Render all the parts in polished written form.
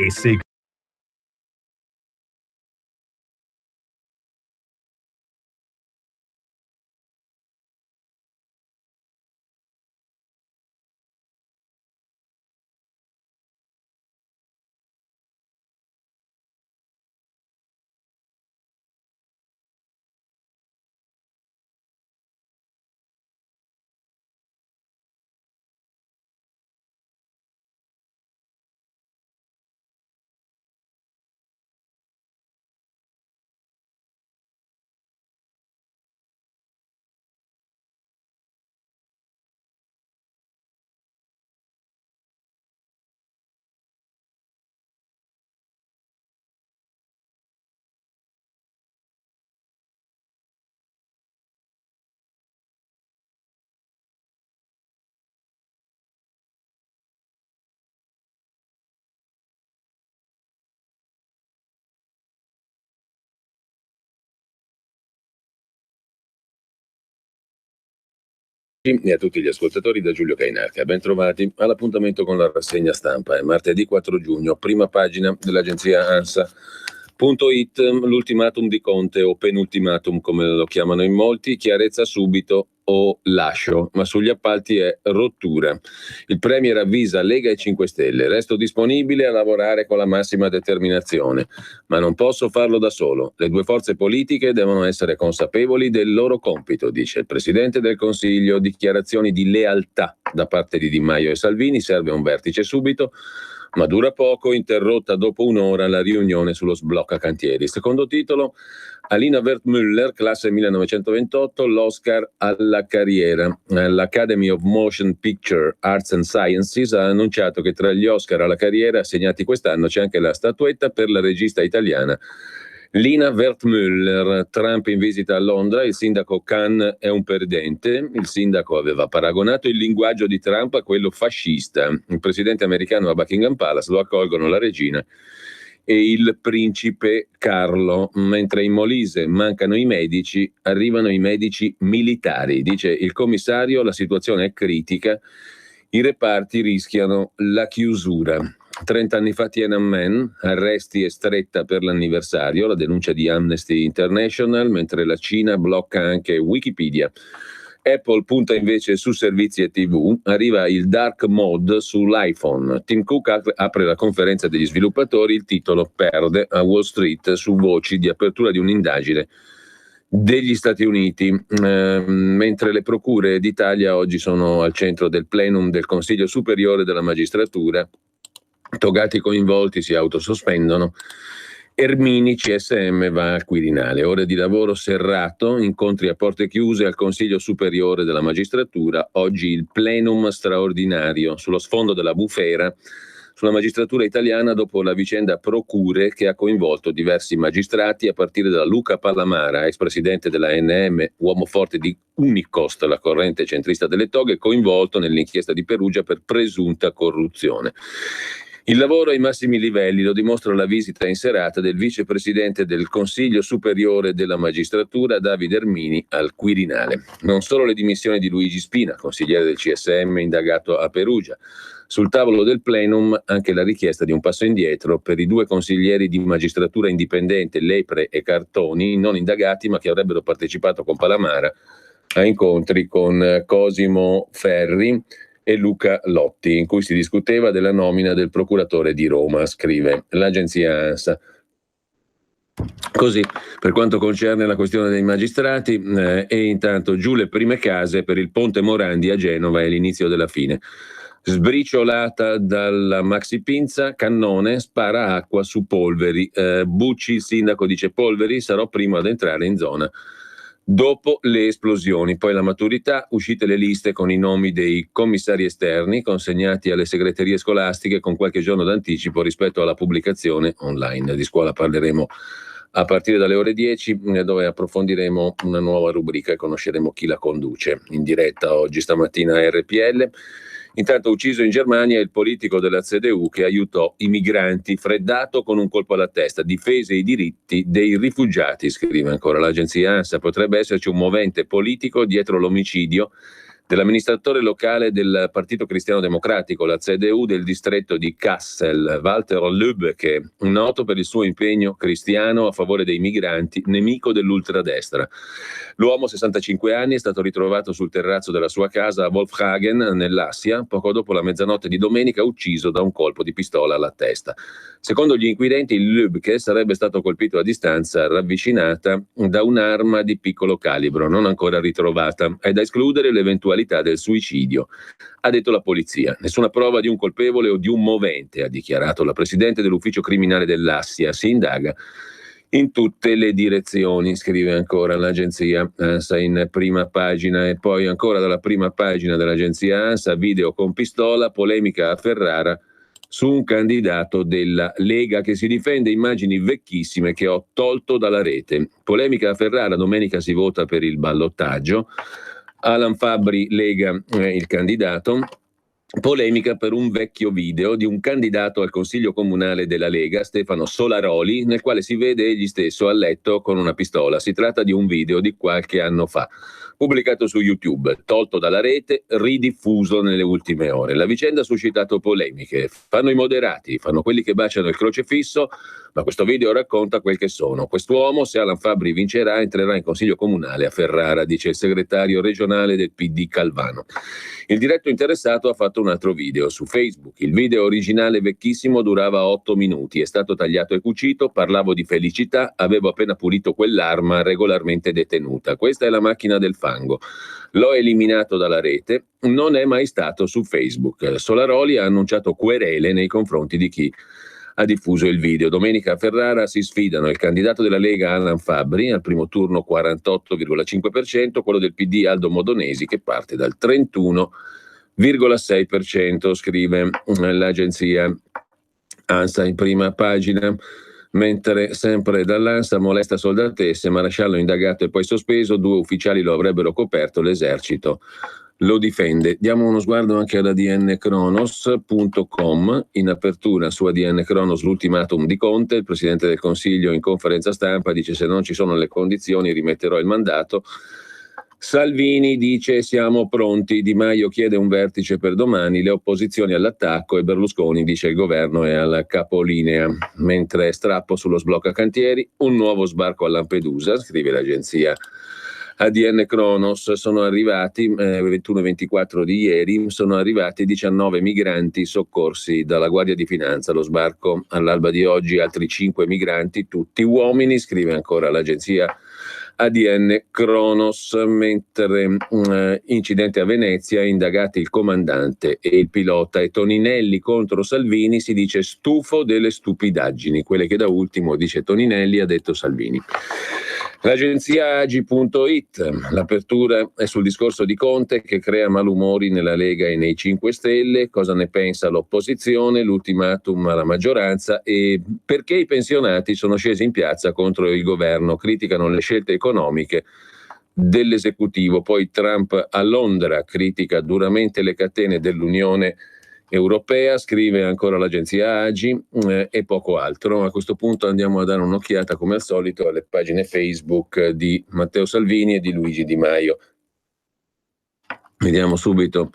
e se e a tutti gli ascoltatori da Giulio Cainarca. Ben trovati all'appuntamento con la rassegna stampa. È martedì 4 giugno, prima pagina dell'agenzia ANSA.it, l'ultimatum di Conte o penultimatum come lo chiamano in molti, chiarezza subito o lascio, ma sugli appalti è rottura. Il Premier avvisa Lega e 5 Stelle, resto disponibile a lavorare con la massima determinazione, ma non posso farlo da solo. Le due forze politiche devono essere consapevoli del loro compito, dice il Presidente del Consiglio. Dichiarazioni di lealtà da parte di Di Maio e Salvini, serve un vertice subito, ma dura poco, interrotta dopo un'ora la riunione sullo sblocca cantieri. Secondo titolo, Alina Wertmüller, classe 1928, l'Oscar alla carriera. L'Academy of Motion Picture Arts and Sciences ha annunciato che tra gli Oscar alla carriera assegnati quest'anno c'è anche la statuetta per la regista italiana Lina Wertmüller. Trump in visita a Londra, il sindaco Khan è un perdente. Il sindaco aveva paragonato il linguaggio di Trump a quello fascista. Il presidente americano a Buckingham Palace lo accolgono la regina e il principe Carlo. Mentre in Molise mancano i medici, arrivano i medici militari. Dice il commissario, la situazione è critica, i reparti rischiano la chiusura. 30 anni fa Tiananmen, arresti e stretta per l'anniversario, la denuncia di Amnesty International, mentre la Cina blocca anche Wikipedia. Apple punta invece su servizi e TV, arriva il dark mode sull'iPhone. Tim Cook apre la conferenza degli sviluppatori, il titolo perde a Wall Street su voci di apertura di un'indagine degli Stati Uniti, mentre le procure d'Italia oggi sono al centro del plenum del Consiglio Superiore della Magistratura. Togati coinvolti si autosospendono. Ermini, CSM va al Quirinale, ore di lavoro serrato, incontri a porte chiuse al Consiglio Superiore della Magistratura, oggi il plenum straordinario sullo sfondo della bufera sulla magistratura italiana dopo la vicenda procure che ha coinvolto diversi magistrati, a partire da Luca Pallamara, ex presidente della ANM, uomo forte di Unicost, la corrente centrista delle toghe, coinvolto nell'inchiesta di Perugia per presunta corruzione. Il lavoro ai massimi livelli lo dimostra la visita in serata del vicepresidente del Consiglio Superiore della Magistratura, Davide Ermini, al Quirinale. Non solo le dimissioni di Luigi Spina, consigliere del CSM indagato a Perugia. Sul tavolo del plenum anche la richiesta di un passo indietro per i 2 consiglieri di magistratura indipendente, Lepre e Cartoni, non indagati ma che avrebbero partecipato con Palamara a incontri con Cosimo Ferri e Luca Lotti, in cui si discuteva della nomina del procuratore di Roma, scrive l'agenzia ANSA. Così, per quanto concerne la questione dei magistrati, e intanto giù le prime case per il ponte Morandi a Genova è l'inizio della fine. Sbriciolata dalla Maxi Pinza, Cannone spara acqua su Polveri. Bucci, il sindaco, dice: Polveri, sarò primo ad entrare in zona dopo le esplosioni. Poi la maturità, uscite le liste con i nomi dei commissari esterni consegnati alle segreterie scolastiche con qualche giorno d'anticipo rispetto alla pubblicazione online. Di scuola parleremo a partire dalle ore 10, dove approfondiremo una nuova rubrica e conosceremo chi la conduce in diretta oggi stamattina a RPL. Intanto ucciso in Germania il politico della CDU che aiutò i migranti, freddato con un colpo alla testa, difese i diritti dei rifugiati, scrive ancora l'agenzia ANSA. Potrebbe esserci un movente politico dietro l'omicidio dell'amministratore locale del Partito Cristiano Democratico, la CDU del distretto di Kassel, Walter Lübke, noto per il suo impegno cristiano a favore dei migranti, nemico dell'ultradestra. L'uomo, 65 anni, è stato ritrovato sul terrazzo della sua casa a Wolfhagen, nell'Assia, poco dopo la mezzanotte di domenica, ucciso da un colpo di pistola alla testa. Secondo gli inquirenti, Lübke sarebbe stato colpito a distanza ravvicinata da un'arma di piccolo calibro, non ancora ritrovata. È da escludere l'eventualità del suicidio, ha detto la polizia. Nessuna prova di un colpevole o di un movente, ha dichiarato la presidente dell'ufficio criminale dell'Assia. Si indaga in tutte le direzioni, scrive ancora l'agenzia ANSA in prima pagina. E poi ancora dalla prima pagina dell'agenzia ANSA, video con pistola, polemica a Ferrara su un candidato della Lega che si difende, immagini vecchissime che ho tolto dalla rete. Polemica a Ferrara, domenica si vota per il ballottaggio. Alan Fabbri, Lega, il candidato. Polemica per un vecchio video di un candidato al consiglio comunale della Lega, Stefano Solaroli, nel quale si vede egli stesso a letto con una pistola. Si tratta di un video di qualche anno fa, pubblicato su YouTube, tolto dalla rete, ridiffuso nelle ultime ore. La vicenda ha suscitato polemiche. Fanno i moderati, fanno quelli che baciano il crocefisso, ma questo video racconta quel che sono. Quest'uomo, se Alan Fabbri vincerà, entrerà in consiglio comunale a Ferrara, dice il segretario regionale del PD Calvano. Il diretto interessato ha fatto un altro video su Facebook. Il video originale vecchissimo durava 8 minuti, è stato tagliato e cucito, parlavo di felicità, avevo appena pulito quell'arma regolarmente detenuta. Questa è la macchina del fango. L'ho eliminato dalla rete, non è mai stato su Facebook. Solaroli ha annunciato querele nei confronti di chi ha diffuso il video. Domenica a Ferrara si sfidano il candidato della Lega Alan Fabbri, al primo turno 48,5%, quello del PD Aldo Modonesi che parte dal 31,6%, scrive l'agenzia ANSA in prima pagina. Mentre sempre dall'ANSA, molesta soldatesse, maresciallo indagato e poi sospeso, 2 ufficiali lo avrebbero coperto, l'esercito lo difende. Diamo uno sguardo anche ad adnkronos.com. In apertura su ADN Kronos l'ultimatum di Conte, il Presidente del Consiglio in conferenza stampa dice: se non ci sono le condizioni rimetterò il mandato. Salvini dice siamo pronti, Di Maio chiede un vertice per domani, le opposizioni all'attacco e Berlusconi dice il governo è al capolinea. Mentre strappo sullo sblocca cantieri, un nuovo sbarco a Lampedusa, scrive l'agenzia ADN Kronos. Sono arrivati 21-24 di ieri, sono arrivati 19 migranti soccorsi dalla Guardia di Finanza. Lo sbarco all'alba di oggi, altri 5 migranti, tutti uomini, scrive ancora l'agenzia ADN Kronos. Mentre incidente a Venezia, indagati il comandante e il pilota, e Toninelli contro Salvini, si dice stufo delle stupidaggini, quelle che da ultimo dice Toninelli ha detto Salvini. L'agenzia Agi.it, l'apertura è sul discorso di Conte che crea malumori nella Lega e nei 5 Stelle, cosa ne pensa l'opposizione, l'ultimatum alla maggioranza e perché i pensionati sono scesi in piazza contro il governo, criticano le scelte economiche dell'esecutivo. Poi Trump a Londra critica duramente le catene dell'Unione Europea, scrive ancora l'agenzia Agi e poco altro. A questo punto andiamo a dare un'occhiata come al solito alle pagine Facebook di Matteo Salvini e di Luigi Di Maio. Vediamo subito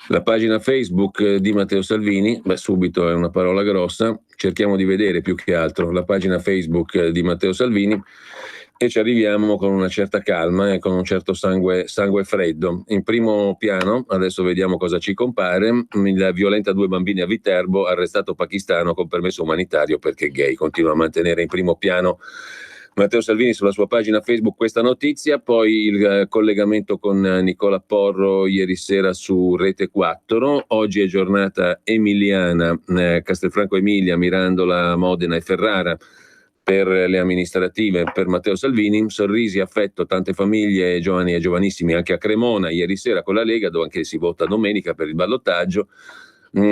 la pagina Facebook di Matteo Salvini. Subito è una parola grossa, cerchiamo di vedere più che altro la pagina Facebook di Matteo Salvini e ci arriviamo con una certa calma e con un certo sangue freddo. In primo piano, adesso vediamo cosa ci compare, il violenta 2 bambini a Viterbo, arrestato pakistano con permesso umanitario perché gay. Continua a mantenere in primo piano Matteo Salvini sulla sua pagina Facebook questa notizia. Poi il collegamento con Nicola Porro ieri sera su Rete 4. Oggi è giornata emiliana, Castelfranco Emilia, Mirandola, Modena e Ferrara per le amministrative per Matteo Salvini. Sorrisi, affetto, tante famiglie, giovani e giovanissimi anche a Cremona ieri sera con la Lega, dove anche si vota domenica per il ballottaggio.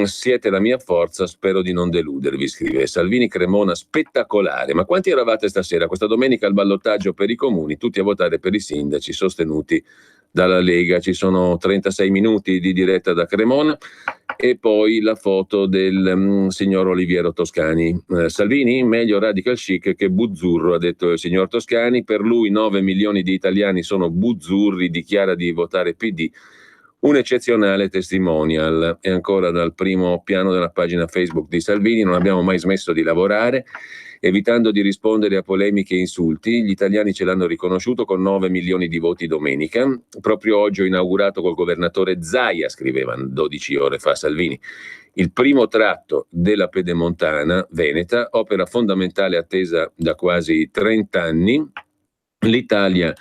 Siete la mia forza, spero di non deludervi, scrive Salvini. Cremona spettacolare. Ma quanti eravate stasera, questa domenica, al ballottaggio per i comuni, tutti a votare per i sindaci sostenuti dalla Lega? Ci sono 36 minuti di diretta da Cremona e poi la foto del signor Oliviero Toscani. Salvini, meglio radical chic che buzzurro, ha detto il signor Toscani. Per lui 9 milioni di italiani sono buzzurri, dichiara di votare PD. un eccezionale testimonial. E ancora dal primo piano della pagina Facebook di Salvini: non abbiamo mai smesso di lavorare, evitando di rispondere a polemiche e insulti. Gli italiani ce l'hanno riconosciuto con 9 milioni di voti domenica. Proprio oggi ho inaugurato col governatore Zaia, scriveva 12 ore fa Salvini, il primo tratto della Pedemontana veneta, opera fondamentale attesa da quasi 30 anni. L'Italia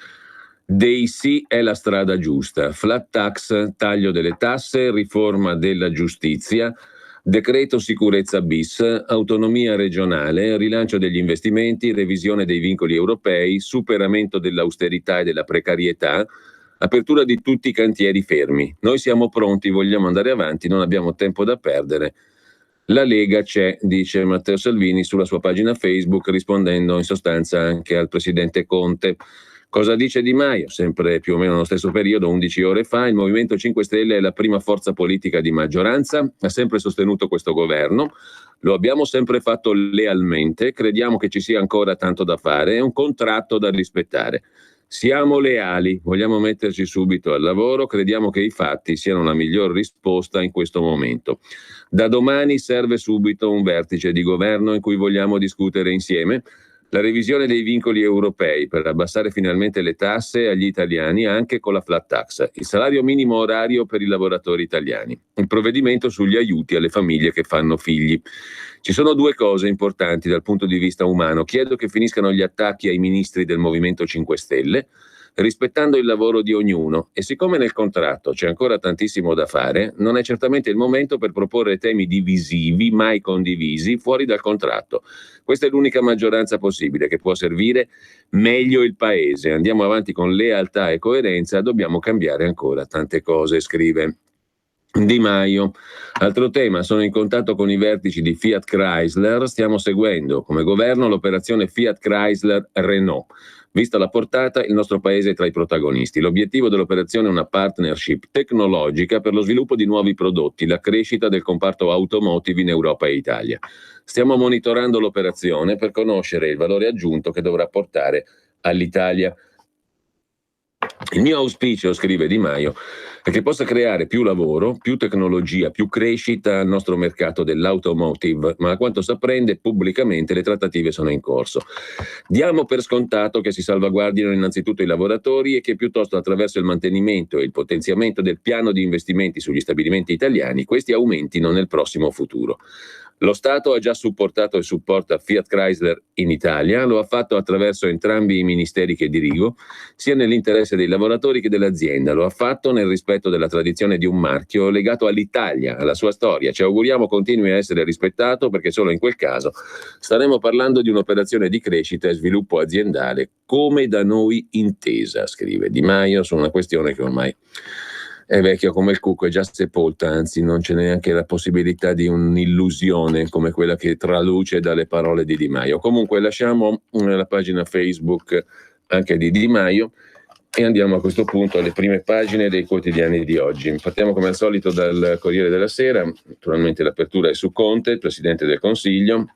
dei sì è la strada giusta. Flat tax, taglio delle tasse, riforma della giustizia, decreto sicurezza bis, autonomia regionale, rilancio degli investimenti, revisione dei vincoli europei, superamento dell'austerità e della precarietà, apertura di tutti i cantieri fermi. Noi siamo pronti, vogliamo andare avanti, non abbiamo tempo da perdere. La Lega c'è, dice Matteo Salvini sulla sua pagina Facebook, rispondendo in sostanza anche al presidente Conte. Cosa dice Di Maio? Sempre più o meno nello stesso periodo, 11 ore fa: il Movimento 5 Stelle è la prima forza politica di maggioranza, ha sempre sostenuto questo governo, lo abbiamo sempre fatto lealmente, crediamo che ci sia ancora tanto da fare, è un contratto da rispettare. Siamo leali, vogliamo metterci subito al lavoro, crediamo che i fatti siano la miglior risposta in questo momento. Da domani serve subito un vertice di governo in cui vogliamo discutere insieme la revisione dei vincoli europei per abbassare finalmente le tasse agli italiani anche con la flat tax, il salario minimo orario per i lavoratori italiani, il provvedimento sugli aiuti alle famiglie che fanno figli. Ci sono due cose importanti dal punto di vista umano. Chiedo che finiscano gli attacchi ai ministri del Movimento 5 Stelle, rispettando il lavoro di ognuno, e siccome nel contratto c'è ancora tantissimo da fare, non è certamente il momento per proporre temi divisivi mai condivisi fuori dal contratto. Questa è l'unica maggioranza possibile che può servire meglio il paese. Andiamo avanti con lealtà e coerenza, dobbiamo cambiare ancora tante cose, scrive Di Maio. Altro tema: sono in contatto con i vertici di Fiat Chrysler, stiamo seguendo come governo l'operazione Fiat Chrysler Renault. Vista la portata, il nostro paese è tra i protagonisti. L'obiettivo dell'operazione è una partnership tecnologica per lo sviluppo di nuovi prodotti, la crescita del comparto automotive in Europa e Italia. Stiamo monitorando l'operazione per conoscere il valore aggiunto che dovrà portare all'Italia. Il mio auspicio, scrive Di Maio, è che possa creare più lavoro, più tecnologia, più crescita al nostro mercato dell'automotive, ma a quanto si apprende pubblicamente le trattative sono in corso. Diamo per scontato che si salvaguardino innanzitutto i lavoratori e che piuttosto attraverso il mantenimento e il potenziamento del piano di investimenti sugli stabilimenti italiani questi aumentino nel prossimo futuro. Lo Stato ha già supportato e supporta Fiat Chrysler in Italia, lo ha fatto attraverso entrambi i ministeri che dirigo, sia nell'interesse dei lavoratori che dell'azienda, lo ha fatto nel rispetto della tradizione di un marchio legato all'Italia, alla sua storia. Ci auguriamo continui a essere rispettato, perché solo in quel caso staremo parlando di un'operazione di crescita e sviluppo aziendale come da noi intesa, scrive Di Maio, su una questione che ormai è vecchia come il cucco, è già sepolta, anzi non c'è neanche la possibilità di un'illusione come quella che traluce dalle parole di Di Maio. Comunque lasciamo la pagina Facebook anche di Di Maio e andiamo a questo punto alle prime pagine dei quotidiani di oggi. Partiamo come al solito dal Corriere della Sera. Naturalmente l'apertura è su Conte, il Presidente del Consiglio.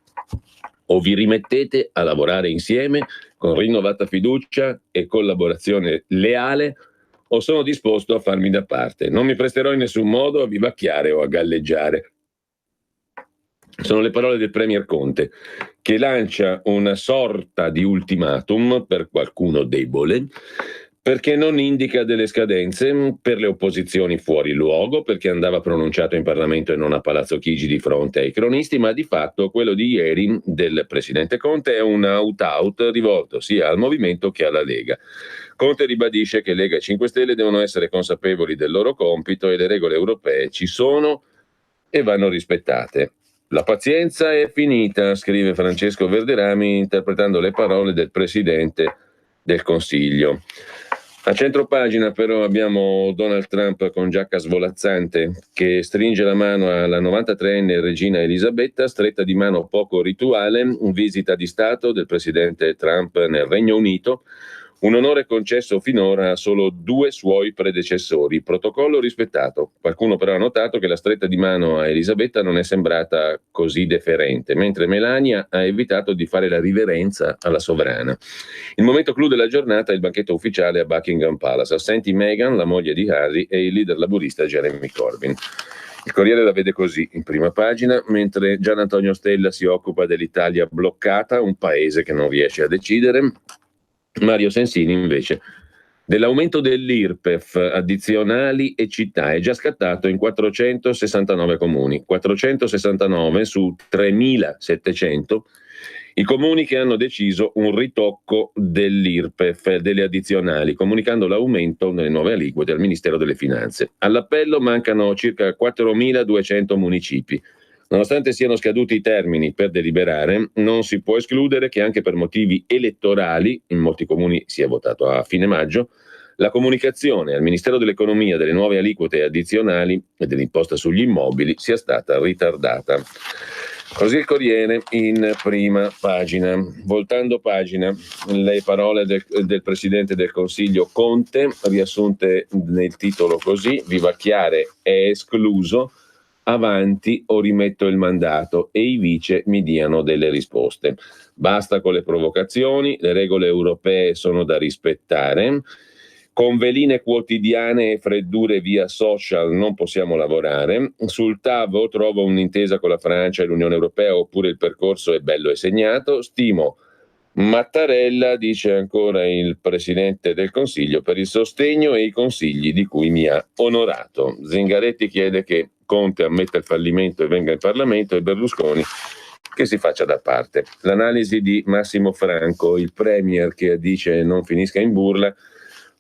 O vi rimettete a lavorare insieme con rinnovata fiducia e collaborazione leale, o sono disposto a farmi da parte. Non mi presterò in nessun modo a vivacchiare o a galleggiare. Sono le parole del Premier Conte, che lancia una sorta di ultimatum per qualcuno debole, perché non indica delle scadenze, per le opposizioni fuori luogo, perché andava pronunciato in Parlamento e non a Palazzo Chigi di fronte ai cronisti, ma di fatto quello di ieri del Presidente Conte è un out-out rivolto sia al Movimento che alla Lega. Conte ribadisce che Lega e 5 Stelle devono essere consapevoli del loro compito e le regole europee ci sono e vanno rispettate. La pazienza è finita, scrive Francesco Verderami interpretando le parole del Presidente del Consiglio. A centropagina però abbiamo Donald Trump con giacca svolazzante che stringe la mano alla 93enne regina Elisabetta, stretta di mano poco rituale, visita di Stato del Presidente Trump nel Regno Unito, Un onore concesso finora a solo 2 suoi predecessori, protocollo rispettato. Qualcuno però ha notato che la stretta di mano a Elisabetta non è sembrata così deferente, mentre Melania ha evitato di fare la riverenza alla sovrana. Il momento clou della giornata è il banchetto ufficiale a Buckingham Palace. Assenti Meghan, la moglie di Harry, e il leader laburista Jeremy Corbyn. Il Corriere la vede così, in prima pagina, mentre Gian Antonio Stella si occupa dell'Italia bloccata, un paese che non riesce a decidere. Mario Sensini invece dell'aumento dell'IRPEF, addizionali e città, è già scattato in 469 comuni, 469 su 3.700 i comuni che hanno deciso un ritocco dell'IRPEF, delle addizionali, comunicando l'aumento nelle nuove aliquote al Ministero delle Finanze. All'appello mancano circa 4.200 municipi. Nonostante siano scaduti i termini per deliberare, non si può escludere che anche per motivi elettorali, in molti comuni si è votato a fine maggio, la comunicazione al Ministero dell'Economia delle nuove aliquote addizionali e dell'imposta sugli immobili sia stata ritardata. Così il Corriere in prima pagina. Voltando pagina, le parole del Presidente del Consiglio Conte, riassunte nel titolo così: vivacchiare è escluso, avanti o rimetto il mandato e i vice mi diano delle risposte. Basta con le provocazioni, le regole europee sono da rispettare. Con veline quotidiane e freddure via social non possiamo lavorare. Sul tavolo trovo un'intesa con la Francia e l'Unione Europea, oppure il percorso è bello e segnato. Stimo Mattarella, dice ancora il Presidente del Consiglio, per il sostegno e i consigli di cui mi ha onorato. Zingaretti chiede che Conte ammetta il fallimento e venga in Parlamento, e Berlusconi che si faccia da parte. L'analisi di Massimo Franco, il Premier che dice non finisca in burla,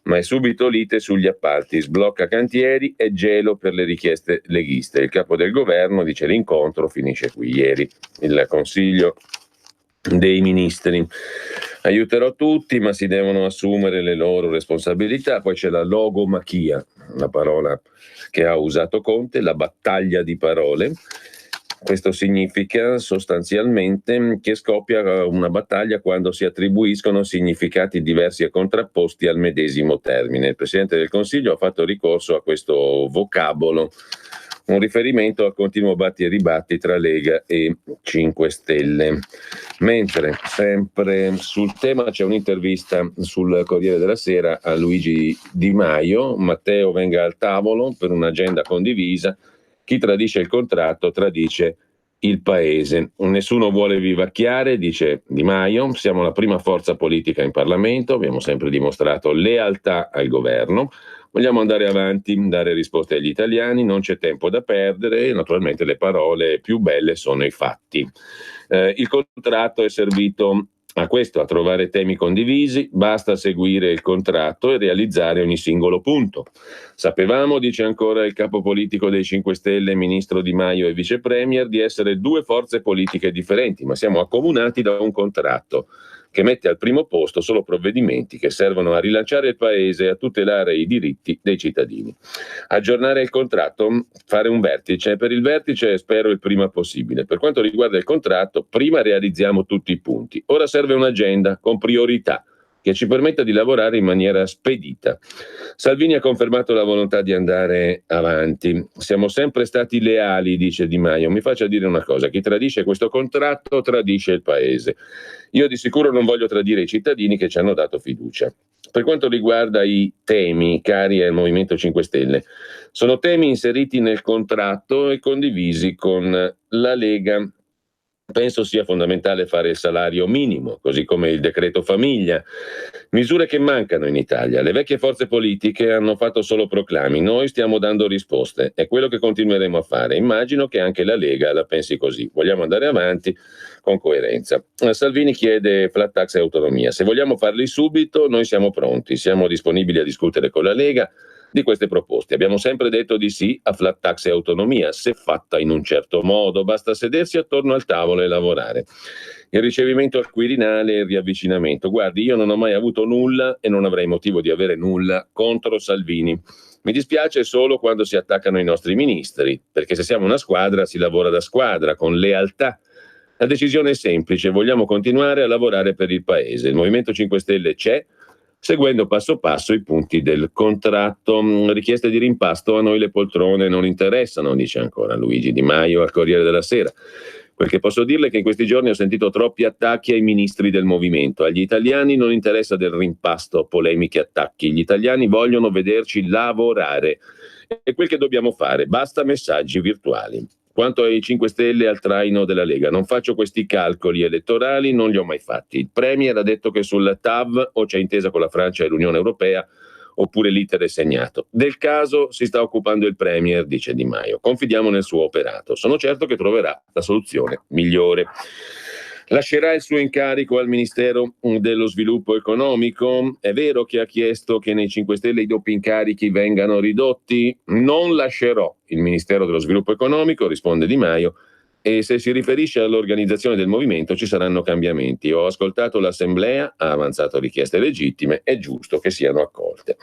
ma è subito lite sugli appalti, sblocca cantieri e gelo per le richieste leghiste. Il capo del governo dice l'incontro finisce qui. Ieri il Consiglio dei Ministri. Aiuterò tutti, ma si devono assumere le loro responsabilità. Poi c'è la logomachia, la parola che ha usato Conte, la battaglia di parole. Questo significa sostanzialmente che scoppia una battaglia quando si attribuiscono significati diversi e contrapposti al medesimo termine. Il Presidente del Consiglio ha fatto ricorso a questo vocabolo, un riferimento al continuo batti e ribatti tra Lega e 5 Stelle. Mentre sempre sul tema c'è un'intervista sul Corriere della Sera a Luigi Di Maio: Matteo venga al tavolo per un'agenda condivisa. Chi tradisce il contratto tradisce il paese. Nessuno vuole vivacchiare, dice Di Maio, siamo la prima forza politica in Parlamento, abbiamo sempre dimostrato lealtà al governo, vogliamo andare avanti, dare risposte agli italiani, non c'è tempo da perdere, e naturalmente le parole più belle sono i fatti. Il contratto è servito a questo, a trovare temi condivisi, basta seguire il contratto e realizzare ogni singolo punto. Sapevamo, dice ancora il capo politico dei 5 Stelle, ministro Di Maio e vice premier, di essere 2 forze politiche differenti, ma siamo accomunati da un contratto che mette al primo posto solo provvedimenti che servono a rilanciare il paese e a tutelare i diritti dei cittadini. Aggiornare il contratto, fare un vertice. Per il vertice spero il prima possibile. Per quanto riguarda il contratto, prima realizziamo tutti i punti. Ora serve un'agenda con priorità che ci permetta di lavorare in maniera spedita. Salvini ha confermato la volontà di andare avanti. Siamo sempre stati leali, dice Di Maio. Mi faccia dire una cosa: chi tradisce questo contratto tradisce il paese. Io di sicuro non voglio tradire i cittadini che ci hanno dato fiducia. Per quanto riguarda i temi cari al Movimento 5 Stelle, sono temi inseriti nel contratto e condivisi con la Lega. Penso sia fondamentale fare il salario minimo, così come il decreto famiglia. Misure che mancano in Italia. Le vecchie forze politiche hanno fatto solo proclami, noi stiamo dando risposte, è quello che continueremo a fare. Immagino che anche la Lega la pensi così. Vogliamo andare avanti con coerenza. Salvini chiede flat tax e autonomia. Se vogliamo farli subito, noi siamo pronti, siamo disponibili a discutere con la Lega di queste proposte. Abbiamo sempre detto di sì a flat tax e autonomia, se fatta in un certo modo, basta sedersi attorno al tavolo e lavorare. Il ricevimento al Quirinale e il riavvicinamento. Guardi, io non ho mai avuto nulla e non avrei motivo di avere nulla contro Salvini. Mi dispiace solo quando si attaccano i nostri ministri, perché se siamo una squadra si lavora da squadra, con lealtà. La decisione è semplice, vogliamo continuare a lavorare per il Paese. Il Movimento 5 Stelle c'è, seguendo passo passo i punti del contratto. Richieste di rimpasto: a noi le poltrone non interessano, dice ancora Luigi Di Maio al Corriere della Sera. Quel che posso dirle è che in questi giorni ho sentito troppi attacchi ai ministri del movimento. Agli italiani non interessa del rimpasto, polemiche, attacchi. Gli italiani vogliono vederci lavorare. È quel che dobbiamo fare, basta messaggi virtuali. Quanto ai 5 Stelle e al traino della Lega, non faccio questi calcoli elettorali, non li ho mai fatti. Il Premier ha detto che sul TAV o c'è intesa con la Francia e l'Unione Europea oppure l'iter è segnato. Del caso si sta occupando il Premier, dice Di Maio. Confidiamo nel suo operato. Sono certo che troverà la soluzione migliore. Lascerà il suo incarico al Ministero dello Sviluppo Economico? È vero che ha chiesto che nei 5 Stelle i doppi incarichi vengano ridotti? Non lascerò il Ministero dello Sviluppo Economico, risponde Di Maio, e se si riferisce all'organizzazione del movimento ci saranno cambiamenti. Ho ascoltato l'Assemblea, ha avanzato richieste legittime, è giusto che siano accolte.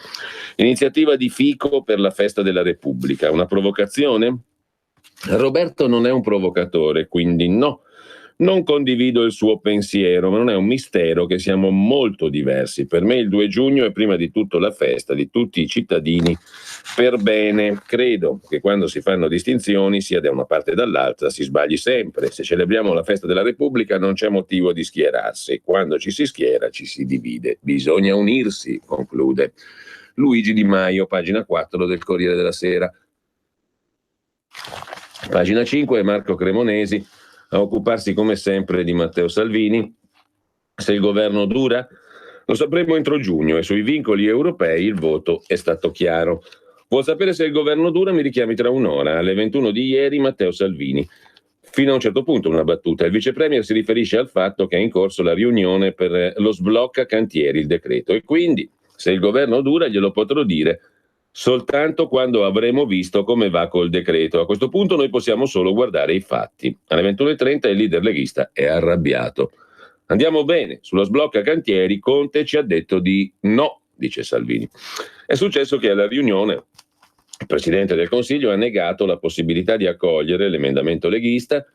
Iniziativa di Fico per la festa della Repubblica, una provocazione? Roberto non è un provocatore, quindi no. Non condivido il suo pensiero, ma non è un mistero che siamo molto diversi. Per me il 2 giugno è prima di tutto la festa di tutti i cittadini per bene. Credo che quando si fanno distinzioni, sia da una parte che dall'altra, si sbagli sempre. Se celebriamo la festa della Repubblica non c'è motivo di schierarsi. Quando ci si schiera ci si divide. Bisogna unirsi, conclude Luigi Di Maio, pagina 4 del Corriere della Sera. Pagina 5 è Marco Cremonesi a occuparsi come sempre di Matteo Salvini. Se il governo dura, lo sapremo entro giugno e sui vincoli europei il voto è stato chiaro. Vuol sapere se il governo dura? Mi richiami tra un'ora. Alle 21 di ieri Matteo Salvini. Fino a un certo punto una battuta. Il vice premier si riferisce al fatto che è in corso la riunione per lo sblocca cantieri, il decreto, e quindi se il governo dura glielo potrò dire soltanto quando avremo visto come va col decreto. A questo punto noi possiamo solo guardare i fatti. Alle 21.30 il leader leghista è arrabbiato. Andiamo bene, sullo sblocca cantieri Conte ci ha detto di no, dice Salvini. È successo che alla riunione il Presidente del Consiglio ha negato la possibilità di accogliere l'emendamento leghista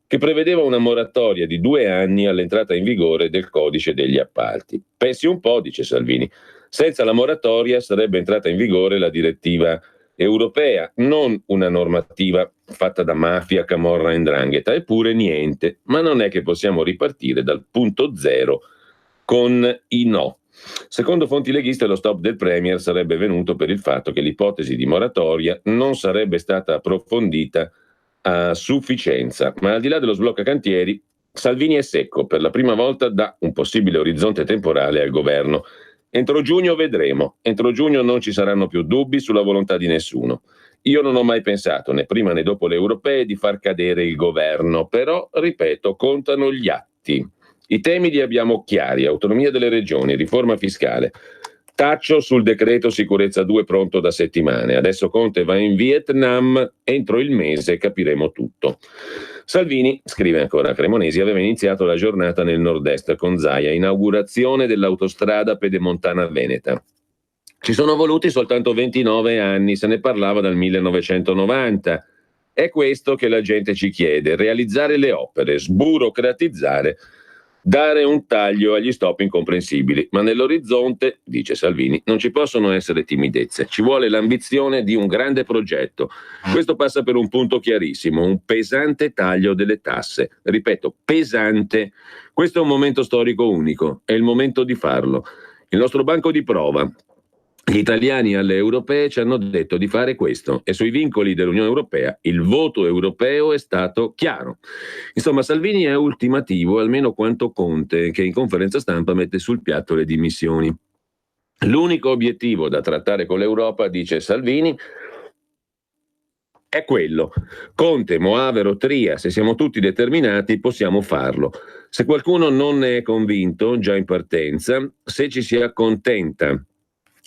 che prevedeva una moratoria di 2 anni all'entrata in vigore del codice degli appalti. Pensi un po', dice Salvini, senza la moratoria sarebbe entrata in vigore la direttiva europea, non una normativa fatta da mafia, camorra e 'ndrangheta, eppure niente, ma non è che possiamo ripartire dal punto zero con i no. Secondo fonti leghiste lo stop del Premier sarebbe venuto per il fatto che l'ipotesi di moratoria non sarebbe stata approfondita a sufficienza, ma al di là dello sblocca cantieri Salvini è secco, per la prima volta dà un possibile orizzonte temporale al governo. Entro giugno vedremo, entro giugno non ci saranno più dubbi sulla volontà di nessuno. Io non ho mai pensato, né prima né dopo le europee, di far cadere il governo, però, ripeto, contano gli atti. I temi li abbiamo chiari: autonomia delle regioni, riforma fiscale. Taccio sul decreto sicurezza 2 pronto da settimane. Adesso Conte va in Vietnam, entro il mese capiremo tutto. Salvini, scrive ancora Cremonesi, aveva iniziato la giornata nel nord-est con Zaia, inaugurazione dell'autostrada pedemontana veneta. Ci sono voluti soltanto 29 anni, se ne parlava dal 1990. È questo che la gente ci chiede: realizzare le opere, sburocratizzare, dare un taglio agli stop incomprensibili. Ma nell'orizzonte, dice Salvini, non ci possono essere timidezze, ci vuole l'ambizione di un grande progetto. Questo passa per un punto chiarissimo: un pesante taglio delle tasse. Ripeto, pesante. Questo è un momento storico unico, è il momento di farlo. Il nostro banco di prova. Gli italiani alle europee ci hanno detto di fare questo e sui vincoli dell'Unione Europea il voto europeo è stato chiaro. Insomma, Salvini è ultimativo, almeno quanto Conte, che in conferenza stampa mette sul piatto le dimissioni. L'unico obiettivo da trattare con l'Europa, dice Salvini, è quello. Conte, Moavero, Tria, se siamo tutti determinati possiamo farlo. Se qualcuno non ne è convinto, già in partenza, se ci si accontenta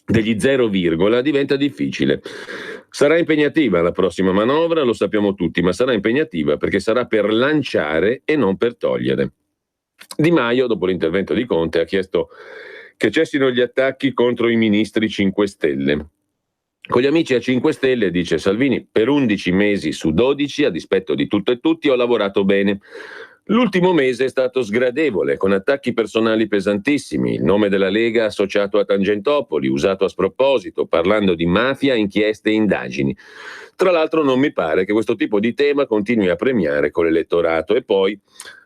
degli 0, diventa difficile. Sarà impegnativa la prossima manovra, lo sappiamo tutti, ma sarà impegnativa perché sarà per lanciare e non per togliere. Di Maio, dopo l'intervento di Conte, ha chiesto che cessino gli attacchi contro i ministri 5 Stelle. Con gli amici a 5 Stelle, dice Salvini, per 11 mesi su 12, a dispetto di tutto e tutti, ho lavorato bene. L'ultimo mese è stato sgradevole, con attacchi personali pesantissimi, il nome della Lega associato a Tangentopoli, usato a sproposito, parlando di mafia, inchieste e indagini. Tra l'altro non mi pare che questo tipo di tema continui a premiare con l'elettorato. E poi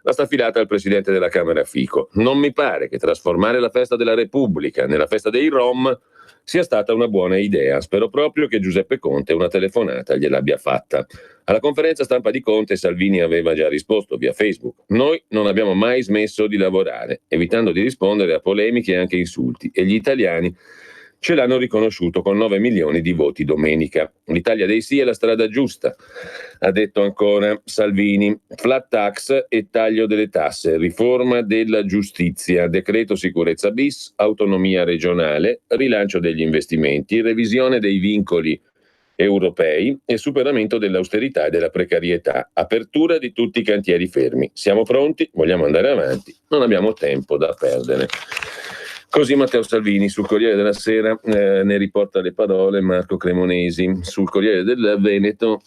la staffilata al presidente della Camera Fico. Non mi pare che trasformare la festa della Repubblica nella festa dei Rom sia stata una buona idea. Spero proprio che Giuseppe Conte una telefonata gliel'abbia fatta. Alla conferenza stampa di Conte Salvini aveva già risposto via Facebook: noi non abbiamo mai smesso di lavorare, evitando di rispondere a polemiche e anche insulti, e gli italiani ce l'hanno riconosciuto con 9 milioni di voti domenica. L'Italia dei sì è la strada giusta, ha detto ancora Salvini. Flat tax e taglio delle tasse, riforma della giustizia, decreto sicurezza bis, autonomia regionale, rilancio degli investimenti, revisione dei vincoli europei e superamento dell'austerità e della precarietà, apertura di tutti i cantieri fermi. Siamo pronti, vogliamo andare avanti, non abbiamo tempo da perdere. Così Matteo Salvini. Sul Corriere della Sera ne riporta le parole Marco Cremonesi. Sul Corriere del Veneto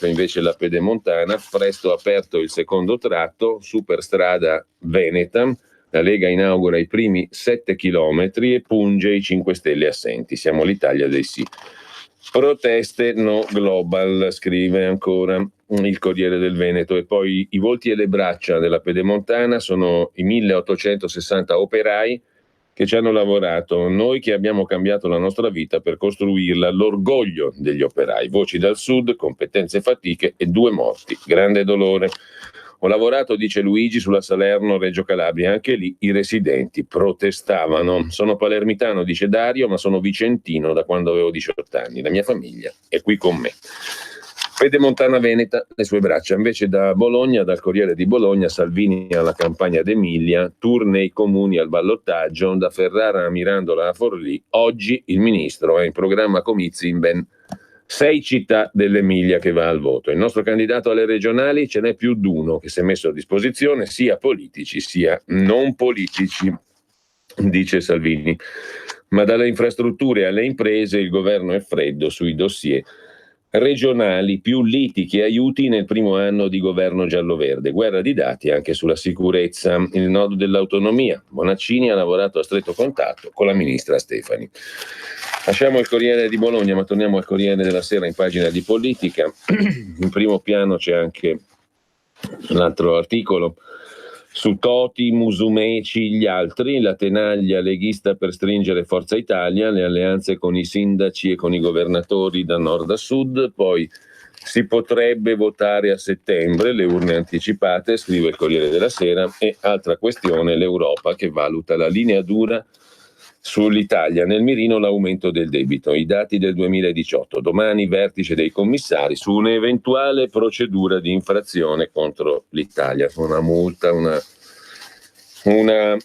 invece la Pedemontana, presto aperto il secondo tratto, superstrada veneta, la Lega inaugura i primi 7 chilometri e punge i 5 Stelle assenti. Siamo l'Italia dei sì. Proteste no global, scrive ancora il Corriere del Veneto. E poi i volti e le braccia della Pedemontana sono i 1860 operai che ci hanno lavorato, noi che abbiamo cambiato la nostra vita per costruirla, l'orgoglio degli operai, voci dal sud, competenze e fatiche e 2 morti, grande dolore. Ho lavorato, dice Luigi, sulla Salerno-Reggio Calabria, anche lì i residenti protestavano. Sono palermitano, dice Dario, ma sono vicentino da quando avevo 18 anni. La mia famiglia è qui con me. Pedemontana veneta, le sue braccia. Invece da Bologna, dal Corriere di Bologna, Salvini alla campagna d'Emilia, tour nei comuni al ballottaggio, da Ferrara a Mirandola a Forlì. Oggi il ministro è in programma comizi in ben 6 città dell'Emilia che va al voto. Il nostro candidato alle regionali ce n'è più d'uno che si è messo a disposizione, sia politici sia non politici, dice Salvini. Ma dalle infrastrutture alle imprese il governo è freddo sui dossier regionali, più liti che aiuti nel primo anno di governo giallo-verde, guerra di dati anche sulla sicurezza, il nodo dell'autonomia. Bonaccini ha lavorato a stretto contatto con la ministra Stefani. Lasciamo il Corriere di Bologna, ma torniamo al Corriere della Sera in pagina di politica. In primo piano c'è anche l'altro articolo su Toti, Musumeci, gli altri, la tenaglia leghista per stringere Forza Italia, le alleanze con i sindaci e con i governatori da nord a sud. Poi si potrebbe votare a settembre, le urne anticipate, scrive il Corriere della Sera. E altra questione, l'Europa che valuta la linea dura sull'Italia, nel mirino l'aumento del debito, i dati del 2018, domani vertice dei commissari su un'eventuale procedura di infrazione contro l'Italia, una multa, una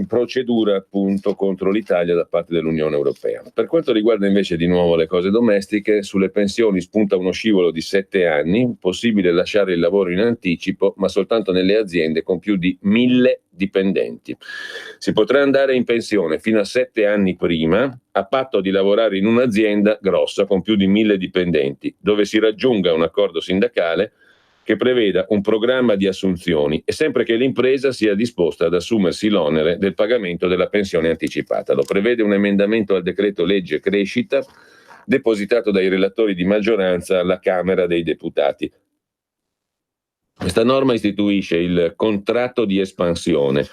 procedura appunto contro l'Italia da parte dell'Unione Europea. Per quanto riguarda invece di nuovo le cose domestiche, sulle pensioni spunta uno scivolo di 7 anni, possibile lasciare il lavoro in anticipo, ma soltanto nelle aziende con più di 1000 dipendenti. Si potrà andare in pensione fino a 7 anni prima, a patto di lavorare in un'azienda grossa con più di 1000 dipendenti, dove si raggiunga un accordo sindacale che preveda un programma di assunzioni e sempre che l'impresa sia disposta ad assumersi l'onere del pagamento della pensione anticipata. Lo prevede un emendamento al decreto legge crescita depositato dai relatori di maggioranza alla Camera dei Deputati. Questa norma istituisce il contratto di espansione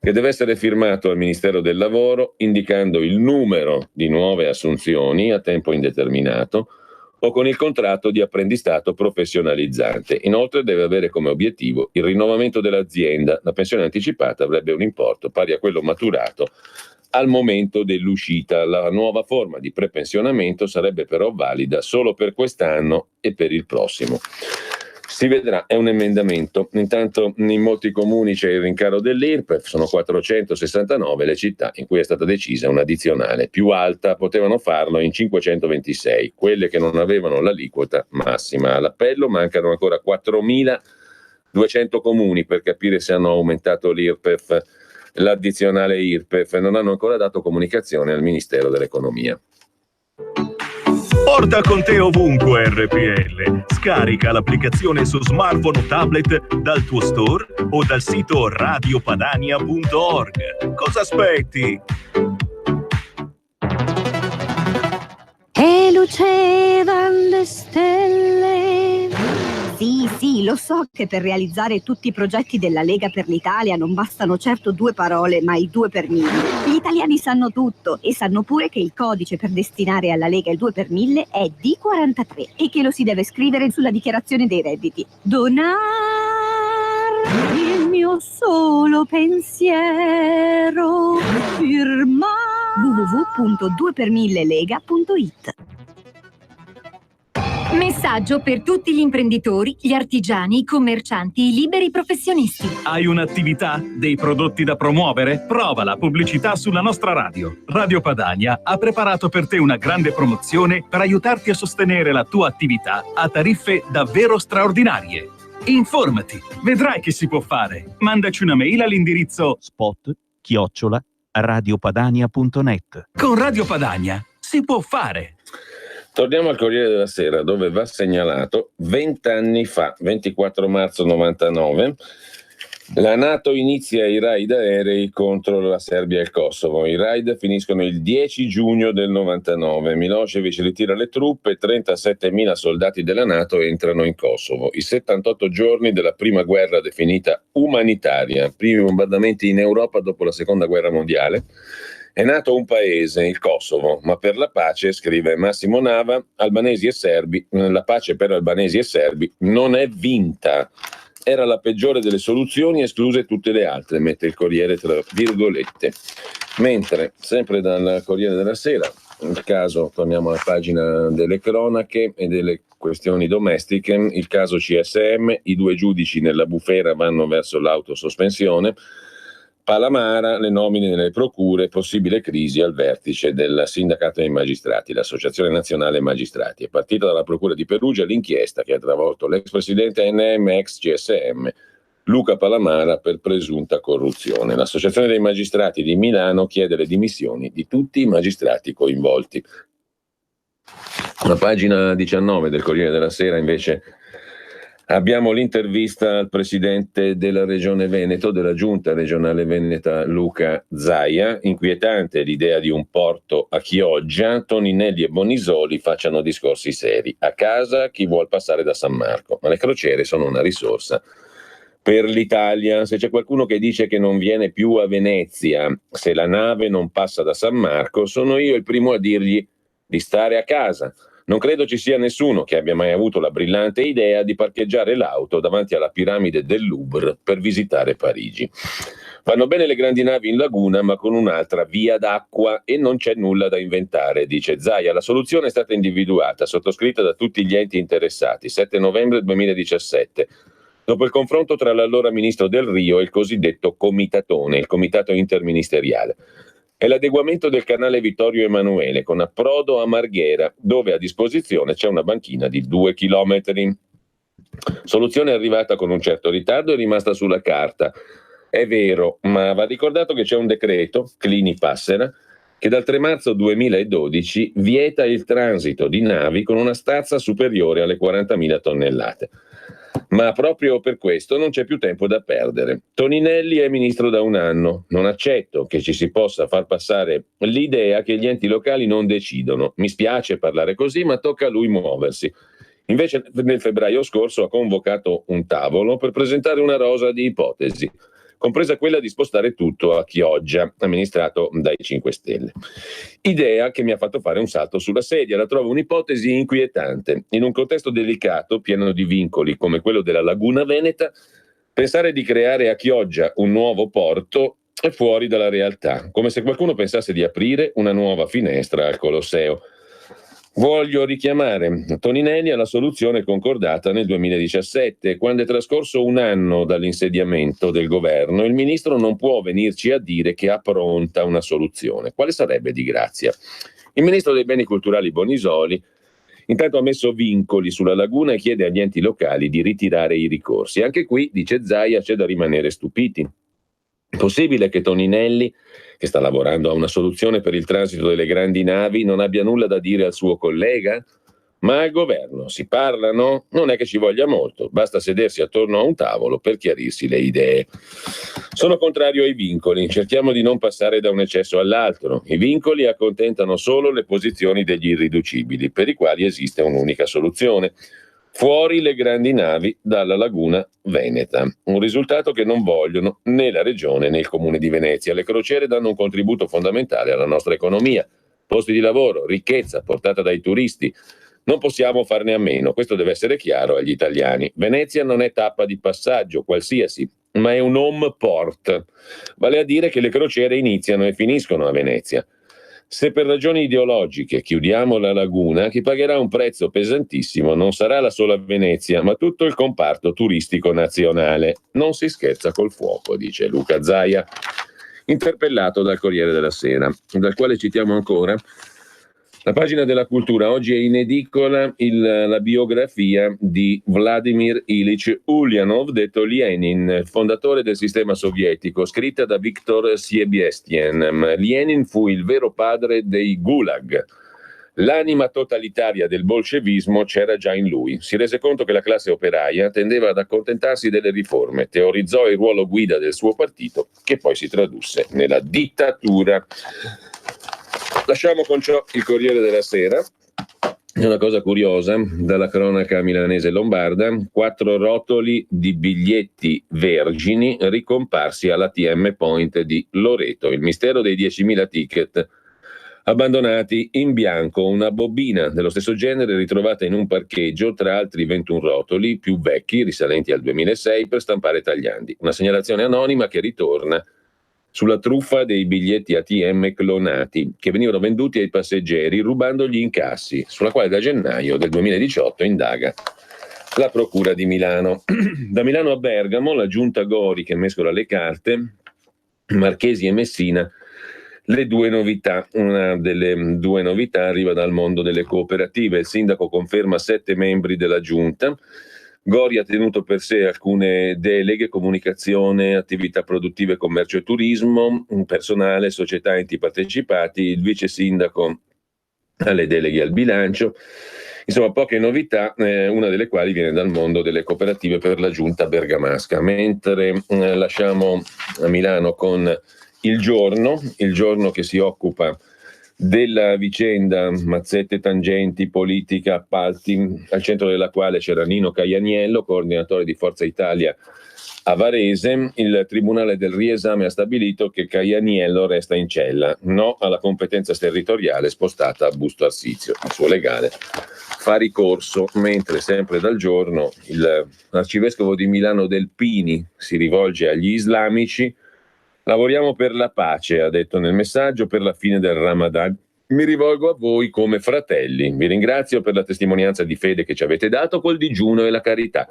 che deve essere firmato al Ministero del Lavoro indicando il numero di nuove assunzioni a tempo indeterminato o con il contratto di apprendistato professionalizzante. Inoltre deve avere come obiettivo il rinnovamento dell'azienda. La pensione anticipata avrebbe un importo pari a quello maturato al momento dell'uscita. La nuova forma di prepensionamento sarebbe però valida solo per quest'anno e per il prossimo. Si vedrà, è un emendamento. Intanto in molti comuni c'è il rincaro dell'IRPEF, sono 469 le città in cui è stata decisa un'addizionale più alta, potevano farlo in 526, quelle che non avevano l'aliquota massima. All'appello mancano ancora 4.200 comuni per capire se hanno aumentato l'IRPEF, l'addizionale IRPEF, e non hanno ancora dato comunicazione al Ministero dell'Economia. Porta con te ovunque RPL. Scarica l'applicazione su smartphone o tablet dal tuo store o dal sito radiopadania.org. Cosa aspetti? E lucevan le stelle. Sì, lo so che per realizzare tutti i progetti della Lega per l'Italia non bastano certo 2 parole, ma i 2 per 1000. Gli italiani sanno tutto e sanno pure che il codice per destinare alla Lega il 2 per 1000 è D43 e che lo si deve scrivere sulla dichiarazione dei redditi. Donar il mio solo pensiero, firma www.2per1000lega.it. Messaggio per tutti gli imprenditori, gli artigiani, i commercianti, i liberi professionisti. Hai un'attività? Dei prodotti da promuovere? Prova la pubblicità sulla nostra radio. Radio Padania ha preparato per te una grande promozione per aiutarti a sostenere la tua attività a tariffe davvero straordinarie. Informati, vedrai che si può fare. Mandaci una mail all'indirizzo spot@radiopadania.net. Con Radio Padania si può fare. Torniamo al Corriere della Sera, dove va segnalato 20 anni fa, 24 marzo 99, la NATO inizia i raid aerei contro la Serbia e il Kosovo. I raid finiscono il 10 giugno del 99. Milosevic ritira le truppe, 37.000 soldati della NATO entrano in Kosovo. I 78 giorni della prima guerra definita umanitaria, primi bombardamenti in Europa dopo la seconda guerra mondiale. È nato un paese, il Kosovo, ma per la pace, scrive Massimo Nava, albanesi e serbi, la pace per albanesi e serbi non è vinta. Era la peggiore delle soluzioni, escluse tutte le altre, mette il Corriere tra virgolette. Mentre, sempre dal Corriere della Sera, il caso, torniamo alla pagina delle cronache e delle questioni domestiche, il caso CSM, i 2 giudici nella bufera vanno verso l'autosospensione. Palamara, le nomine nelle procure, possibile crisi al vertice del sindacato dei magistrati, l'Associazione Nazionale Magistrati. È partita dalla procura di Perugia l'inchiesta che ha travolto l'ex presidente NM, ex CSM, Luca Palamara, per presunta corruzione. L'Associazione dei Magistrati di Milano chiede le dimissioni di tutti i magistrati coinvolti. La pagina 19 del Corriere della Sera, invece, abbiamo l'intervista al presidente della Regione Veneto, della Giunta regionale veneta, Luca Zaia. Inquietante l'idea di un porto a Chioggia. Toninelli e Bonisoli facciano discorsi seri. A casa chi vuol passare da San Marco, ma le crociere sono una risorsa per l'Italia. Se c'è qualcuno che dice che non viene più a Venezia se la nave non passa da San Marco, sono io il primo a dirgli di stare a casa. Non credo ci sia nessuno che abbia mai avuto la brillante idea di parcheggiare l'auto davanti alla piramide del Louvre per visitare Parigi. Vanno bene le grandi navi in laguna, ma con un'altra via d'acqua e non c'è nulla da inventare, dice Zaia. La soluzione è stata individuata, sottoscritta da tutti gli enti interessati, 7 novembre 2017, dopo il confronto tra l'allora ministro Del Rio e il cosiddetto comitatone, il comitato interministeriale. È l'adeguamento del canale Vittorio Emanuele con approdo a Marghera, dove a disposizione c'è una banchina di 2 chilometri. Soluzione arrivata con un certo ritardo e rimasta sulla carta. È vero, ma va ricordato che c'è un decreto, Clini-Passera, che dal 3 marzo 2012 vieta il transito di navi con una stazza superiore alle 40.000 tonnellate. Ma proprio per questo non c'è più tempo da perdere. Toninelli è ministro da 1 anno. Non accetto che ci si possa far passare l'idea che gli enti locali non decidono. Mi spiace parlare così, ma tocca a lui muoversi. Invece nel febbraio scorso ha convocato un tavolo per presentare una rosa di ipotesi, compresa quella di spostare tutto a Chioggia, amministrato dai 5 Stelle. Idea che mi ha fatto fare un salto sulla sedia. La trovo un'ipotesi inquietante. In un contesto delicato, pieno di vincoli come quello della Laguna Veneta, pensare di creare a Chioggia un nuovo porto è fuori dalla realtà, come se qualcuno pensasse di aprire una nuova finestra al Colosseo. Voglio richiamare Toninelli alla soluzione concordata nel 2017. Quando è trascorso 1 anno dall'insediamento del governo, il ministro non può venirci a dire che ha pronta una soluzione. Quale sarebbe di grazia? Il ministro dei beni culturali Bonisoli intanto ha messo vincoli sulla laguna e chiede agli enti locali di ritirare i ricorsi. Anche qui, dice Zaia, c'è da rimanere stupiti. È possibile che Toninelli, che sta lavorando a una soluzione per il transito delle grandi navi, non abbia nulla da dire al suo collega? Ma al governo si parlano? Non è che ci voglia molto, basta sedersi attorno a un tavolo per chiarirsi le idee. Sono contrario ai vincoli, cerchiamo di non passare da un eccesso all'altro. I vincoli accontentano solo le posizioni degli irriducibili, per i quali esiste un'unica soluzione: fuori le grandi navi dalla laguna veneta. Un risultato che non vogliono né la regione né il comune di Venezia. Le crociere danno un contributo fondamentale alla nostra economia, posti di lavoro, ricchezza portata dai turisti. Non possiamo farne a meno, questo deve essere chiaro agli italiani. Venezia non è tappa di passaggio qualsiasi, ma è un home port, vale a dire che le crociere iniziano e finiscono a Venezia. Se per ragioni ideologiche chiudiamo la laguna, chi pagherà un prezzo pesantissimo non sarà la sola Venezia, ma tutto il comparto turistico nazionale. Non si scherza col fuoco, dice Luca Zaia, interpellato dal Corriere della Sera, dal quale citiamo ancora la pagina della cultura. Oggi è in edicola la biografia di Vladimir Ilyich Ulyanov, detto Lenin, fondatore del sistema sovietico, scritta da Viktor Siebestien. Lenin fu il vero padre dei Gulag. L'anima totalitaria del bolscevismo c'era già in lui. Si rese conto che la classe operaia tendeva ad accontentarsi delle riforme, teorizzò il ruolo guida del suo partito, che poi si tradusse nella dittatura. Lasciamo con ciò il Corriere della Sera. È una cosa curiosa dalla cronaca milanese e lombarda: 4 rotoli di biglietti vergini ricomparsi all'ATM Point di Loreto. Il mistero dei 10.000 ticket abbandonati in bianco, una bobina dello stesso genere ritrovata in un parcheggio tra altri 21 rotoli più vecchi risalenti al 2006 per stampare tagliandi. Una segnalazione anonima che ritorna sulla truffa dei biglietti ATM clonati che venivano venduti ai passeggeri rubando gli incassi, sulla quale da gennaio del 2018 indaga la Procura di Milano. Da Milano a Bergamo, la giunta Gori che mescola le carte, Marchesi e Messina, le due novità. Una delle due novità arriva dal mondo delle cooperative. Il sindaco conferma 7 membri della giunta. Gori ha tenuto per sé alcune deleghe: comunicazione, attività produttive, commercio e turismo, personale, società, enti partecipati. Il vice sindaco ha le deleghe al bilancio. Insomma, poche novità, una delle quali viene dal mondo delle cooperative per la giunta bergamasca. Mentre lasciamo a Milano con il giorno che si occupa della vicenda Mazzette Tangenti, politica, appalti, al centro della quale c'era Nino Caianiello, coordinatore di Forza Italia a Varese. Il Tribunale del Riesame ha stabilito che Caianiello resta in cella, no alla competenza territoriale spostata a Busto Arsizio. Il suo legale fa ricorso, mentre sempre dal giorno l'arcivescovo di Milano Delpini si rivolge agli islamici. Lavoriamo per la pace, ha detto nel messaggio, per la fine del Ramadan. Mi rivolgo a voi come fratelli. Vi ringrazio per la testimonianza di fede che ci avete dato col digiuno e la carità.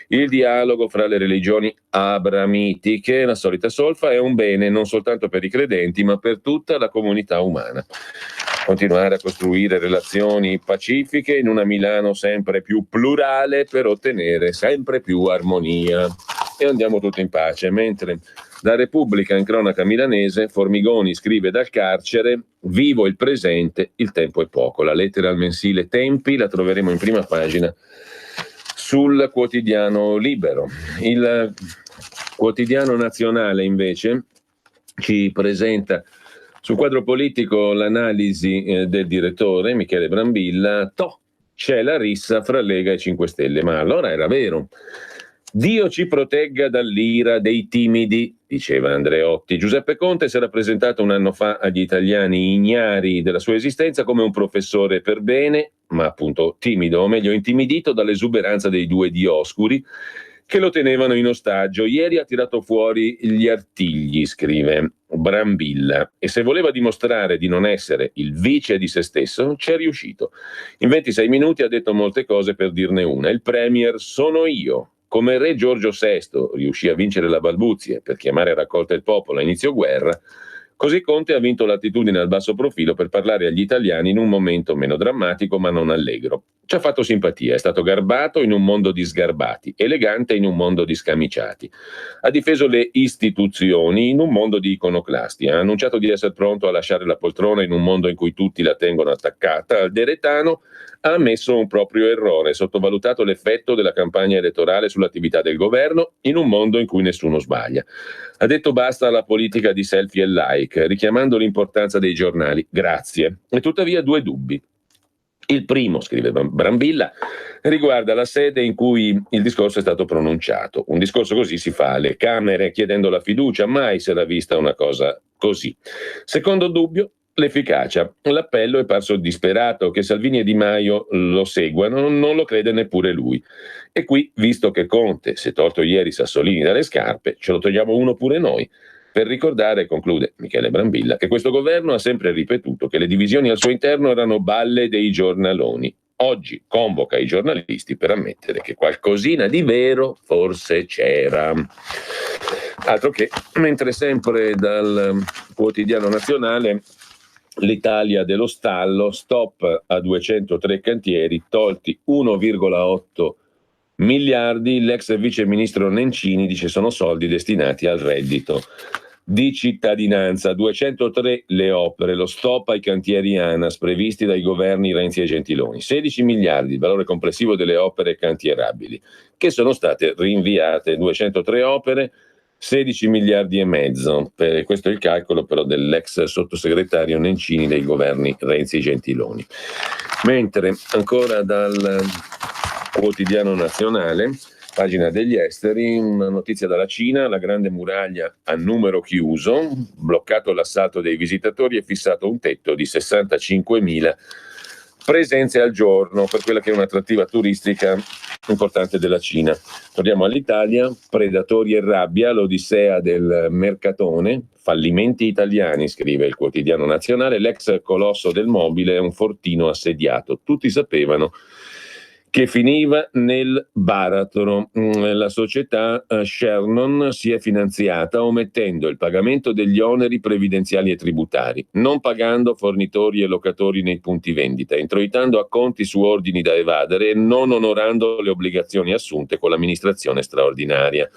Il dialogo fra le religioni abramitiche, la solita solfa, è un bene non soltanto per i credenti, ma per tutta la comunità umana. Continuare a costruire relazioni pacifiche in una Milano sempre più plurale per ottenere sempre più armonia. E andiamo tutti in pace. Mentre da Repubblica in cronaca milanese, Formigoni scrive dal carcere: vivo il presente, il tempo è poco. La lettera al mensile Tempi la troveremo in prima pagina sul quotidiano Libero. Il quotidiano nazionale invece ci presenta sul quadro politico l'analisi del direttore Michele Brambilla. C'è la rissa fra Lega e 5 Stelle, ma allora era vero. Dio ci protegga dall'ira dei timidi, diceva Andreotti. Giuseppe Conte si era presentato un anno fa agli italiani ignari della sua esistenza come un professore per bene, ma appunto timido, o meglio intimidito dall'esuberanza dei 2 Dioscuri che lo tenevano in ostaggio. Ieri ha tirato fuori gli artigli, scrive Brambilla, e se voleva dimostrare di non essere il vice di se stesso, ci è riuscito. In 26 minuti ha detto molte cose, per dirne una. Il premier sono io. Come re Giorgio VI riuscì a vincere la balbuzie per chiamare a raccolta il popolo a inizio guerra, così Conte ha vinto l'attitudine al basso profilo per parlare agli italiani in un momento meno drammatico ma non allegro. Ci ha fatto simpatia, è stato garbato in un mondo di sgarbati, elegante in un mondo di scamiciati. Ha difeso le istituzioni in un mondo di iconoclasti, ha annunciato di essere pronto a lasciare la poltrona in un mondo in cui tutti la tengono attaccata al deretano, ha ammesso un proprio errore, sottovalutato l'effetto della campagna elettorale sull'attività del governo in un mondo in cui nessuno sbaglia. Ha detto basta alla politica di selfie e like, richiamando l'importanza dei giornali. Grazie. E tuttavia due dubbi. Il primo, scrive Brambilla, riguarda la sede in cui il discorso è stato pronunciato. Un discorso così si fa alle Camere chiedendo la fiducia, mai si era vista una cosa così. Secondo dubbio, l'efficacia. L'appello è parso disperato, che Salvini e Di Maio lo seguano, non lo crede neppure lui. E qui, visto che Conte si è tolto ieri Sassolini dalle scarpe, ce lo togliamo uno pure noi. Per ricordare, conclude Michele Brambilla, che questo governo ha sempre ripetuto che le divisioni al suo interno erano balle dei giornaloni. Oggi convoca i giornalisti per ammettere che qualcosina di vero forse c'era. Altro che, mentre sempre dal Quotidiano Nazionale, l'Italia dello stallo, stop a 203 cantieri, tolti 1,8 miliardi, l'ex vice ministro Nencini dice sono soldi destinati al reddito di cittadinanza. 203 le opere, lo stop ai cantieri ANAS previsti dai governi Renzi e Gentiloni, 16 miliardi il valore complessivo delle opere cantierabili che sono state rinviate, 203 opere, 16 miliardi e mezzo, questo è il calcolo però dell'ex sottosegretario Nencini dei governi Renzi e Gentiloni. Mentre ancora dal Quotidiano Nazionale, pagina degli esteri, una notizia dalla Cina: la grande muraglia a numero chiuso, bloccato l'assalto dei visitatori e fissato un tetto di 65.000 presenze al giorno per quella che è un'attrattiva turistica importante della Cina. Torniamo all'Italia, predatori e rabbia, l'odissea del mercatone, fallimenti italiani, scrive il Quotidiano Nazionale, l'ex colosso del mobile è un fortino assediato, tutti sapevano che finiva nel baratro. La società Shernon si è finanziata omettendo il pagamento degli oneri previdenziali e tributari, non pagando fornitori e locatori nei punti vendita, introitando acconti su ordini da evadere e non onorando le obbligazioni assunte con l'amministrazione straordinaria.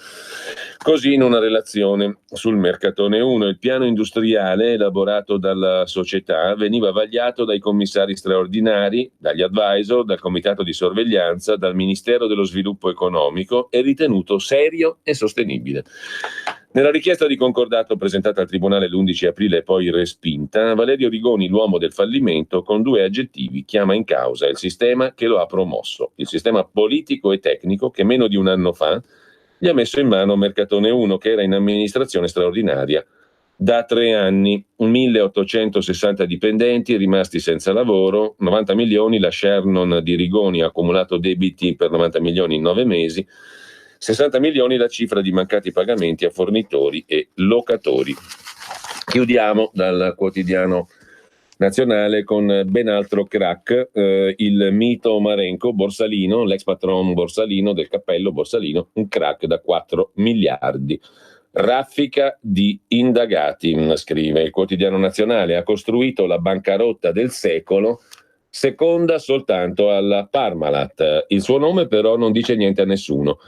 Così in una relazione sul Mercatone 1, il piano industriale elaborato dalla società veniva vagliato dai commissari straordinari, dagli advisor, dal comitato di sorveglianza, dal Ministero dello Sviluppo Economico e ritenuto serio e sostenibile. Nella richiesta di concordato presentata al Tribunale l'11 aprile e poi respinta, Valerio Rigoni, l'uomo del fallimento, con due aggettivi chiama in causa il sistema che lo ha promosso, il sistema politico e tecnico che meno di un anno fa gli ha messo in mano Mercatone 1, che era in amministrazione straordinaria da 3 anni, 1860 dipendenti rimasti senza lavoro, 90 milioni, la Shernon di Rigoni ha accumulato debiti per 90 milioni in 9 mesi, 60 milioni la cifra di mancati pagamenti a fornitori e locatori. Chiudiamo dal Quotidiano Nazionale con ben altro crack, il mito Marenco, Borsalino, l'ex patron Borsalino del cappello Borsalino, un crack da 4 miliardi. Raffica di indagati, scrive il Quotidiano Nazionale, ha costruito la bancarotta del secolo, seconda soltanto alla Parmalat. Il suo nome però non dice niente a nessuno.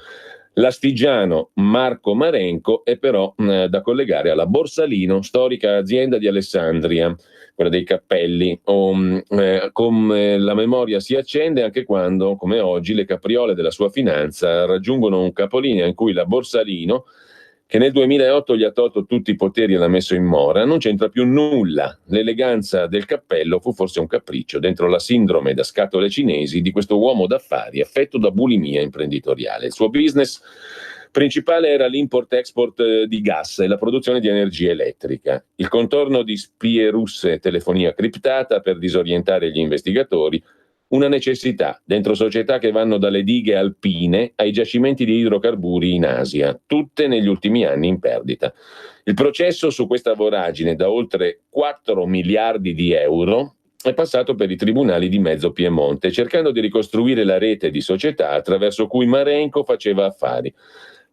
L'astigiano Marco Marenco è però da collegare alla Borsalino, storica azienda di Alessandria, quella dei cappelli. Come la memoria si accende anche quando, come oggi, le capriole della sua finanza raggiungono un capolinea in cui la Borsalino, che nel 2008 gli ha tolto tutti i poteri e l'ha messo in mora, non c'entra più nulla. L'eleganza del cappello fu forse un capriccio dentro la sindrome da scatole cinesi di questo uomo d'affari affetto da bulimia imprenditoriale. Il suo business principale era l'import-export di gas e la produzione di energia elettrica. Il contorno di spie russe e telefonia criptata per disorientare gli investigatori, una necessità dentro società che vanno dalle dighe alpine ai giacimenti di idrocarburi in Asia, tutte negli ultimi anni in perdita. Il processo su questa voragine da oltre 4 miliardi di euro è passato per i tribunali di mezzo Piemonte, cercando di ricostruire la rete di società attraverso cui Marenco faceva affari.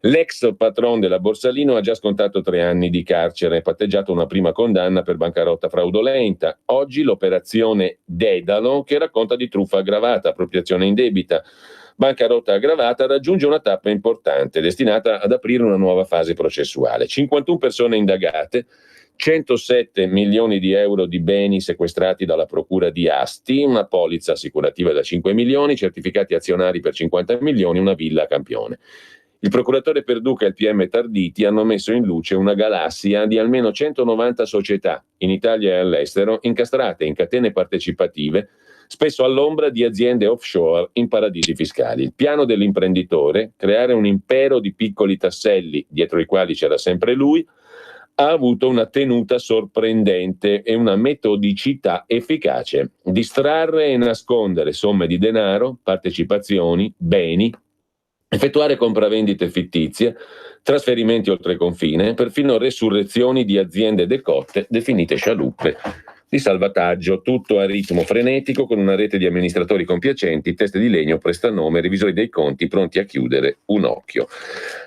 L'ex patron della Borsalino ha già scontato 3 anni di carcere, patteggiato una prima condanna per bancarotta fraudolenta. Oggi l'operazione Dedalo, che racconta di truffa aggravata, appropriazione indebita, bancarotta aggravata, raggiunge una tappa importante, destinata ad aprire una nuova fase processuale. 51 persone indagate, 107 milioni di euro di beni sequestrati dalla procura di Asti, una polizza assicurativa da 5 milioni, certificati azionari per 50 milioni, una villa a Campione. Il procuratore Perduca e il PM Tarditi hanno messo in luce una galassia di almeno 190 società in Italia e all'estero, incastrate in catene partecipative, spesso all'ombra di aziende offshore in paradisi fiscali. Il piano dell'imprenditore, creare un impero di piccoli tasselli dietro i quali c'era sempre lui, ha avuto una tenuta sorprendente e una metodicità efficace. Distrarre e nascondere somme di denaro, partecipazioni, beni, effettuare compravendite fittizie, trasferimenti oltre confine, perfino resurrezioni di aziende decotte definite scialuppe di salvataggio, tutto a ritmo frenetico con una rete di amministratori compiacenti, teste di legno, prestanome, revisori dei conti pronti a chiudere un occhio.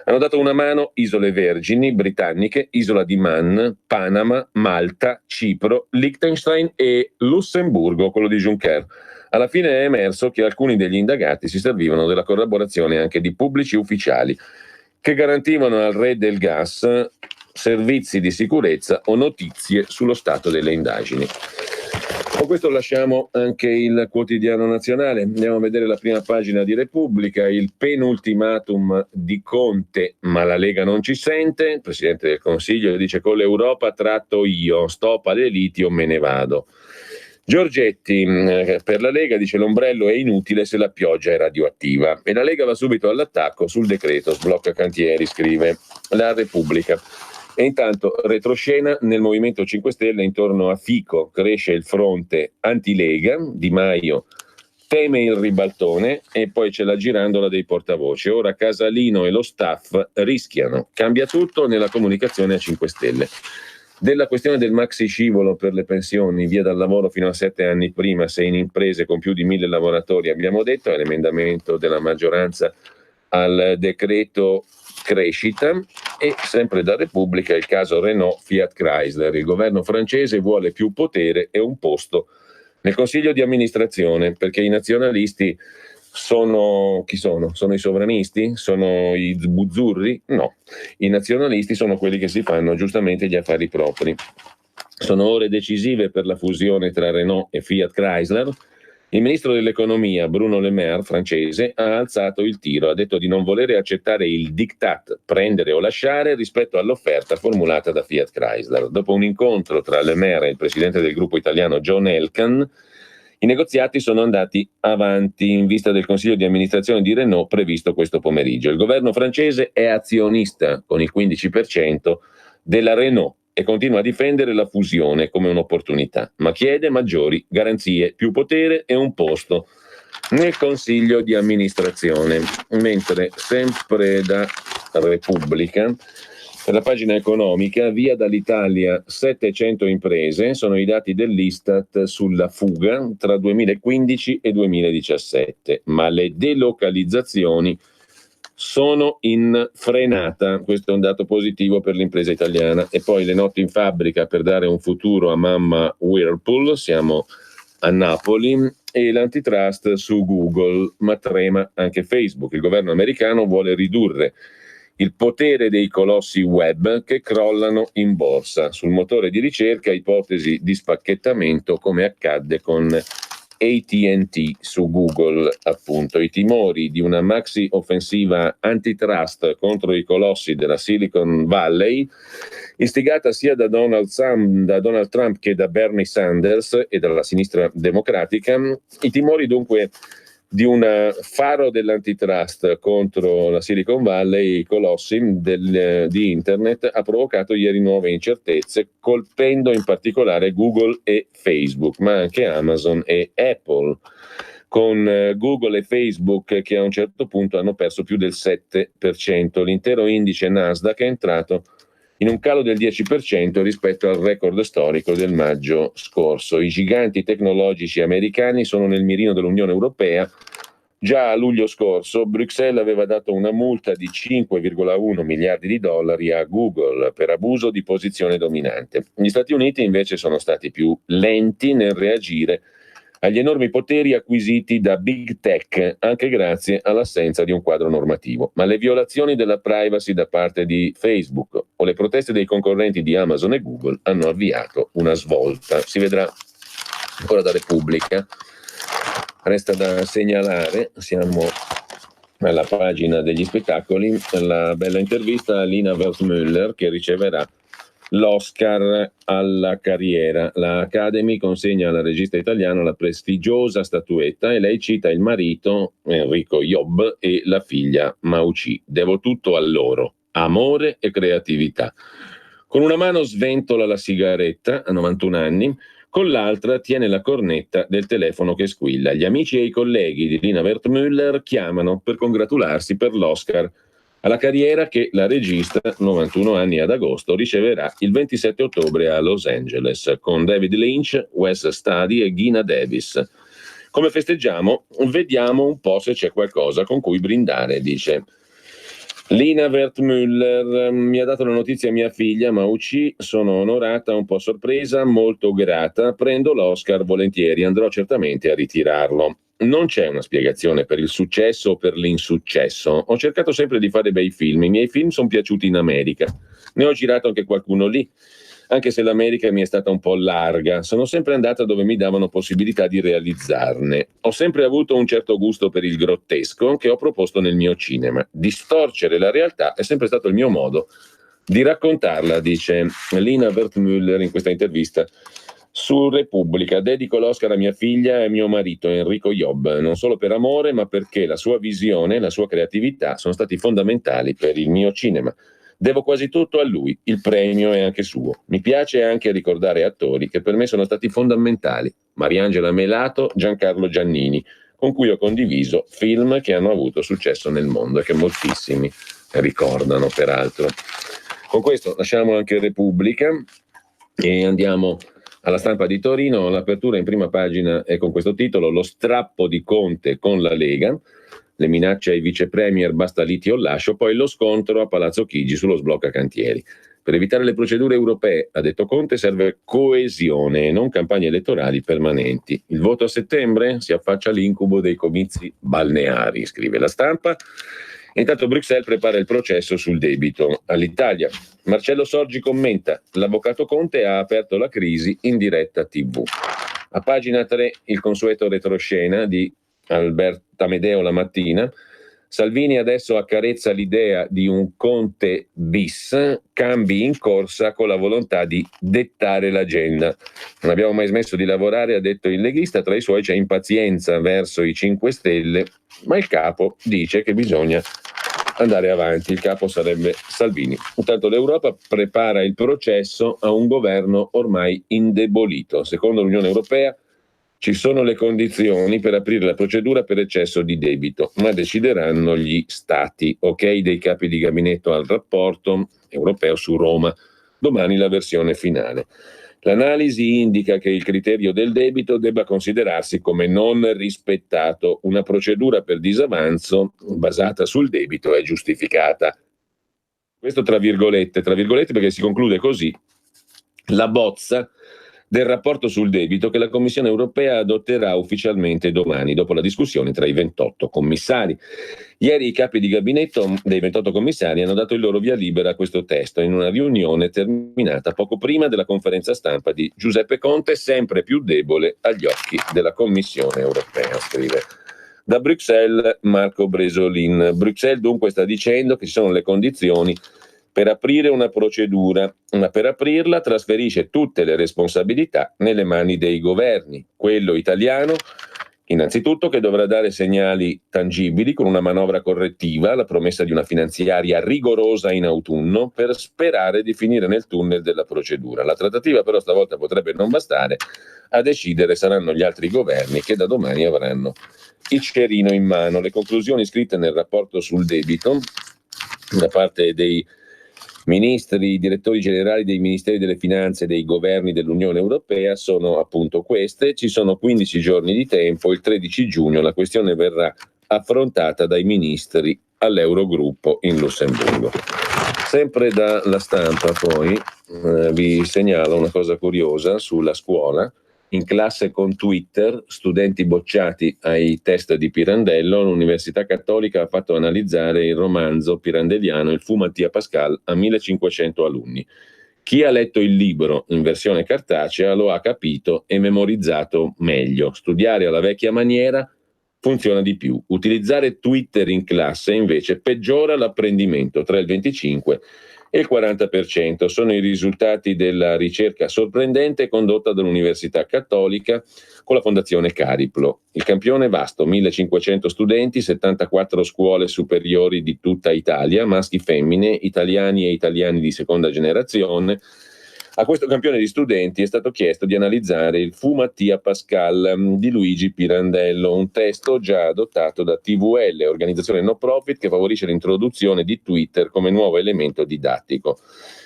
Hanno dato una mano Isole Vergini, Britanniche, Isola di Man, Panama, Malta, Cipro, Liechtenstein e Lussemburgo, quello di Juncker. Alla fine è emerso che alcuni degli indagati si servivano della collaborazione anche di pubblici ufficiali che garantivano al re del gas servizi di sicurezza o notizie sullo stato delle indagini. Con questo lasciamo anche il quotidiano nazionale. Andiamo a vedere la prima pagina di Repubblica, il penultimatum di Conte, ma la Lega non ci sente. Il Presidente del Consiglio dice: con l'Europa tratto io, stop alle liti o me ne vado. Giorgetti per la Lega dice: l'ombrello è inutile se la pioggia è radioattiva, e la Lega va subito all'attacco sul decreto sblocca cantieri, scrive la Repubblica. E intanto retroscena nel Movimento 5 Stelle intorno a Fico, cresce il fronte anti-Lega, Di Maio teme il ribaltone e poi c'è la girandola dei portavoce. Ora Casalino e lo staff rischiano, cambia tutto nella comunicazione a 5 Stelle. Della questione del maxi scivolo per le pensioni, via dal lavoro fino a 7 anni prima se in imprese con più di 1000 lavoratori, abbiamo detto, è l'emendamento della maggioranza al decreto crescita. E sempre da Repubblica il caso Renault Fiat Chrysler, il governo francese vuole più potere e un posto nel consiglio di amministrazione, perché i nazionalisti sono chi sono? Sono i sovranisti? Sono i buzzurri? No, i nazionalisti sono quelli che si fanno giustamente gli affari propri. Sono ore decisive per la fusione tra Renault e Fiat Chrysler. Il ministro dell'economia Bruno Le Maire, francese, ha alzato il tiro, ha detto di non volere accettare il diktat, prendere o lasciare, rispetto all'offerta formulata da Fiat Chrysler. Dopo un incontro tra Le Maire e il presidente del gruppo italiano John Elkann, i negoziati sono andati avanti in vista del consiglio di amministrazione di Renault previsto questo pomeriggio. Il governo francese è azionista con il 15% della Renault e continua a difendere la fusione come un'opportunità, ma chiede maggiori garanzie, più potere e un posto nel consiglio di amministrazione. Mentre sempre da Repubblica, per la pagina economica, via dall'Italia 700 imprese, sono i dati dell'Istat sulla fuga tra 2015 e 2017, ma le delocalizzazioni sono in frenata. Questo è un dato positivo per l'impresa italiana. E poi le notti in fabbrica per dare un futuro a mamma Whirlpool, siamo a Napoli, e l'antitrust su Google, ma trema anche Facebook. Il governo americano vuole ridurre il potere dei colossi web che crollano in borsa. Sul motore di ricerca ipotesi di spacchettamento come accadde con AT&T su Google, appunto. I timori di una maxi offensiva antitrust contro i colossi della Silicon Valley, istigata sia da Donald Trump che da Bernie Sanders e dalla sinistra democratica. I timori dunque di un faro dell'antitrust contro la Silicon Valley, i colossi di internet, ha provocato ieri nuove incertezze, colpendo in particolare Google e Facebook, ma anche Amazon e Apple, con Google e Facebook che a un certo punto hanno perso più del 7%. L'intero indice Nasdaq è entrato in un calo del 10% rispetto al record storico del maggio scorso. I giganti tecnologici americani sono nel mirino dell'Unione Europea Già a luglio scorso Bruxelles aveva dato una multa di 5,1 miliardi di dollari a Google per abuso di posizione dominante. Gli Stati Uniti invece sono stati più lenti nel reagire agli enormi poteri acquisiti da Big Tech, anche grazie all'assenza di un quadro normativo. Ma le violazioni della privacy da parte di Facebook o le proteste dei concorrenti di Amazon e Google hanno avviato una svolta. Si vedrà ancora da Repubblica. Resta da segnalare, siamo alla pagina degli spettacoli, la bella intervista a Lina Wertmüller che riceverà l'Oscar alla carriera. La Academy consegna alla regista italiana la prestigiosa statuetta e lei cita il marito Enrico Job e la figlia Mao Chi. Devo tutto a loro, amore e creatività. Con una mano sventola la sigaretta, a 91 anni, con l'altra tiene la cornetta del telefono che squilla. Gli amici e i colleghi di Lina Wertmüller chiamano per congratularsi per l'Oscar alla carriera che la regista, 91 anni ad agosto, riceverà il 27 ottobre a Los Angeles con David Lynch, Wes Studi e Geena Davis. Come festeggiamo? Vediamo un po' se c'è qualcosa con cui brindare, dice Lina Wertmüller. Mi ha dato la notizia mia figlia Mao Chi, sono onorata, un po' sorpresa, molto grata, prendo l'Oscar volentieri, andrò certamente a ritirarlo. Non c'è una spiegazione per il successo o per l'insuccesso. Ho cercato sempre di fare bei film, i miei film sono piaciuti in America, ne ho girato anche qualcuno lì, anche se l'America mi è stata un po' larga, sono sempre andata dove mi davano possibilità di realizzarne. Ho sempre avuto un certo gusto per il grottesco che ho proposto nel mio cinema. Distorcere la realtà è sempre stato il mio modo di raccontarla, dice Lina Wertmüller in questa intervista su Repubblica. Dedico l'Oscar a mia figlia e mio marito Enrico Job, non solo per amore, ma perché la sua visione, la sua creatività sono stati fondamentali per il mio cinema. Devo quasi tutto a lui, il premio è anche suo. Mi piace anche ricordare attori che per me sono stati fondamentali, Mariangela Melato, Giancarlo Giannini, con cui ho condiviso film che hanno avuto successo nel mondo e che moltissimi ricordano peraltro. Con questo lasciamo anche Repubblica e andiamo alla Stampa di Torino. L'apertura in prima pagina è con questo titolo: lo strappo di Conte con la Lega, le minacce ai vice premier, basta liti o lascio, poi lo scontro a Palazzo Chigi sullo sblocca cantieri. Per evitare le procedure europee, ha detto Conte, serve coesione e non campagne elettorali permanenti. Il voto a settembre si affaccia all'incubo dei comizi balneari, scrive la Stampa. Intanto Bruxelles prepara il processo sul debito all'Italia. Marcello Sorgi commenta: l'avvocato Conte ha aperto la crisi in diretta TV. A pagina 3 il consueto retroscena di Alberto Amedeo La Mattina. Salvini adesso accarezza l'idea di un Conte bis, cambi in corsa con la volontà di dettare l'agenda. Non abbiamo mai smesso di lavorare, ha detto il leghista, tra i suoi c'è impazienza verso i 5 Stelle, ma il capo dice che bisogna andare avanti, il capo sarebbe Salvini. Intanto l'Europa prepara il processo a un governo ormai indebolito. Secondo l'Unione Europea ci sono le condizioni per aprire la procedura per eccesso di debito, ma decideranno gli Stati. Ok dei capi di gabinetto al rapporto europeo su Roma. Domani la versione finale. L'analisi indica che il criterio del debito debba considerarsi come non rispettato. Una procedura per disavanzo basata sul debito è giustificata. Questo tra virgolette perché si conclude così la bozza del rapporto sul debito che la Commissione europea adotterà ufficialmente domani, dopo la discussione tra i 28 commissari. Ieri i capi di gabinetto dei 28 commissari hanno dato il loro via libera a questo testo in una riunione terminata poco prima della conferenza stampa di Giuseppe Conte, sempre più debole agli occhi della Commissione europea, scrive da Bruxelles Marco Bresolin. Bruxelles dunque sta dicendo che ci sono le condizioni per aprire una procedura, ma per aprirla trasferisce tutte le responsabilità nelle mani dei governi. Quello italiano, innanzitutto, che dovrà dare segnali tangibili con una manovra correttiva, la promessa di una finanziaria rigorosa in autunno, per sperare di finire nel tunnel della procedura. La trattativa però stavolta potrebbe non bastare, a decidere saranno gli altri governi che da domani avranno il cerino in mano. Le conclusioni scritte nel rapporto sul debito da parte dei ministri, i direttori generali dei ministeri delle finanze dei governi dell'Unione Europea sono appunto queste. Ci sono 15 giorni di tempo, il 13 giugno la questione verrà affrontata dai ministri all'Eurogruppo in Lussemburgo. Sempre dalla Stampa poi vi segnalo una cosa curiosa sulla scuola. In classe con Twitter, studenti bocciati ai test di Pirandello, l'Università Cattolica ha fatto analizzare il romanzo pirandelliano Il fu Mattia Pascal a 1500 alunni. Chi ha letto il libro in versione cartacea lo ha capito e memorizzato meglio. Studiare alla vecchia maniera funziona di più. Utilizzare Twitter in classe invece peggiora l'apprendimento tra il 25 e il 40%. Sono i risultati della ricerca sorprendente condotta dall'Università Cattolica con la Fondazione Cariplo. Il campione vasto, 1500 studenti, 74 scuole superiori di tutta Italia, maschi, femmine, italiani e italiani di seconda generazione. A questo campione di studenti è stato chiesto di analizzare il Fu Mattia Pascal di Luigi Pirandello, un testo già adottato da TVL, organizzazione no profit che favorisce l'introduzione di Twitter come nuovo elemento didattico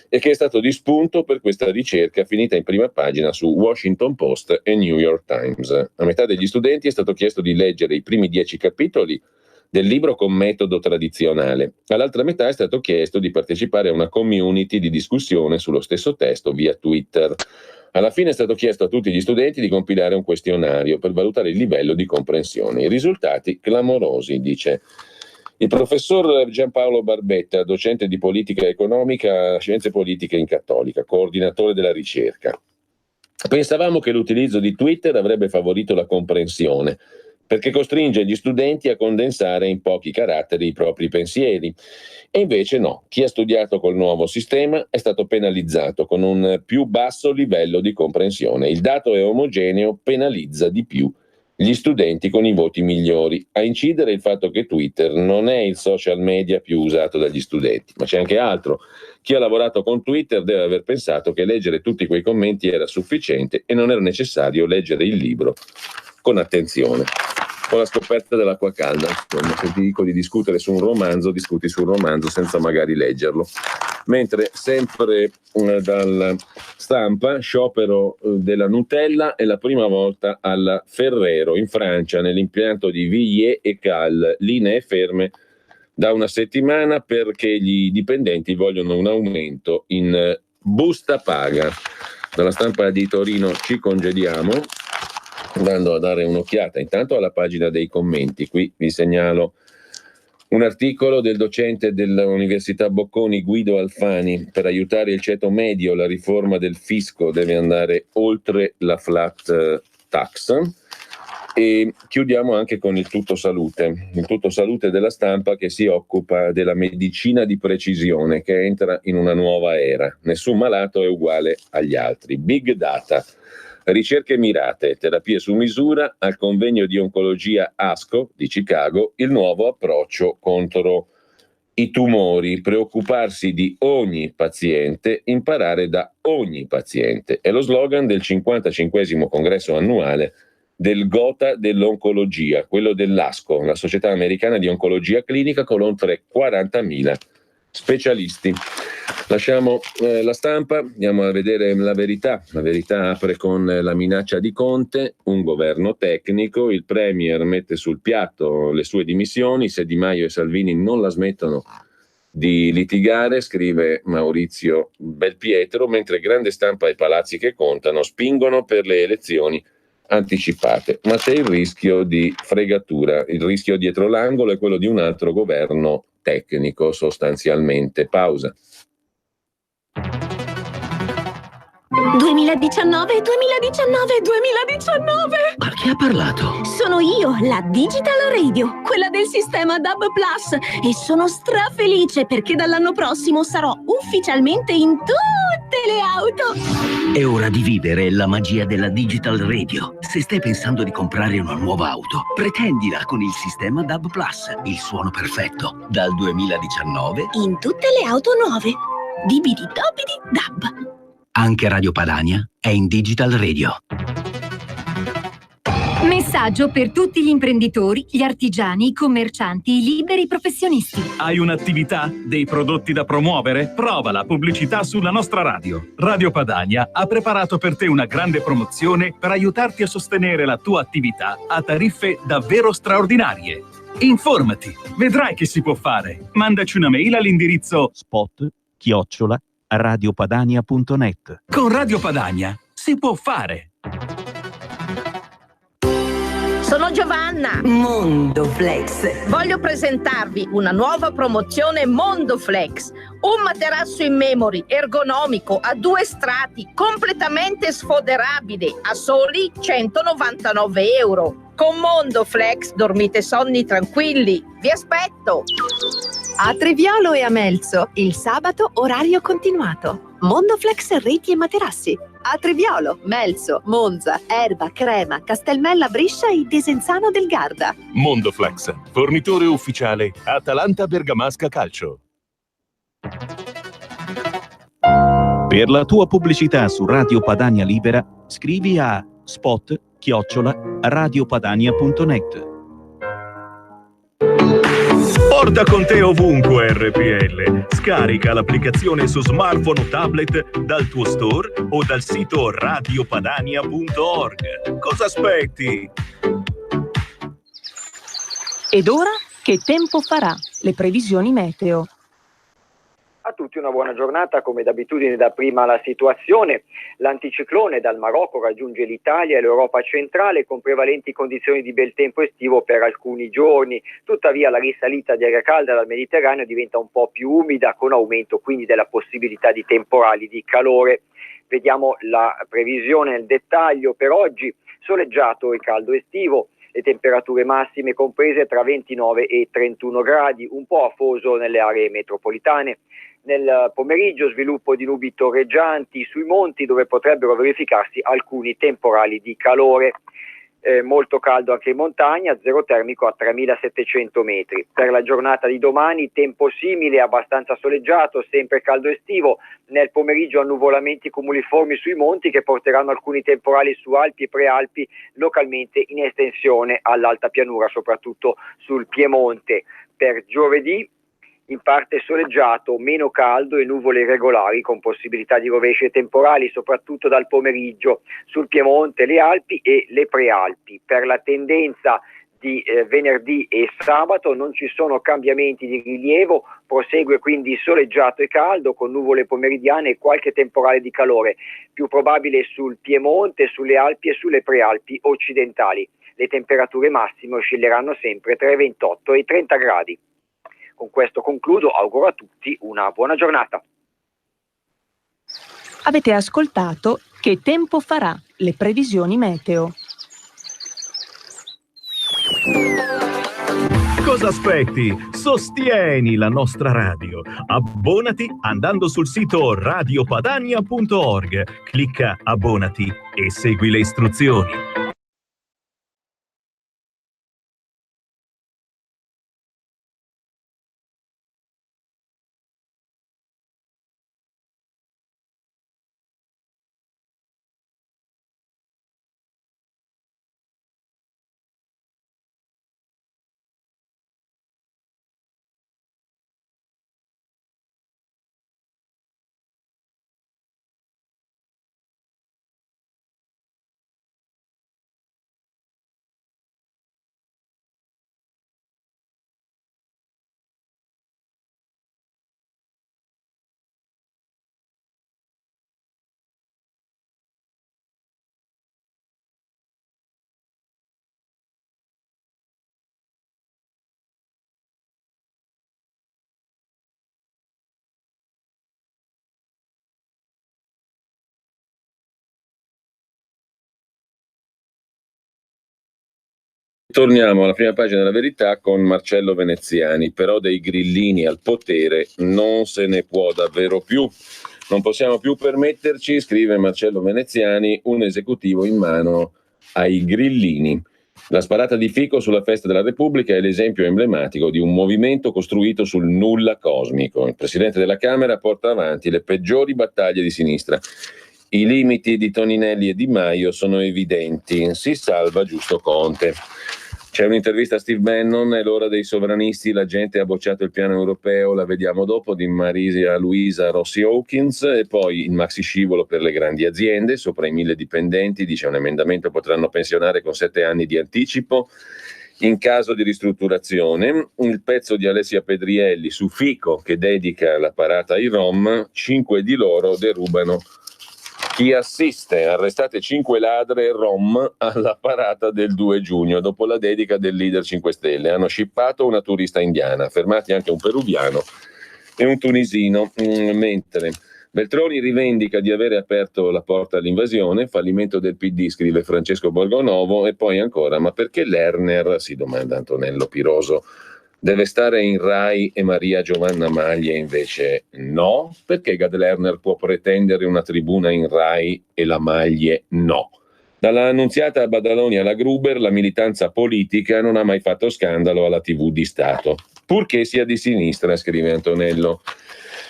e che è stato di spunto per questa ricerca finita in prima pagina su Washington Post e New York Times. A metà degli studenti è stato chiesto di leggere i primi 10 capitoli del libro con metodo tradizionale. All'altra metà è stato chiesto di partecipare a una community di discussione sullo stesso testo via Twitter. Alla fine è stato chiesto a tutti gli studenti di compilare un questionario per valutare il livello di comprensione. I risultati clamorosi, dice il professor Giampaolo Barbetta, docente di politica economica, scienze politiche in Cattolica, coordinatore della ricerca. Pensavamo che l'utilizzo di Twitter avrebbe favorito la comprensione, perché costringe gli studenti a condensare in pochi caratteri i propri pensieri. E invece no, chi ha studiato col nuovo sistema è stato penalizzato con un più basso livello di comprensione. Il dato è omogeneo, penalizza di più gli studenti con i voti migliori. A incidere il fatto che Twitter non è il social media più usato dagli studenti, ma c'è anche altro. Chi ha lavorato con Twitter deve aver pensato che leggere tutti quei commenti era sufficiente e non era necessario leggere il libro con attenzione. Con la scoperta dell'acqua calda, insomma, se ti dico di discutere su un romanzo, discuti sul romanzo senza magari leggerlo. Mentre sempre dalla Stampa, sciopero della Nutella è la prima volta alla Ferrero in Francia, nell'impianto di Villiers et Cal, linee ferme da una settimana perché i dipendenti vogliono un aumento in busta paga. Dalla Stampa di Torino ci congediamo, andando a dare un'occhiata intanto alla pagina dei commenti. Qui vi segnalo un articolo del docente dell'Università Bocconi Guido Alfani: per aiutare il ceto medio la riforma del fisco deve andare oltre la flat tax. E chiudiamo anche con il Tutto Salute della Stampa, che si occupa della medicina di precisione che entra in una nuova era. Nessun malato è uguale agli altri. Big data, ricerche mirate, terapie su misura, al convegno di oncologia ASCO di Chicago, il nuovo approccio contro i tumori, preoccuparsi di ogni paziente, imparare da ogni paziente. È lo slogan del 55° congresso annuale del Gotha dell'oncologia, quello dell'ASCO, la Società Americana di Oncologia Clinica, con oltre 40.000 specialisti. Lasciamo la Stampa, andiamo a vedere La Verità. La Verità apre con la minaccia di Conte, un governo tecnico, il Premier mette sul piatto le sue dimissioni, se Di Maio e Salvini non la smettono di litigare, scrive Maurizio Belpietro, mentre grande stampa e palazzi che contano spingono per le elezioni anticipate. Ma c'è il rischio di fregatura, il rischio dietro l'angolo è quello di un altro governo tecnico sostanzialmente. Pausa. 2019. Ma chi ha parlato? Sono io, la Digital Radio, quella del sistema DAB+, e sono strafelice perché dall'anno prossimo sarò ufficialmente in tutte le auto. È ora di vivere la magia della Digital Radio. Se stai pensando di comprare una nuova auto, pretendila con il sistema DAB+, il suono perfetto. Dal 2019 In tutte le auto nuove. Dibidi-dobidi DAB. anche Radio Padania è in Digital Radio. Messaggio per tutti gli imprenditori, gli artigiani, i commercianti, i liberi professionisti. Hai un'attività? Dei prodotti da promuovere? Prova la pubblicità sulla nostra radio. Radio Padania ha preparato per te una grande promozione per aiutarti a sostenere la tua attività a tariffe davvero straordinarie. Informati, vedrai che si può fare. Mandaci una mail all'indirizzo spot@radiopadania.net. Con Radio Padania si può fare. Sono Giovanna. Mondoflex. Voglio presentarvi una nuova promozione Mondoflex. Un materasso in memory ergonomico a 2 strati, completamente sfoderabile, a soli 199 euro. Con Mondoflex dormite sonni tranquilli. Vi aspetto. A Treviolo e a Melzo, il sabato orario continuato. Mondoflex reti e materassi. A Treviolo, Melzo, Monza, Erba, Crema, Castelmella, Briscia e Desenzano del Garda. Mondoflex, fornitore ufficiale Atalanta Bergamasca Calcio. Per la tua pubblicità su Radio Padania Libera, scrivi a spot@radiopadania.net. Porta con te ovunque RPL. Scarica l'applicazione su smartphone o tablet dal tuo store o dal sito radiopadania.org. Cosa aspetti? Ed ora che tempo farà? Le previsioni meteo. A tutti una buona giornata, come d'abitudine da prima la situazione. L'anticiclone dal Marocco raggiunge l'Italia e l'Europa centrale con prevalenti condizioni di bel tempo estivo per alcuni giorni. Tuttavia la risalita di aria calda dal Mediterraneo diventa un po' più umida, con aumento quindi della possibilità di temporali di calore. Vediamo la previsione nel dettaglio per oggi. Soleggiato e caldo estivo. Le temperature massime comprese tra 29 e 31 gradi, un po' afoso nelle aree metropolitane. Nel pomeriggio sviluppo di nubi torreggianti sui monti dove potrebbero verificarsi alcuni temporali di calore. Molto caldo anche in montagna, zero termico a 3700 metri. Per la giornata di domani tempo simile, abbastanza soleggiato, sempre caldo estivo. Nel pomeriggio annuvolamenti cumuliformi sui monti che porteranno alcuni temporali su Alpi e Prealpi, localmente in estensione all'alta pianura, soprattutto sul Piemonte. Per giovedì in parte soleggiato, meno caldo e nuvole irregolari con possibilità di rovesci e temporali soprattutto dal pomeriggio sul Piemonte, le Alpi e le Prealpi. Per la tendenza di venerdì e sabato non ci sono cambiamenti di rilievo, prosegue quindi soleggiato e caldo con nuvole pomeridiane e qualche temporale di calore, più probabile sul Piemonte, sulle Alpi e sulle Prealpi occidentali. Le temperature massime oscilleranno sempre tra i 28 e i 30 gradi. Con questo concludo, auguro a tutti una buona giornata. Avete ascoltato Che tempo farà? Le previsioni meteo. Cosa aspetti? Sostieni la nostra radio. Abbonati andando sul sito radiopadania.org. Clicca abbonati e segui le istruzioni. Torniamo alla prima pagina della Verità con Marcello Veneziani. Però dei grillini al potere non se ne può davvero più. Non possiamo più permetterci, scrive Marcello Veneziani, un esecutivo in mano ai grillini. La sparata di Fico sulla festa della Repubblica è l'esempio emblematico di un movimento costruito sul nulla cosmico. Il presidente della Camera porta avanti le peggiori battaglie di sinistra. I limiti di Toninelli e Di Maio sono evidenti. Si salva giusto Conte. C'è un'intervista a Steve Bannon, è l'ora dei sovranisti, la gente ha bocciato il piano europeo, la vediamo dopo, di Marisia Luisa Rossi Hawkins, e poi il maxi scivolo per le grandi aziende, sopra i 1000 dipendenti, dice un emendamento potranno pensionare con 7 anni di anticipo. in caso di ristrutturazione. Il pezzo di Alessia Pedrielli su Fico che dedica la parata ai Rom, 5 di loro derubano chi assiste. Arrestate 5 ladre Rom alla parata del 2 giugno dopo la dedica del leader 5 Stelle. Hanno scippato una turista indiana, fermati anche un peruviano e un tunisino, mentre Veltroni rivendica di avere aperto la porta all'invasione, fallimento del PD, scrive Francesco Borgonovo, e poi ancora, ma perché Lerner, si domanda Antonello Piroso, deve stare in Rai e Maria Giovanna Maglie invece no? Perché Gad Lerner può pretendere una tribuna in Rai e la Maglie no? Dalla Annunziata a Badaloni alla Gruber, la militanza politica non ha mai fatto scandalo alla TV di Stato, purché sia di sinistra, scrive Antonello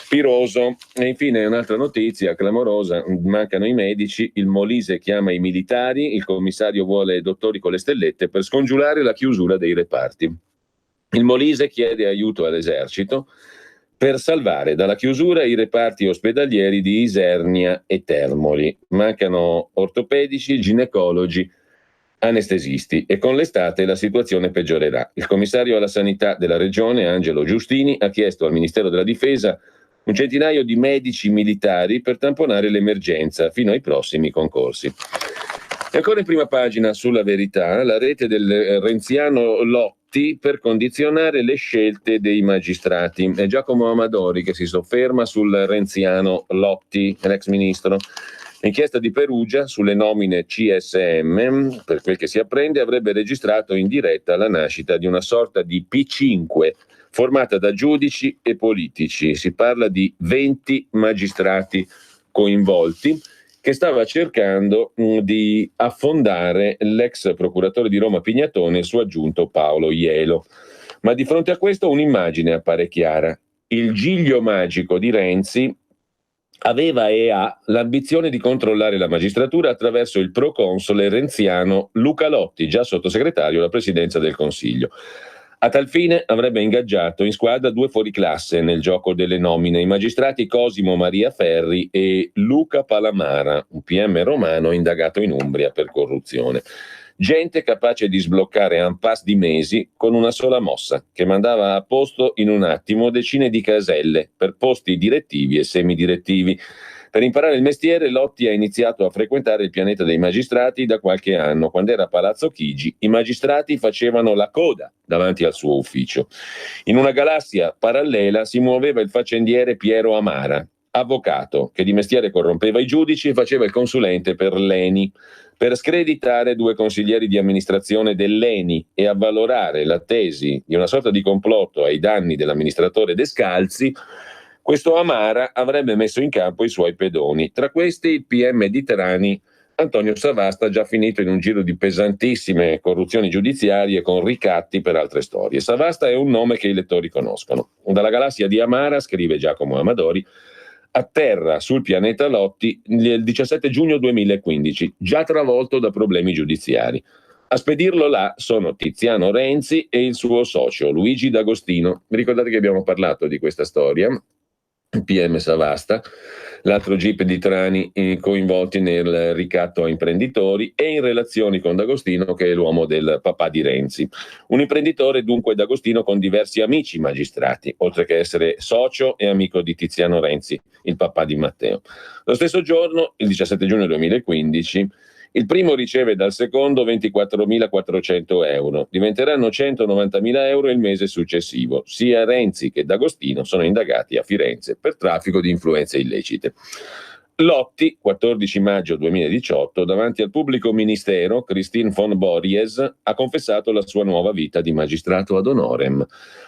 Piroso. E infine un'altra notizia clamorosa, mancano i medici, il Molise chiama i militari, il commissario vuole dottori con le stellette per scongiurare la chiusura dei reparti. Il Molise chiede aiuto all'esercito per salvare dalla chiusura i reparti ospedalieri di Isernia e Termoli. Mancano ortopedici, ginecologi, anestesisti e con l'estate la situazione peggiorerà. Il commissario alla sanità della regione, Angelo Giustini, ha chiesto al Ministero della Difesa un centinaio di medici militari per tamponare l'emergenza fino ai prossimi concorsi. E ancora in prima pagina sulla Verità, la rete del renziano Lotti per condizionare le scelte dei magistrati. È Giacomo Amadori che si sofferma sul renziano Lotti, l'ex ministro. L'inchiesta di Perugia sulle nomine CSM, per quel che si apprende, avrebbe registrato in diretta la nascita di una sorta di P5 formata da giudici e politici. Si parla di 20 magistrati coinvolti che stava cercando di affondare l'ex procuratore di Roma Pignatone e il suo aggiunto Paolo Ielo. Ma di fronte a questo un'immagine appare chiara. Il giglio magico di Renzi aveva e ha l'ambizione di controllare la magistratura attraverso il proconsole renziano Luca Lotti, già sottosegretario alla presidenza del Consiglio. A tal fine avrebbe ingaggiato in squadra 2 fuoriclasse nel gioco delle nomine, i magistrati Cosimo Maria Ferri e Luca Palamara, un PM romano indagato in Umbria per corruzione. Gente capace di sbloccare un pass di mesi con una sola mossa, che mandava a posto in un attimo decine di caselle per posti direttivi e semidirettivi. Per imparare il mestiere, Lotti ha iniziato a frequentare il pianeta dei magistrati da qualche anno. Quando era a Palazzo Chigi, i magistrati facevano la coda davanti al suo ufficio. In una galassia parallela si muoveva il faccendiere Piero Amara, avvocato che di mestiere corrompeva i giudici e faceva il consulente per l'ENI. Per screditare 2 consiglieri di amministrazione dell'ENI e avvalorare la tesi di una sorta di complotto ai danni dell'amministratore Descalzi, questo Amara avrebbe messo in campo i suoi pedoni. Tra questi il PM di Trani, Antonio Savasta, già finito in un giro di pesantissime corruzioni giudiziarie con ricatti per altre storie. Savasta è un nome che i lettori conoscono. Dalla galassia di Amara, scrive Giacomo Amadori, atterra sul pianeta Lotti il 17 giugno 2015, già travolto da problemi giudiziari. A spedirlo là sono Tiziano Renzi e il suo socio Luigi D'Agostino. Ricordate che abbiamo parlato di questa storia? Il PM Savasta, l'altro GIP di Trani coinvolti nel ricatto a imprenditori e in relazioni con D'Agostino, che è l'uomo del papà di Renzi. Un imprenditore dunque D'Agostino con diversi amici magistrati, oltre che essere socio e amico di Tiziano Renzi, il papà di Matteo. Lo stesso giorno, il 17 giugno 2015, il primo riceve dal secondo 24.400 euro, diventeranno 190.000 euro il mese successivo. Sia Renzi che D'Agostino sono indagati a Firenze per traffico di influenze illecite. Lotti, 14 maggio 2018, davanti al pubblico ministero, Christine von Borries ha confessato la sua nuova vita di magistrato ad honorem.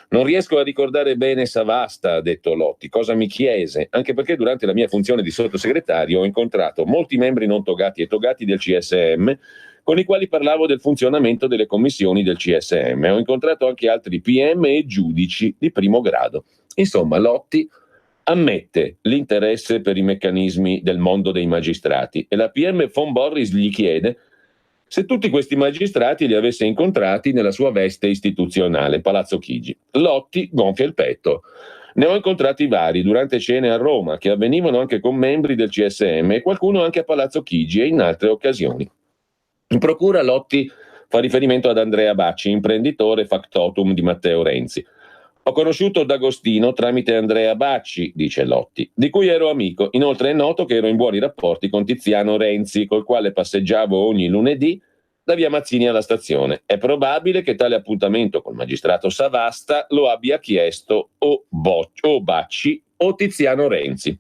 Non riesco a ricordare bene Savasta, ha detto Lotti, cosa mi chiese, anche perché durante la mia funzione di sottosegretario ho incontrato molti membri non togati e togati del CSM, con i quali parlavo del funzionamento delle commissioni del CSM. Ho incontrato anche altri PM e giudici di primo grado. Insomma, Lotti ammette l'interesse per i meccanismi del mondo dei magistrati e la PM von Borries gli chiede se tutti questi magistrati li avesse incontrati nella sua veste istituzionale, Palazzo Chigi. Lotti gonfia il petto. Ne ho incontrati vari durante cene a Roma, che avvenivano anche con membri del CSM e qualcuno anche a Palazzo Chigi e in altre occasioni. In procura Lotti Fa riferimento ad Andrea Bacci, imprenditore factotum di Matteo Renzi. Ho conosciuto D'Agostino tramite Andrea Bacci, dice Lotti, di cui ero amico. Inoltre è noto che ero in buoni rapporti con Tiziano Renzi, col quale passeggiavo ogni lunedì da via Mazzini alla stazione. È probabile che tale appuntamento col magistrato Savasta lo abbia chiesto o Bacci o Tiziano Renzi.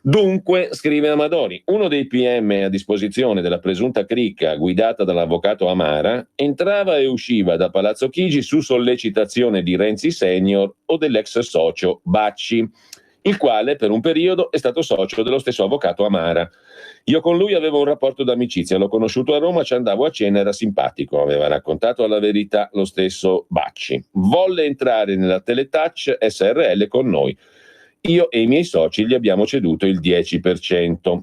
Dunque, scrive Amadori, uno dei PM a disposizione della presunta cricca guidata dall'avvocato Amara entrava e usciva da Palazzo Chigi su sollecitazione di Renzi Senior o dell'ex socio Bacci, il quale per un periodo è stato socio dello stesso avvocato Amara. Io con lui avevo un rapporto d'amicizia, l'ho conosciuto a Roma, ci andavo a cena, era simpatico, aveva raccontato alla Verità lo stesso Bacci. Volle entrare nella Teletouch SRL con noi. Io e i miei soci gli abbiamo ceduto il 10%.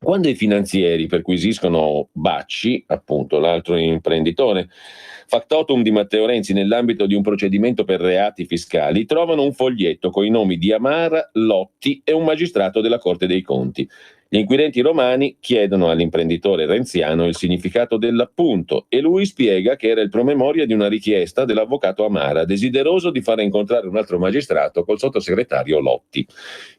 Quando i finanzieri perquisiscono Bacci, appunto l'altro imprenditore, factotum di Matteo Renzi nell'ambito di un procedimento per reati fiscali, trovano un foglietto con i nomi di Amara, Lotti e un magistrato della Corte dei Conti. Gli inquirenti romani chiedono all'imprenditore renziano il significato dell'appunto e lui spiega che era il promemoria di una richiesta dell'avvocato Amara, desideroso di fare incontrare un altro magistrato col sottosegretario Lotti.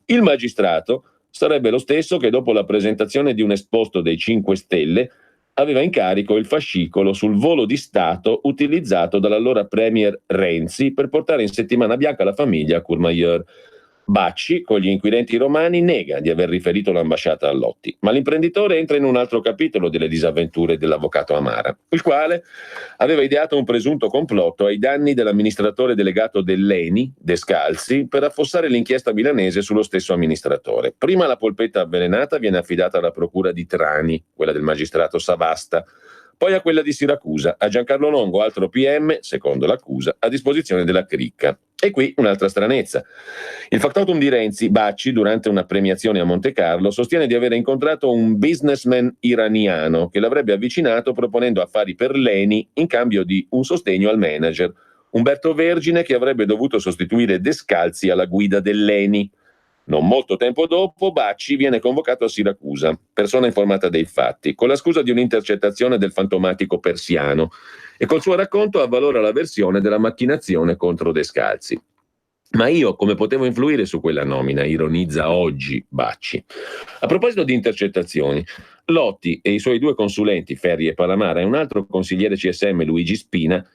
Il magistrato sarebbe lo stesso che dopo la presentazione di un esposto dei 5 Stelle aveva in carico il fascicolo sul volo di Stato utilizzato dall'allora premier Renzi per portare in settimana bianca la famiglia a Courmayeur. Bacci, con gli inquirenti romani, nega di aver riferito l'ambasciata a Lotti, ma l'imprenditore entra in un altro capitolo delle disavventure dell'avvocato Amara, il quale aveva ideato un presunto complotto ai danni dell'amministratore delegato dell'ENI, Descalzi, per affossare l'inchiesta milanese sullo stesso amministratore. Prima la polpetta avvelenata viene affidata alla procura di Trani, quella del magistrato Savasta, poi a quella di Siracusa, a Giancarlo Longo, altro PM, secondo l'accusa, a disposizione della cricca. E qui un'altra stranezza. Il factotum di Renzi, Bacci, durante una premiazione a Monte Carlo, sostiene di aver incontrato un businessman iraniano che l'avrebbe avvicinato proponendo affari per l'ENI in cambio di un sostegno al manager, Umberto Vergine, che avrebbe dovuto sostituire Descalzi alla guida dell'ENI. Non molto tempo dopo, Bacci viene convocato a Siracusa, persona informata dei fatti, con la scusa di un'intercettazione del fantomatico persiano, e col suo racconto avvalora la versione della macchinazione contro Descalzi. Ma io come potevo influire su quella nomina? Ironizza oggi Bacci. A proposito di intercettazioni, Lotti e i suoi 2 consulenti, Ferri e Palamara, e un altro consigliere CSM, Luigi Spina,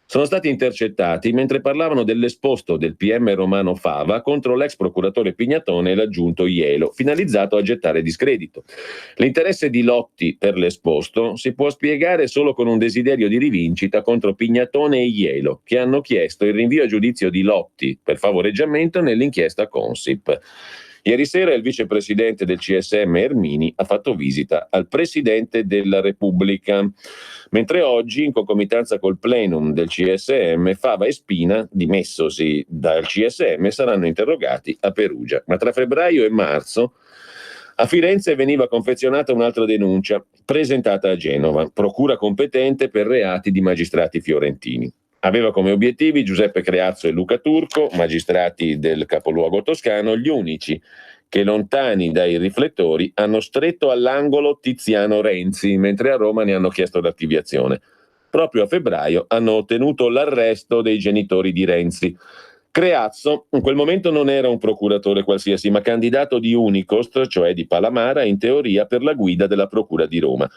sono stati intercettati mentre parlavano dell'esposto del PM romano Fava contro l'ex procuratore Pignatone e l'aggiunto Ielo, finalizzato a gettare discredito. L'interesse di Lotti per l'esposto si può spiegare solo con un desiderio di rivincita contro Pignatone e Ielo, che hanno chiesto il rinvio a giudizio di Lotti per favoreggiamento nell'inchiesta Consip. Ieri sera il vicepresidente del CSM Ermini ha fatto visita al Presidente della Repubblica, mentre oggi, in concomitanza col plenum del CSM, Fava e Spina, dimessosi dal CSM, saranno interrogati a Perugia. Ma tra febbraio e marzo a Firenze veniva confezionata un'altra denuncia, presentata a Genova, procura competente per reati di magistrati fiorentini. Aveva come obiettivi Giuseppe Creazzo e Luca Turco, magistrati del capoluogo toscano, gli unici che lontani dai riflettori hanno stretto all'angolo Tiziano Renzi, mentre a Roma ne hanno chiesto l'archiviazione. Proprio a febbraio hanno ottenuto l'arresto dei genitori di Renzi. Creazzo in quel momento non era un procuratore qualsiasi, ma candidato di Unicost, cioè di Palamara, in teoria per la guida della Procura di Roma.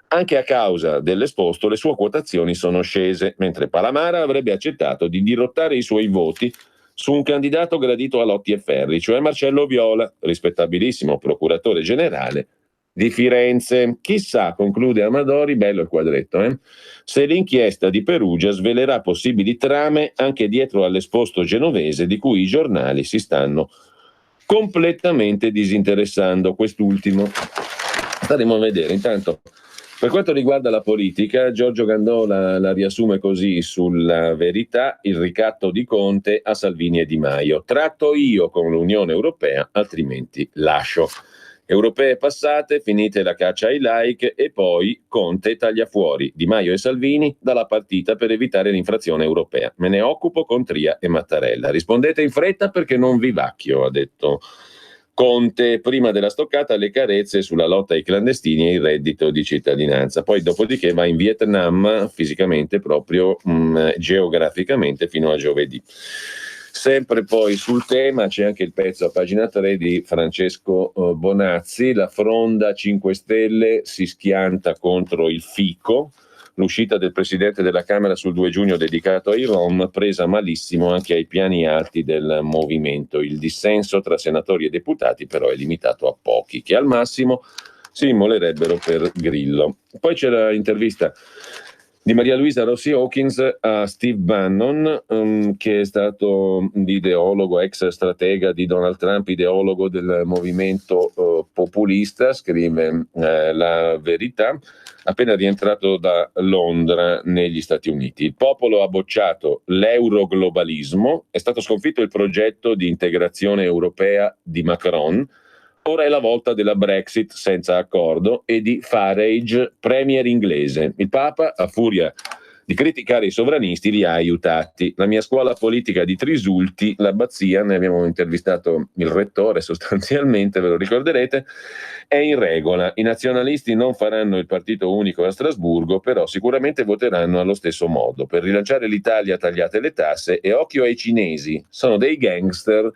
Anche a causa dell'esposto le sue quotazioni sono scese, mentre Palamara avrebbe accettato di dirottare i suoi voti su un candidato gradito a Lotti e Ferri, cioè Marcello Viola, rispettabilissimo procuratore generale di Firenze. Chissà, conclude Amadori, bello il quadretto, se l'inchiesta di Perugia svelerà possibili trame anche dietro all'esposto genovese di cui i giornali si stanno completamente disinteressando. Quest'ultimo staremo a vedere. Intanto, per quanto riguarda la politica, Giorgio Gandola la riassume così sulla Verità: il ricatto di Conte a Salvini e Di Maio. Tratto io con l'Unione Europea, altrimenti lascio. Europee passate, finite la caccia ai like e poi Conte taglia fuori Di Maio e Salvini dalla partita per evitare l'infrazione europea. Me ne occupo con Tria e Mattarella. Rispondete in fretta perché non vivacchio, ha detto Conte, prima della stoccata le carezze sulla lotta ai clandestini e il reddito di cittadinanza, poi dopodiché va in Vietnam fisicamente proprio geograficamente fino a giovedì. Sempre poi sul tema c'è anche il pezzo a pagina 3 di Francesco Bonazzi, la fronda 5 Stelle si schianta contro il fico. L'uscita del Presidente della Camera sul 2 giugno dedicato ai Rom presa malissimo anche ai piani alti del movimento. Il dissenso tra senatori e deputati però è limitato a pochi, che al massimo si immolerebbero per Grillo. Poi c'è l'intervista di Maria Luisa Rossi Hawkins a Steve Bannon, che è stato ideologo, ex stratega di Donald Trump, ideologo del movimento populista, scrive La Verità, appena rientrato da Londra negli Stati Uniti. Il popolo ha bocciato l'euroglobalismo, è stato sconfitto il progetto di integrazione europea di Macron, ora è la volta della Brexit senza accordo e di Farage premier inglese. Il Papa, a furia di criticare i sovranisti, li ha aiutati. La mia scuola politica di Trisulti, l'abbazia, ne abbiamo intervistato il rettore sostanzialmente, ve lo ricorderete, è in regola. I nazionalisti non faranno il partito unico a Strasburgo, però sicuramente voteranno allo stesso modo. Per rilanciare l'Italia tagliate le tasse e occhio ai cinesi, sono dei gangster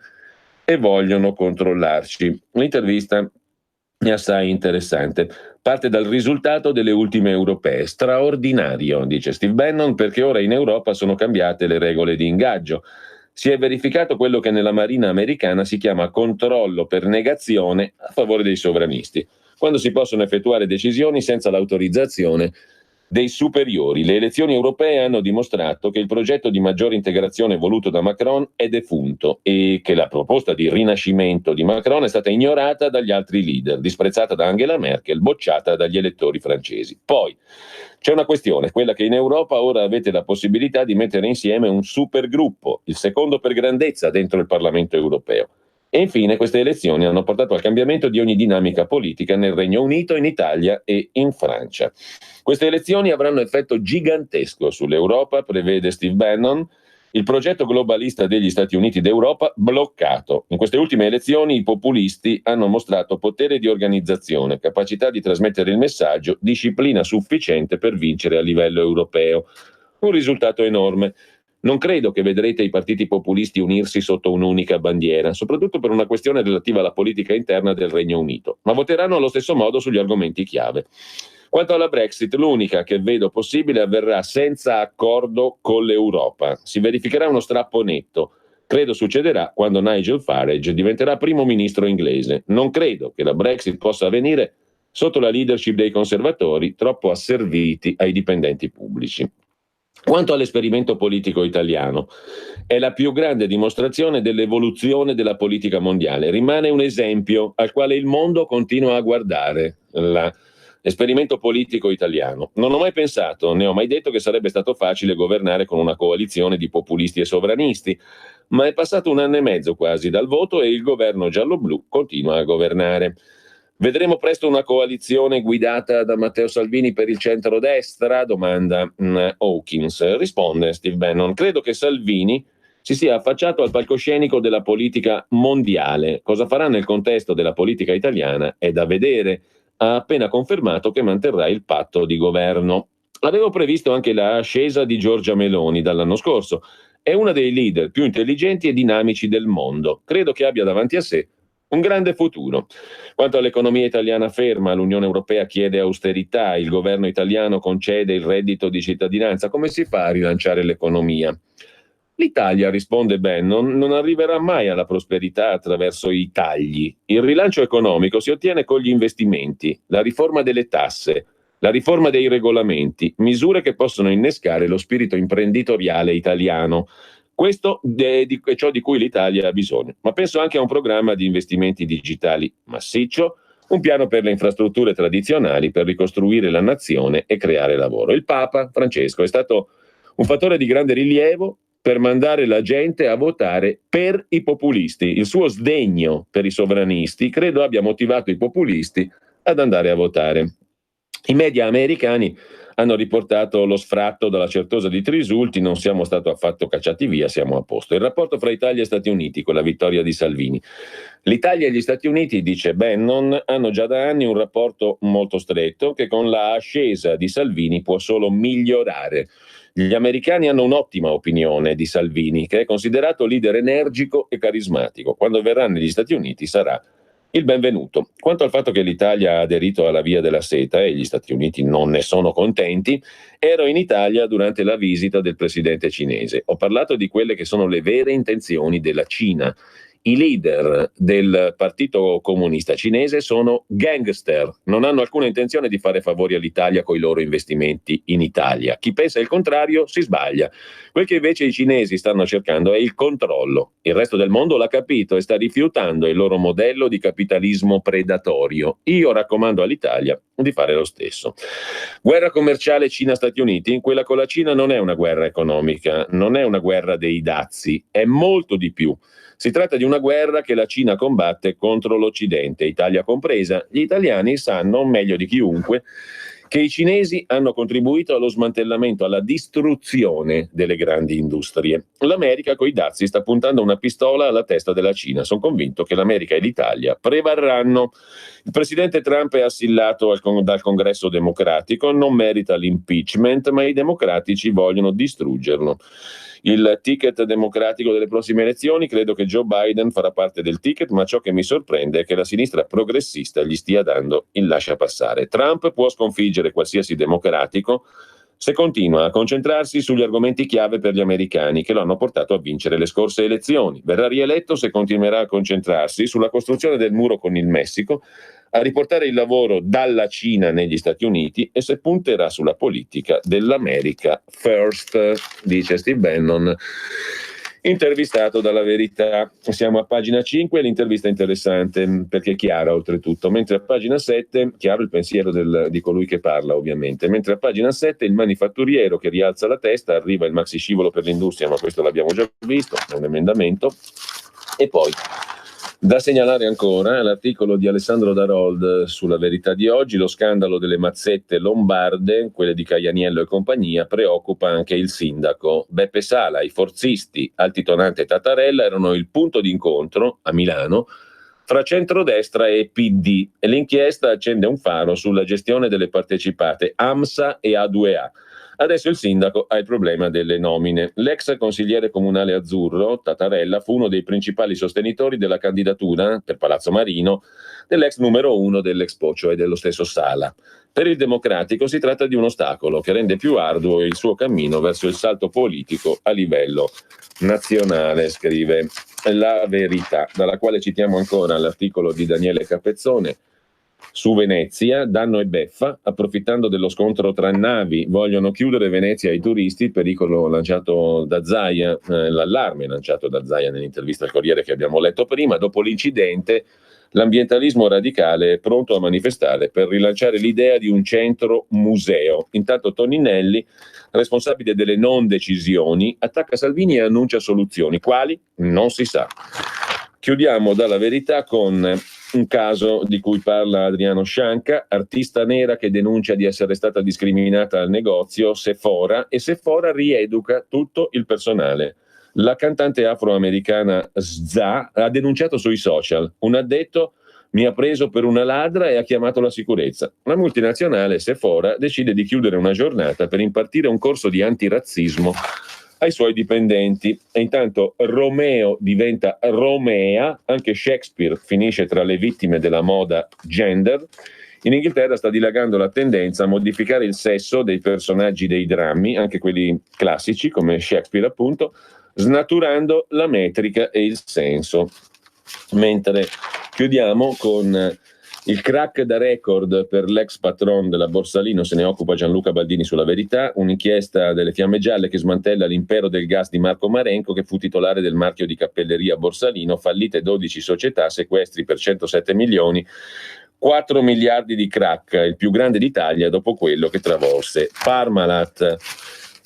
e vogliono controllarci. L'intervista è assai interessante. Parte dal risultato delle ultime europee. Straordinario, dice Steve Bannon, perché ora in Europa sono cambiate le regole di ingaggio. Si è verificato quello che nella Marina americana si chiama controllo per negazione a favore dei sovranisti, quando si possono effettuare decisioni senza l'autorizzazione dei superiori. Le elezioni europee hanno dimostrato che il progetto di maggiore integrazione voluto da Macron è defunto e che la proposta di rinascimento di Macron è stata ignorata dagli altri leader, disprezzata da Angela Merkel, bocciata dagli elettori francesi. Poi c'è una questione, quella che in Europa ora avete la possibilità di mettere insieme un supergruppo, il secondo per grandezza dentro il Parlamento europeo. E infine queste elezioni hanno portato al cambiamento di ogni dinamica politica nel Regno Unito, in Italia e in Francia. Queste elezioni avranno effetto gigantesco sull'Europa, prevede Steve Bannon, il progetto globalista degli Stati Uniti d'Europa bloccato. In queste ultime elezioni i populisti hanno mostrato potere di organizzazione, capacità di trasmettere il messaggio, disciplina sufficiente per vincere a livello europeo. Un risultato enorme. Non credo che vedrete i partiti populisti unirsi sotto un'unica bandiera, soprattutto per una questione relativa alla politica interna del Regno Unito, ma voteranno allo stesso modo sugli argomenti chiave. Quanto alla Brexit, l'unica che vedo possibile avverrà senza accordo con l'Europa. Si verificherà uno strappo netto. Credo succederà quando Nigel Farage diventerà primo ministro inglese. Non credo che la Brexit possa avvenire sotto la leadership dei conservatori, troppo asserviti ai dipendenti pubblici. Quanto all'esperimento politico italiano, è la più grande dimostrazione dell'evoluzione della politica mondiale. Rimane un esempio al quale il mondo continua a guardare, l'esperimento politico italiano. Non ho mai pensato, né ho mai detto che sarebbe stato facile governare con una coalizione di populisti e sovranisti, ma è passato 1 anno e mezzo quasi dal voto e il governo giallo-blu continua a governare. Vedremo presto una coalizione guidata da Matteo Salvini per il centrodestra? Domanda Hawkins. Risponde Steve Bannon. Credo che Salvini si sia affacciato al palcoscenico della politica mondiale. Cosa farà nel contesto della politica italiana è da vedere. Ha appena confermato che manterrà il patto di governo. Avevo previsto anche l'ascesa di Giorgia Meloni dall'anno scorso. È una dei leader più intelligenti e dinamici del mondo. Credo che abbia davanti a sé un grande futuro. Quanto all'economia italiana ferma, l'Unione Europea chiede austerità, il governo italiano concede il reddito di cittadinanza. Come si fa a rilanciare l'economia? L'Italia, risponde Bannon, non arriverà mai alla prosperità attraverso i tagli. Il rilancio economico si ottiene con gli investimenti, la riforma delle tasse, la riforma dei regolamenti, misure che possono innescare lo spirito imprenditoriale italiano. Questo è ciò di cui l'Italia ha bisogno, ma penso anche a un programma di investimenti digitali massiccio, un piano per le infrastrutture tradizionali per ricostruire la nazione e creare lavoro. Il Papa Francesco è stato un fattore di grande rilievo per mandare la gente a votare per i populisti. Il suo sdegno per i sovranisti credo abbia motivato i populisti ad andare a votare. I media americani hanno riportato lo sfratto dalla Certosa di Trisulti, non siamo stati affatto cacciati via, siamo a posto. Il rapporto fra Italia e Stati Uniti con la vittoria di Salvini. L'Italia e gli Stati Uniti, dice Bannon, hanno già da anni un rapporto molto stretto che con la ascesa di Salvini può solo migliorare. Gli americani hanno un'ottima opinione di Salvini, che è considerato leader energico e carismatico. Quando verrà negli Stati Uniti sarà il benvenuto. Quanto al fatto che l'Italia ha aderito alla Via della Seta e gli Stati Uniti non ne sono contenti, ero in Italia durante la visita del presidente cinese. Ho parlato di quelle che sono le vere intenzioni della Cina. I leader del Partito Comunista Cinese sono gangster, non hanno alcuna intenzione di fare favori all'Italia con i loro investimenti in Italia. Chi pensa il contrario si sbaglia. Quel che invece i cinesi stanno cercando è il controllo. Il resto del mondo l'ha capito e sta rifiutando il loro modello di capitalismo predatorio. Io raccomando all'Italia di fare lo stesso. Guerra commerciale Cina-Stati Uniti? Quella con la Cina non è una guerra economica, non è una guerra dei dazi, è molto di più. Si tratta di una guerra che la Cina combatte contro l'Occidente, Italia compresa. Gli italiani sanno, meglio di chiunque, che i cinesi hanno contribuito allo smantellamento, alla distruzione delle grandi industrie. L'America coi dazi sta puntando una pistola alla testa della Cina. Sono convinto che l'America e l'Italia prevarranno. Il presidente Trump è assillato dal Congresso democratico, non merita l'impeachment, ma i democratici vogliono distruggerlo. Il ticket democratico delle prossime elezioni, credo che Joe Biden farà parte del ticket, ma ciò che mi sorprende è che la sinistra progressista gli stia dando il lasciapassare. Trump può sconfiggere qualsiasi democratico se continua a concentrarsi sugli argomenti chiave per gli americani che lo hanno portato a vincere le scorse elezioni. Verrà rieletto se continuerà a concentrarsi sulla costruzione del muro con il Messico, a riportare il lavoro dalla Cina negli Stati Uniti e se punterà sulla politica dell'America First, dice Steve Bannon, intervistato dalla Verità. Siamo a pagina 5, l'intervista è interessante perché è chiara oltretutto, mentre a pagina 7, chiaro il pensiero di colui che parla ovviamente, mentre a pagina 7 il manifatturiero che rialza la testa, arriva il maxi scivolo per l'industria, ma questo l'abbiamo già visto, è un emendamento, e poi da segnalare ancora l'articolo di Alessandro Darold sulla Verità di oggi, lo scandalo delle mazzette lombarde, quelle di Caianiello e compagnia, preoccupa anche il sindaco. Beppe Sala, i forzisti, Altitonante e Tattarella erano il punto d'incontro a Milano fra centrodestra e PD e l'inchiesta accende un faro sulla gestione delle partecipate AMSA e A2A. Adesso il sindaco ha il problema delle nomine. L'ex consigliere comunale azzurro, Tattarella, fu uno dei principali sostenitori della candidatura per Palazzo Marino dell'ex numero 1 dell'Expo, cioè dello stesso Sala. Per il democratico si tratta di un ostacolo che rende più arduo il suo cammino verso il salto politico a livello nazionale, scrive La Verità, dalla quale citiamo ancora l'articolo di Daniele Capezzone su Venezia. Danno e beffa, approfittando dello scontro tra navi, vogliono chiudere Venezia ai turisti, pericolo lanciato da Zaia, l'allarme lanciato da Zaia nell'intervista al Corriere che abbiamo letto prima. Dopo l'incidente, l'ambientalismo radicale è pronto a manifestare per rilanciare l'idea di un centro museo. Intanto Toninelli, responsabile delle non decisioni, attacca Salvini e annuncia soluzioni. Quali? Non si sa. Chiudiamo dalla Verità con un caso di cui parla Adriano Scianca, artista nera che denuncia di essere stata discriminata al negozio Sephora, e Sephora rieduca tutto il personale. La cantante afroamericana Zza ha denunciato sui social. Un addetto mi ha preso per una ladra e ha chiamato la sicurezza. La multinazionale Sephora decide di chiudere una giornata per impartire un corso di antirazzismo ai suoi dipendenti. E intanto Romeo diventa Romea, anche Shakespeare finisce tra le vittime della moda gender. In Inghilterra sta dilagando la tendenza a modificare il sesso dei personaggi dei drammi, anche quelli classici come Shakespeare appunto, snaturando la metrica e il senso. Mentre chiudiamo con il crack da record per l'ex patron della Borsalino, se ne occupa Gianluca Baldini sulla Verità, un'inchiesta delle Fiamme Gialle che smantella l'impero del gas di Marco Marenco, che fu titolare del marchio di cappelleria Borsalino, fallite 12 società, sequestri per 107 milioni, 4 miliardi di crack, il più grande d'Italia dopo quello che travolse Parmalat.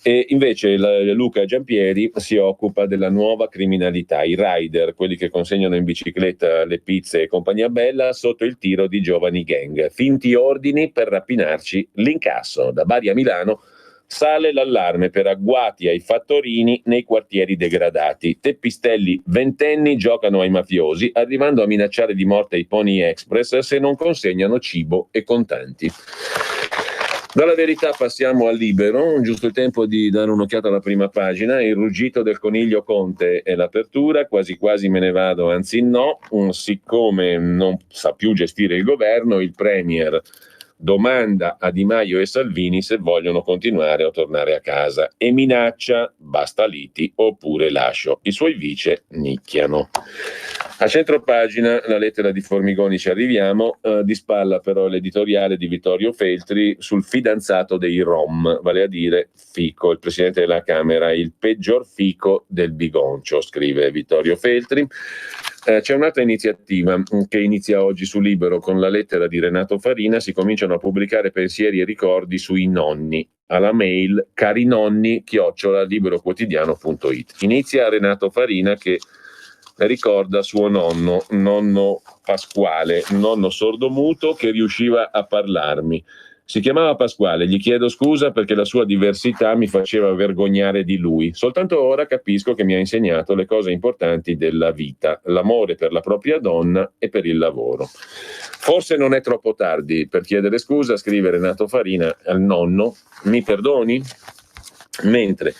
E invece Luca Giampieri si occupa della nuova criminalità, i rider, quelli che consegnano in bicicletta le pizze e compagnia bella sotto il tiro di giovani gang. Finti ordini per rapinarci l'incasso. Da Bari a Milano sale l'allarme per agguati ai fattorini nei quartieri degradati. Teppistelli ventenni giocano ai mafiosi, arrivando a minacciare di morte i Pony Express se non consegnano cibo e contanti. Dalla Verità passiamo al Libero, giusto il tempo di dare un'occhiata alla prima pagina. Il ruggito del coniglio Conte è l'apertura, quasi quasi me ne vado, anzi no, siccome non sa più gestire il governo, il Premier domanda a Di Maio e Salvini se vogliono continuare o tornare a casa e minaccia basta liti oppure lascio. I suoi vice nicchiano. A centropagina la lettera di Formigoni, ci arriviamo, di spalla però l'editoriale di Vittorio Feltri sul fidanzato dei Rom, vale a dire Fico, il presidente della Camera, il peggior Fico del Bigoncio, scrive Vittorio Feltri. C'è un'altra iniziativa che inizia oggi su Libero con la lettera di Renato Farina. Si cominciano a pubblicare pensieri e ricordi sui nonni alla mail carinonni@liberoquotidiano.it. Inizia Renato Farina che ricorda suo nonno Pasquale, un nonno sordomuto che riusciva a parlarmi. Si chiamava Pasquale, gli chiedo scusa perché la sua diversità mi faceva vergognare di lui. Soltanto ora capisco che mi ha insegnato le cose importanti della vita, l'amore per la propria donna e per il lavoro. Forse non è troppo tardi per chiedere scusa, scrive Renato Farina al nonno, mi perdoni? Mentre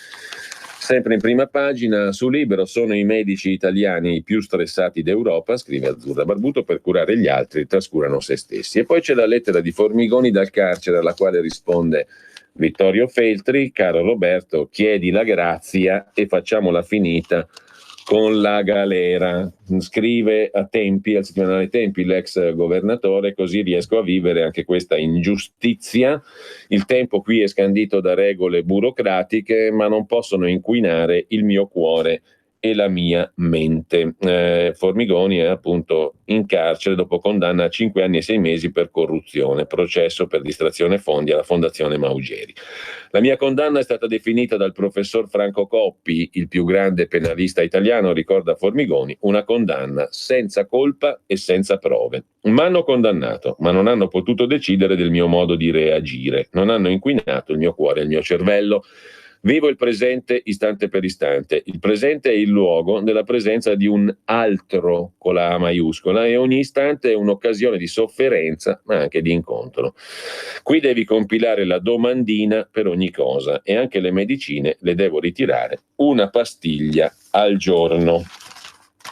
sempre in prima pagina su Libero sono i medici italiani i più stressati d'Europa, scrive Azzurra Barbuto, per curare gli altri trascurano se stessi. E poi c'è la lettera di Formigoni dal carcere alla quale risponde Vittorio Feltri, caro Roberto, chiedi la grazia e facciamola finita con la galera. Scrive a Tempi, al settimanale Tempi, l'ex governatore, così riesco a vivere anche questa ingiustizia. Il tempo qui è scandito da regole burocratiche, ma non possono inquinare il mio cuore e la mia mente. Formigoni è appunto in carcere dopo condanna a 5 anni e 6 mesi per corruzione, processo per distrazione fondi alla Fondazione Maugeri. La mia condanna è stata definita dal professor Franco Coppi, il più grande penalista italiano, ricorda Formigoni, una condanna senza colpa e senza prove. Mi hanno condannato, ma non hanno potuto decidere del mio modo di reagire, non hanno inquinato il mio cuore e il mio cervello. Vivo il presente istante per istante. Il presente è il luogo della presenza di un altro con la A maiuscola e ogni istante è un'occasione di sofferenza ma anche di incontro. Qui devi compilare la domandina per ogni cosa e anche le medicine le devo ritirare una pastiglia al giorno.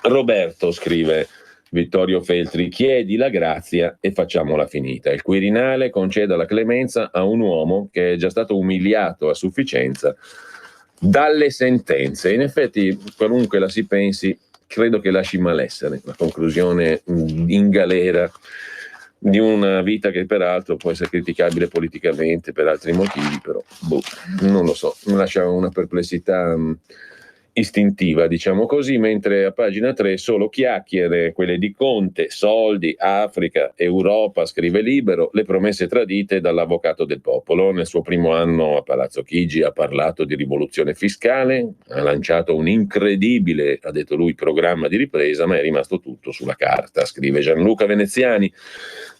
Roberto, scrive Vittorio Feltri, chiedi la grazia e facciamola finita. Il Quirinale conceda la clemenza a un uomo che è già stato umiliato a sufficienza dalle sentenze. In effetti, qualunque la si pensi, credo che lasci malessere la conclusione in galera di una vita che peraltro può essere criticabile politicamente per altri motivi, però non lo so, mi lascia una perplessità istintiva, diciamo così, mentre a pagina 3 solo chiacchiere, quelle di Conte, soldi, Africa, Europa, scrive Libero, le promesse tradite dall'avvocato del popolo. Nel suo primo anno a Palazzo Chigi ha parlato di rivoluzione fiscale, ha lanciato un incredibile, ha detto lui, programma di ripresa, ma è rimasto tutto sulla carta, scrive Gianluca Veneziani.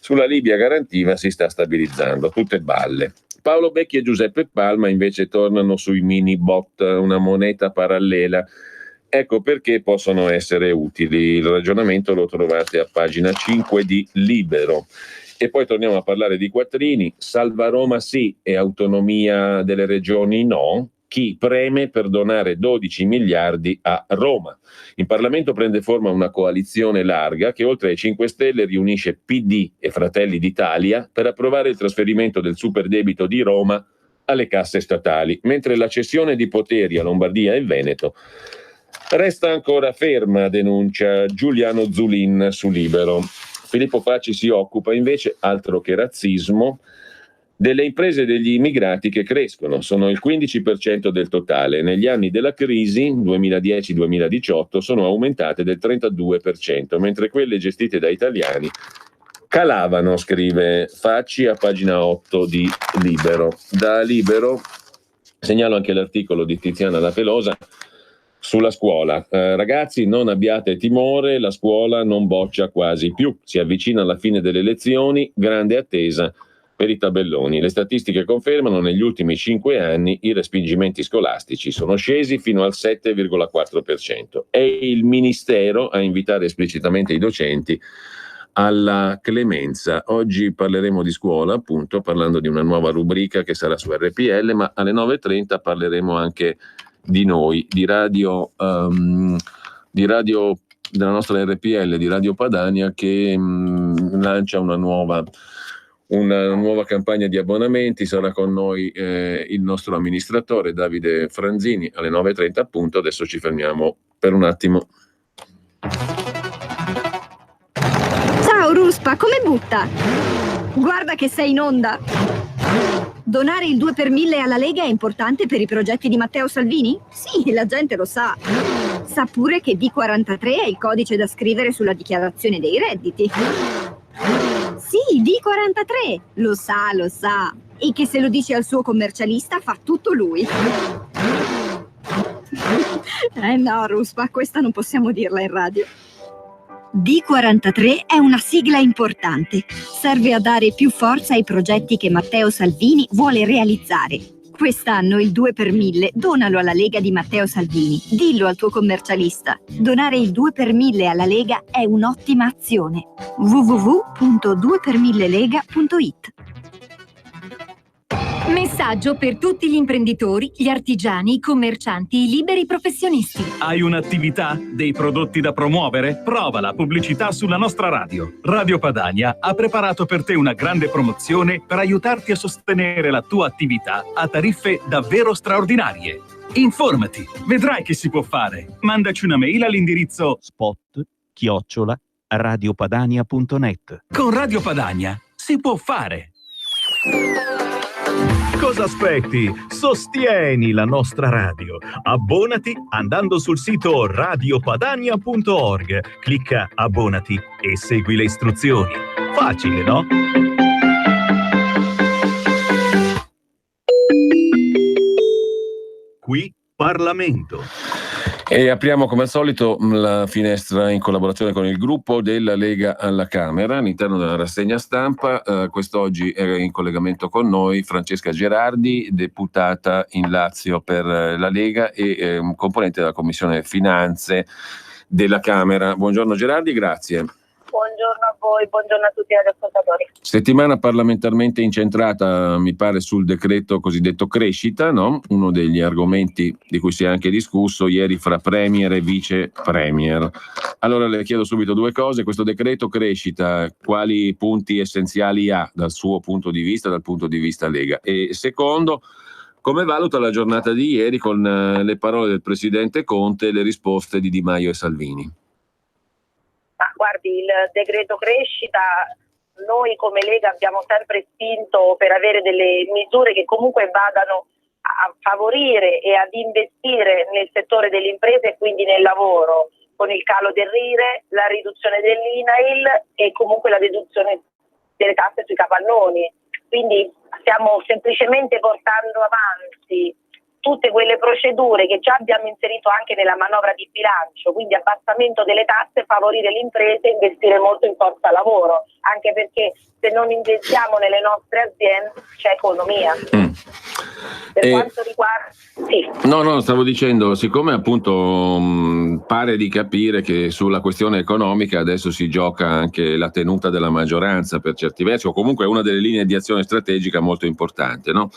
Sulla Libia garantiva si sta stabilizzando, tutte balle. Paolo Becchi e Giuseppe Palma invece tornano sui mini bot, una moneta parallela. Ecco perché possono essere utili. Il ragionamento lo trovate a pagina 5 di Libero. E poi torniamo a parlare di quattrini. Salva Roma sì e autonomia delle regioni no. Chi preme per donare 12 miliardi a Roma. In Parlamento prende forma una coalizione larga che oltre ai 5 Stelle riunisce PD e Fratelli d'Italia per approvare il trasferimento del superdebito di Roma alle casse statali, mentre la cessione di poteri a Lombardia e Veneto resta ancora ferma, denuncia Giuliano Zulin su Libero. Filippo Facci si occupa invece, altro che razzismo, delle imprese degli immigrati che crescono, sono il 15% del totale. Negli anni della crisi, 2010-2018, sono aumentate del 32%, mentre quelle gestite da italiani calavano, scrive Facci a pagina 8 di Libero. Da Libero Segnalo anche l'articolo di Tiziana La Pelosa sulla scuola. Ragazzi, non abbiate timore, la scuola non boccia quasi più. Si avvicina alla fine delle lezioni, grande attesa per i tabelloni. Le statistiche confermano negli ultimi 5 anni i respingimenti scolastici sono scesi fino al 7,4%. È il Ministero a invitare esplicitamente i docenti alla clemenza. Oggi parleremo di scuola, appunto, parlando di una nuova rubrica che sarà su RPL, ma alle 9.30 parleremo anche di noi, di radio della nostra RPL, di Radio Padania, che lancia una nuova campagna di abbonamenti. Sarà con noi il nostro amministratore Davide Franzini alle 9.30 appunto. Adesso ci fermiamo per un attimo. Ciao Ruspa, come butta? Guarda che sei in onda. Donare il 2 per 1000 alla Lega è importante per i progetti di Matteo Salvini? Sì, la gente lo sa. Sa pure che D43 è il codice da scrivere sulla dichiarazione dei redditi. Sì, D43, lo sa. E che se lo dice al suo commercialista fa tutto lui. No, Ruspa, questa non possiamo dirla in radio. D43 è una sigla importante. Serve a dare più forza ai progetti che Matteo Salvini vuole realizzare. Quest'anno il 2 per 1000 donalo alla Lega di Matteo Salvini. Dillo al tuo commercialista. Donare il 2 per 1000 alla Lega è un'ottima azione. www.2per1000lega.it. Messaggio per tutti gli imprenditori, gli artigiani, i commercianti, i liberi professionisti. Hai un'attività? Dei prodotti da promuovere? Prova la pubblicità sulla nostra radio. Radio Padania ha preparato per te una grande promozione per aiutarti a sostenere la tua attività a tariffe davvero straordinarie. Informati, vedrai che si può fare. Mandaci una mail all'indirizzo spot@radiopadania.net. Con Radio Padania si può fare. Cosa aspetti? Sostieni la nostra radio. Abbonati andando sul sito radiopadania.org. Clicca abbonati e segui le istruzioni. Facile, no? Qui Parlamento. E apriamo come al solito la finestra in collaborazione con il gruppo della Lega alla Camera all'interno della rassegna stampa. Quest'oggi è in collegamento con noi Francesca Gerardi, deputata in Lazio per la Lega e componente della Commissione Finanze della Camera. Buongiorno Gerardi, grazie. Buongiorno a voi, buongiorno a tutti gli ascoltatori. Settimana parlamentarmente incentrata, mi pare, sul decreto cosiddetto crescita, no? Uno degli argomenti di cui si è anche discusso ieri fra Premier e Vice Premier. Allora le chiedo subito due cose. Questo decreto crescita, quali punti essenziali ha dal suo punto di vista, dal punto di vista Lega? E secondo, come valuta la giornata di ieri con le parole del Presidente Conte e le risposte di Di Maio e Salvini? Guardi, il decreto crescita, noi come Lega abbiamo sempre spinto per avere delle misure che comunque vadano a favorire e ad investire nel settore delle imprese e quindi nel lavoro, con il calo del RIRE, la riduzione dell'INAIL e comunque la deduzione delle tasse sui capannoni. Quindi stiamo semplicemente portando avanti tutte quelle procedure che già abbiamo inserito anche nella manovra di bilancio, quindi abbassamento delle tasse, favorire le imprese, investire molto in forza lavoro, anche perché se non investiamo nelle nostre aziende c'è economia. Per quanto riguarda... Sì. No, stavo dicendo, siccome appunto pare di capire che sulla questione economica adesso si gioca anche la tenuta della maggioranza per certi versi, o comunque è una delle linee di azione strategica molto importante, no?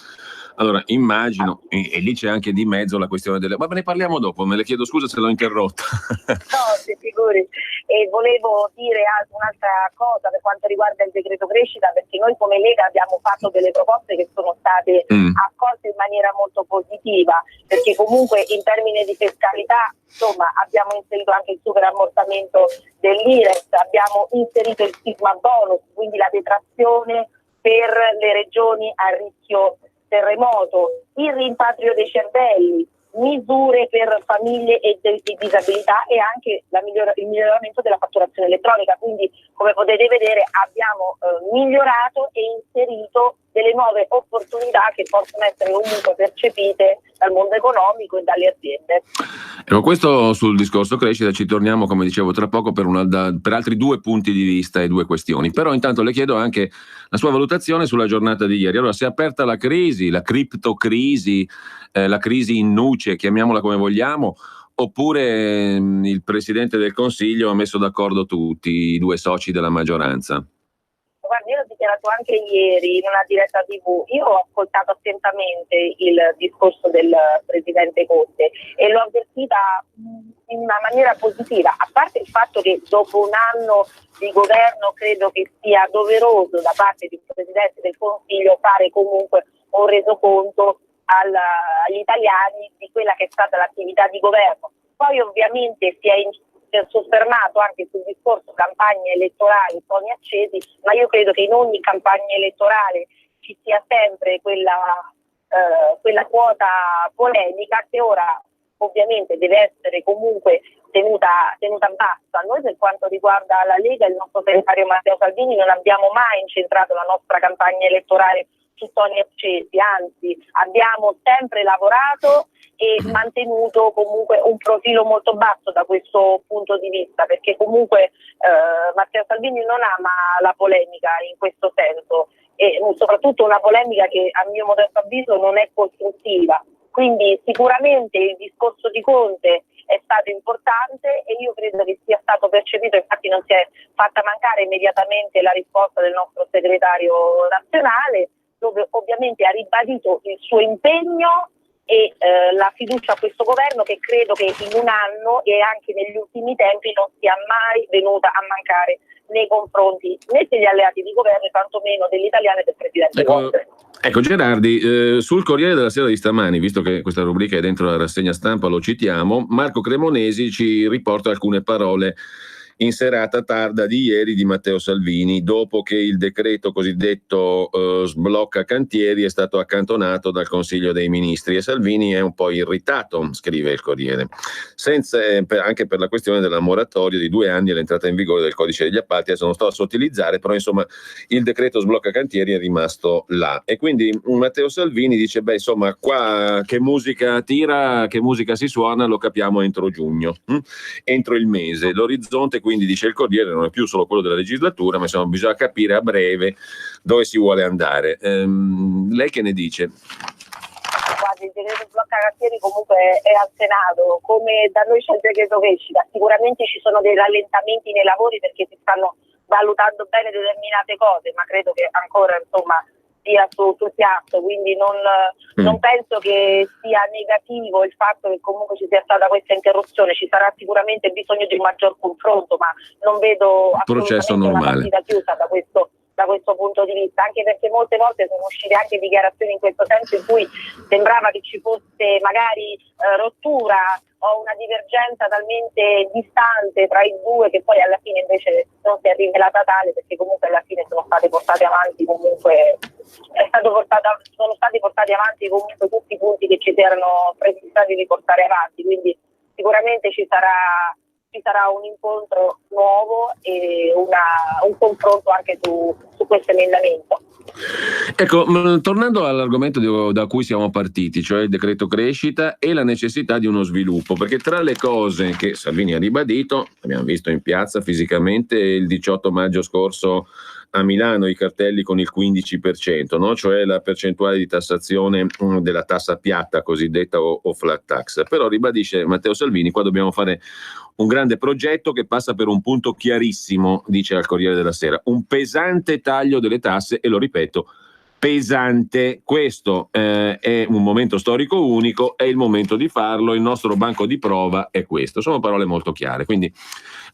Allora, immagino, e lì c'è anche di mezzo la questione delle... Ma ne parliamo dopo, me le chiedo scusa se l'ho interrotta. No, si figuri. E volevo dire un'altra cosa per quanto riguarda il decreto crescita, perché noi come Lega abbiamo fatto delle proposte che sono state accolte in maniera molto positiva, perché comunque in termini di fiscalità, insomma, abbiamo inserito anche il superammortamento dell'IRES, abbiamo inserito il stigma bonus, quindi la detrazione per le regioni a rischio terremoto, il rimpatrio dei cervelli, misure per famiglie e disabilità e anche il miglioramento della fatturazione elettronica. Quindi, come potete vedere, abbiamo migliorato e inserito delle nuove opportunità che possono essere comunque percepite dal mondo economico e dalle aziende. Ecco, questo sul discorso crescita ci torniamo, come dicevo, tra poco per altri 2 punti di vista e 2 questioni. Però intanto le chiedo anche la sua valutazione sulla giornata di ieri. Allora, si è aperta la crisi, la criptocrisi, la crisi in nuce, chiamiamola come vogliamo, oppure il Presidente del Consiglio ha messo d'accordo tutti i 2 soci della maggioranza? Guardi, io ho dichiarato anche ieri in una diretta TV, io ho ascoltato attentamente il discorso del Presidente Conte e l'ho avvertita in una maniera positiva, a parte il fatto che dopo un anno di governo credo che sia doveroso da parte di un Presidente del Consiglio fare comunque un resoconto agli italiani di quella che è stata l'attività di governo. Poi ovviamente si è soffermato anche sul discorso campagne elettorali, toni accesi, ma io credo che in ogni campagna elettorale ci sia sempre quella quota polemica che ora ovviamente deve essere comunque tenuta bassa. Noi per quanto riguarda la Lega, il nostro segretario Matteo Salvini, non abbiamo mai incentrato la nostra campagna elettorale su toni accesi, anzi abbiamo sempre lavorato e mantenuto comunque un profilo molto basso da questo punto di vista, perché comunque Matteo Salvini non ama la polemica in questo senso e soprattutto una polemica che a mio modesto avviso non è costruttiva. Quindi sicuramente il discorso di Conte è stato importante e io credo che sia stato percepito, infatti non si è fatta mancare immediatamente la risposta del nostro segretario nazionale, dove ovviamente ha ribadito il suo impegno e la fiducia a questo governo, che credo che in un anno e anche negli ultimi tempi non sia mai venuta a mancare nei confronti né degli alleati di governo, tantomeno degli italiani e del Presidente Conte. Ecco Gerardi, sul Corriere della Sera di stamani, visto che questa rubrica è dentro la rassegna stampa, lo citiamo, Marco Cremonesi ci riporta alcune parole in serata tarda di ieri di Matteo Salvini, dopo che il decreto cosiddetto sblocca cantieri è stato accantonato dal Consiglio dei Ministri, e Salvini è un po' irritato, scrive il Corriere, anche per la questione della moratoria di 2 anni all'entrata in vigore del codice degli appalti. Adesso non sto a sottilizzare, però insomma il decreto sblocca cantieri è rimasto là, e quindi Matteo Salvini dice insomma qua che musica tira, che musica si suona lo capiamo entro giugno, entro il mese. L'orizzonte, quindi, dice il Corriere, non è più solo quello della legislatura, ma insomma bisogna capire a breve dove si vuole andare. Lei che ne dice? Guardi, il decreto sblocca cantieri comunque è al Senato, come da noi c'è il decreto crescita, sicuramente ci sono dei rallentamenti nei lavori perché si stanno valutando bene determinate cose, ma credo che ancora insomma sia sul piatto, quindi non penso che sia negativo il fatto che comunque ci sia stata questa interruzione. Ci sarà sicuramente bisogno di un maggior confronto, ma non vedo assolutamente una partita chiusa da questo punto di vista, anche perché molte volte sono uscite anche dichiarazioni in questo senso in cui sembrava che ci fosse magari rottura o una divergenza talmente distante tra i due, che poi alla fine invece non si è rivelata tale, perché comunque alla fine sono stati portati avanti comunque tutti i punti che ci si erano prefissati di portare avanti, quindi sicuramente ci sarà un incontro nuovo e un confronto anche su questo emendamento. Ecco, tornando all'argomento da cui siamo partiti, cioè il decreto crescita e la necessità di uno sviluppo, perché tra le cose che Salvini ha ribadito, abbiamo visto in piazza fisicamente il 18 maggio scorso a Milano i cartelli con il 15%, no? Cioè la percentuale di tassazione della tassa piatta cosiddetta o flat tax. Però ribadisce Matteo Salvini, qua dobbiamo fare un grande progetto che passa per un punto chiarissimo, dice al Corriere della Sera, un pesante taglio delle tasse, e lo ripeto, pesante. Questo è un momento storico unico, è il momento di farlo, il nostro banco di prova è questo. Sono parole molto chiare, quindi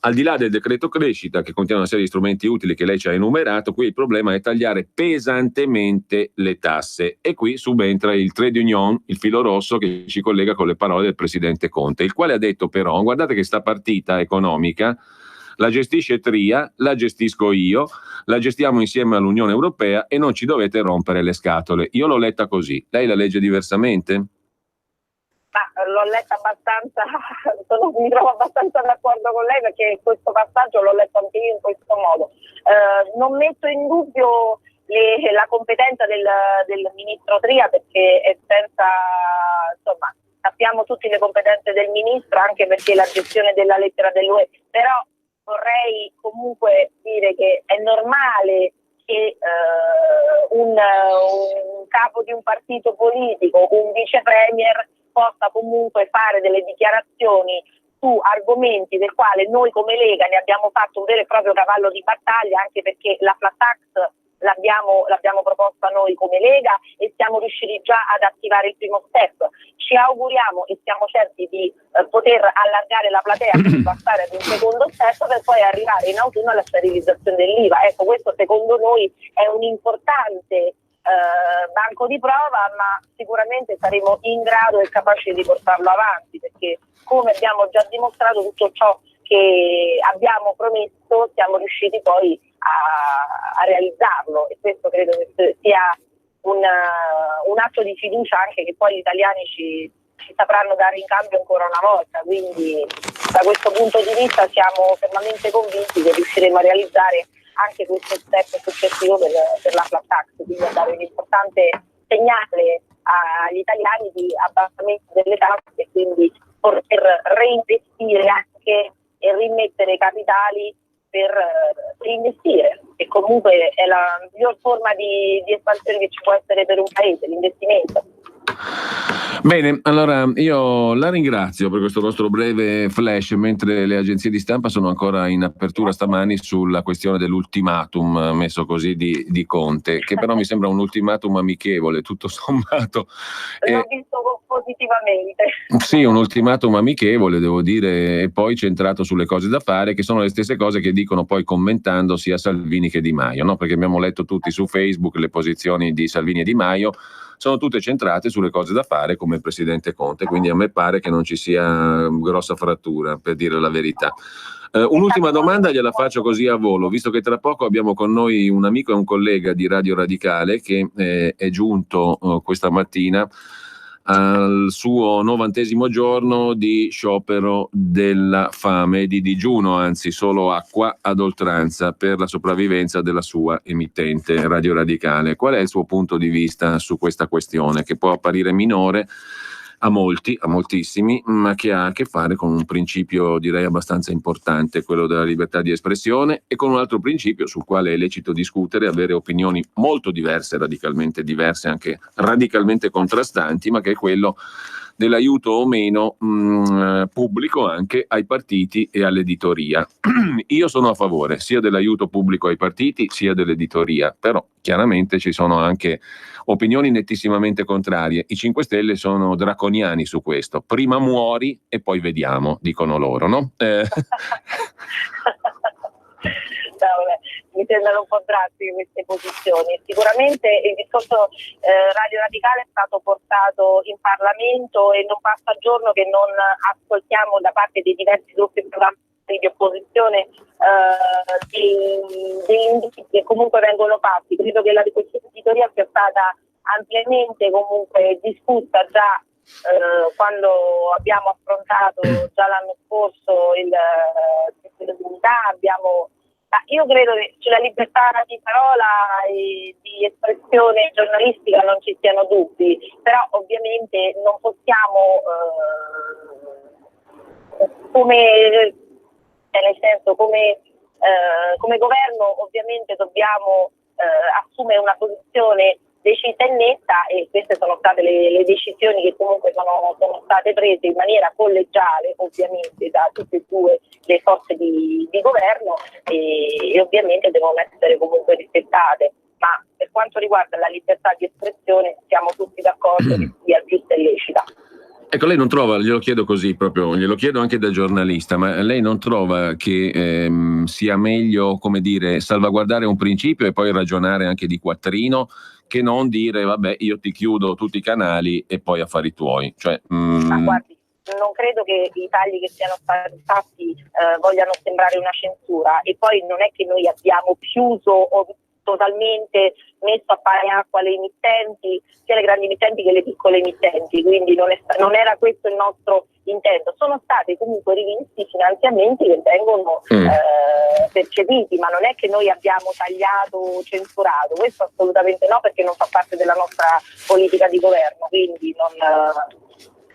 al di là del decreto crescita, che contiene una serie di strumenti utili che lei ci ha enumerato, qui il problema è tagliare pesantemente le tasse, e qui subentra il trade union, il filo rosso che ci collega con le parole del presidente Conte, il quale ha detto però, guardate che sta partita economica la gestisce Tria, la gestisco io, la gestiamo insieme all'Unione Europea e non ci dovete rompere le scatole. Io l'ho letta così, lei la legge diversamente? Ma l'ho letta abbastanza, mi trovo abbastanza d'accordo con lei, perché questo passaggio l'ho letto anche io in questo modo. Non metto in dubbio ovviamente la competenza del ministro Tria, perché è senza, insomma, sappiamo tutte le competenze del ministro, anche perché la gestione della lettera dell'UE, però vorrei comunque dire che è normale che un capo di un partito politico, un vice premier, possa comunque fare delle dichiarazioni su argomenti del quale noi come Lega ne abbiamo fatto un vero e proprio cavallo di battaglia, anche perché la flat tax l'abbiamo proposta noi come Lega e siamo riusciti già ad attivare il primo step. Ci auguriamo e siamo certi di poter allargare la platea per passare ad un secondo step per poi arrivare in autunno alla sterilizzazione dell'IVA. Ecco, questo secondo noi è un importante banco di prova, ma sicuramente saremo in grado e capaci di portarlo avanti, perché come abbiamo già dimostrato tutto ciò che abbiamo promesso siamo riusciti poi a realizzarlo, e questo credo che sia un atto di fiducia anche che poi gli italiani ci sapranno dare in cambio ancora una volta. Quindi da questo punto di vista siamo fermamente convinti che riusciremo a realizzare anche questo step successivo per la flat tax, quindi a dare un importante segnale agli italiani di abbassamento delle tasse e quindi poter reinvestire anche e rimettere capitali per investire, e comunque è la miglior forma di espansione che ci può essere per un paese, l'investimento. Bene, allora io la ringrazio per questo nostro breve flash, mentre le agenzie di stampa sono ancora in apertura stamani sulla questione dell'ultimatum messo così di Conte, che però mi sembra un ultimatum amichevole, tutto sommato. L'ho visto positivamente. Sì, un ultimatum amichevole, devo dire, e poi centrato sulle cose da fare, che sono le stesse cose che dicono poi commentando sia Salvini che Di Maio, no? Perché abbiamo letto tutti su Facebook le posizioni di Salvini e Di Maio, sono tutte centrate sulle cose da fare come il presidente Conte, quindi a me pare che non ci sia grossa frattura, per dire la verità. Un'ultima domanda gliela faccio così a volo, visto che tra poco abbiamo con noi un amico e un collega di Radio Radicale che è giunto questa mattina al suo 90° giorno di sciopero della fame, di digiuno, anzi solo acqua ad oltranza per la sopravvivenza della sua emittente Radio Radicale. Qual è il suo punto di vista su questa questione, che può apparire minore a moltissimi, ma che ha a che fare con un principio direi abbastanza importante, quello della libertà di espressione, e con un altro principio sul quale è lecito discutere, avere opinioni molto diverse, radicalmente diverse, anche radicalmente contrastanti, ma che è quello dell'aiuto o meno pubblico anche ai partiti e all'editoria. Io sono a favore sia dell'aiuto pubblico ai partiti sia dell'editoria, però chiaramente ci sono anche opinioni nettissimamente contrarie. I 5 Stelle sono draconiani su questo. Prima muori e poi vediamo, dicono loro, no? Mi sembrano un po' drastiche queste posizioni. Sicuramente il discorso Radio Radicale è stato portato in Parlamento e non passa giorno che non ascoltiamo da parte dei diversi gruppi di opposizione degli indizi che comunque vengono fatti. Credo che la questione editoria sia stata ampiamente comunque discussa già quando abbiamo affrontato già l'anno scorso il dell'unità. Io credo che sulla libertà di parola e di espressione giornalistica non ci siano dubbi, però ovviamente non possiamo come governo ovviamente dobbiamo assumere una posizione decisa e netta, e queste sono state le decisioni che comunque sono state prese in maniera collegiale ovviamente da tutte e due le forze di governo e ovviamente devono essere comunque rispettate, ma per quanto riguarda la libertà di espressione siamo tutti d'accordo che sia giusta e lecita. Ecco, lei non trova, glielo chiedo così proprio, glielo chiedo anche da giornalista, ma lei non trova che sia meglio, come dire, salvaguardare un principio e poi ragionare anche di quattrino, che non dire vabbè io ti chiudo tutti i canali e poi affari tuoi? Ma guardi, non credo che i tagli che siano stati fatti vogliano sembrare una censura, e poi non è che noi abbiamo chiuso o totalmente messo a pari acqua le emittenti, sia le grandi emittenti che le piccole emittenti, quindi non era questo il nostro intento. Sono stati comunque rivisti finanziamenti che vengono percepiti, ma non è che noi abbiamo tagliato o censurato, questo assolutamente no, perché non fa parte della nostra politica di governo, quindi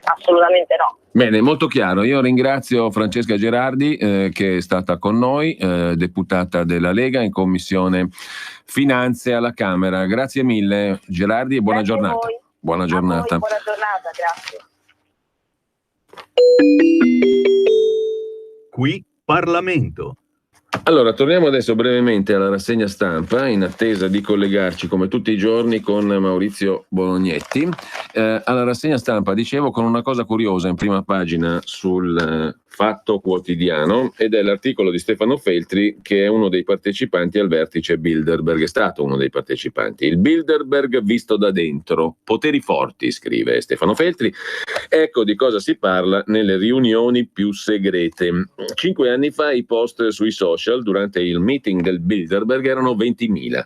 assolutamente no. Bene, molto chiaro. Io ringrazio Francesca Gerardi che è stata con noi, deputata della Lega in Commissione Finanze alla Camera. Grazie mille Gerardi e buona giornata. Buona giornata. Buona giornata, grazie. Qui Parlamento. Allora, torniamo adesso brevemente alla rassegna stampa, in attesa di collegarci come tutti i giorni con Maurizio Bolognetti. Alla rassegna stampa, dicevo, con una cosa curiosa in prima pagina sul Fatto Quotidiano, ed è l'articolo di Stefano Feltri, che è uno dei partecipanti al vertice Bilderberg, è stato uno dei partecipanti. Il Bilderberg visto da dentro, poteri forti, scrive Stefano Feltri. Ecco di cosa si parla nelle riunioni più segrete. 5 anni fa i post sui social durante il meeting del Bilderberg erano 20.000.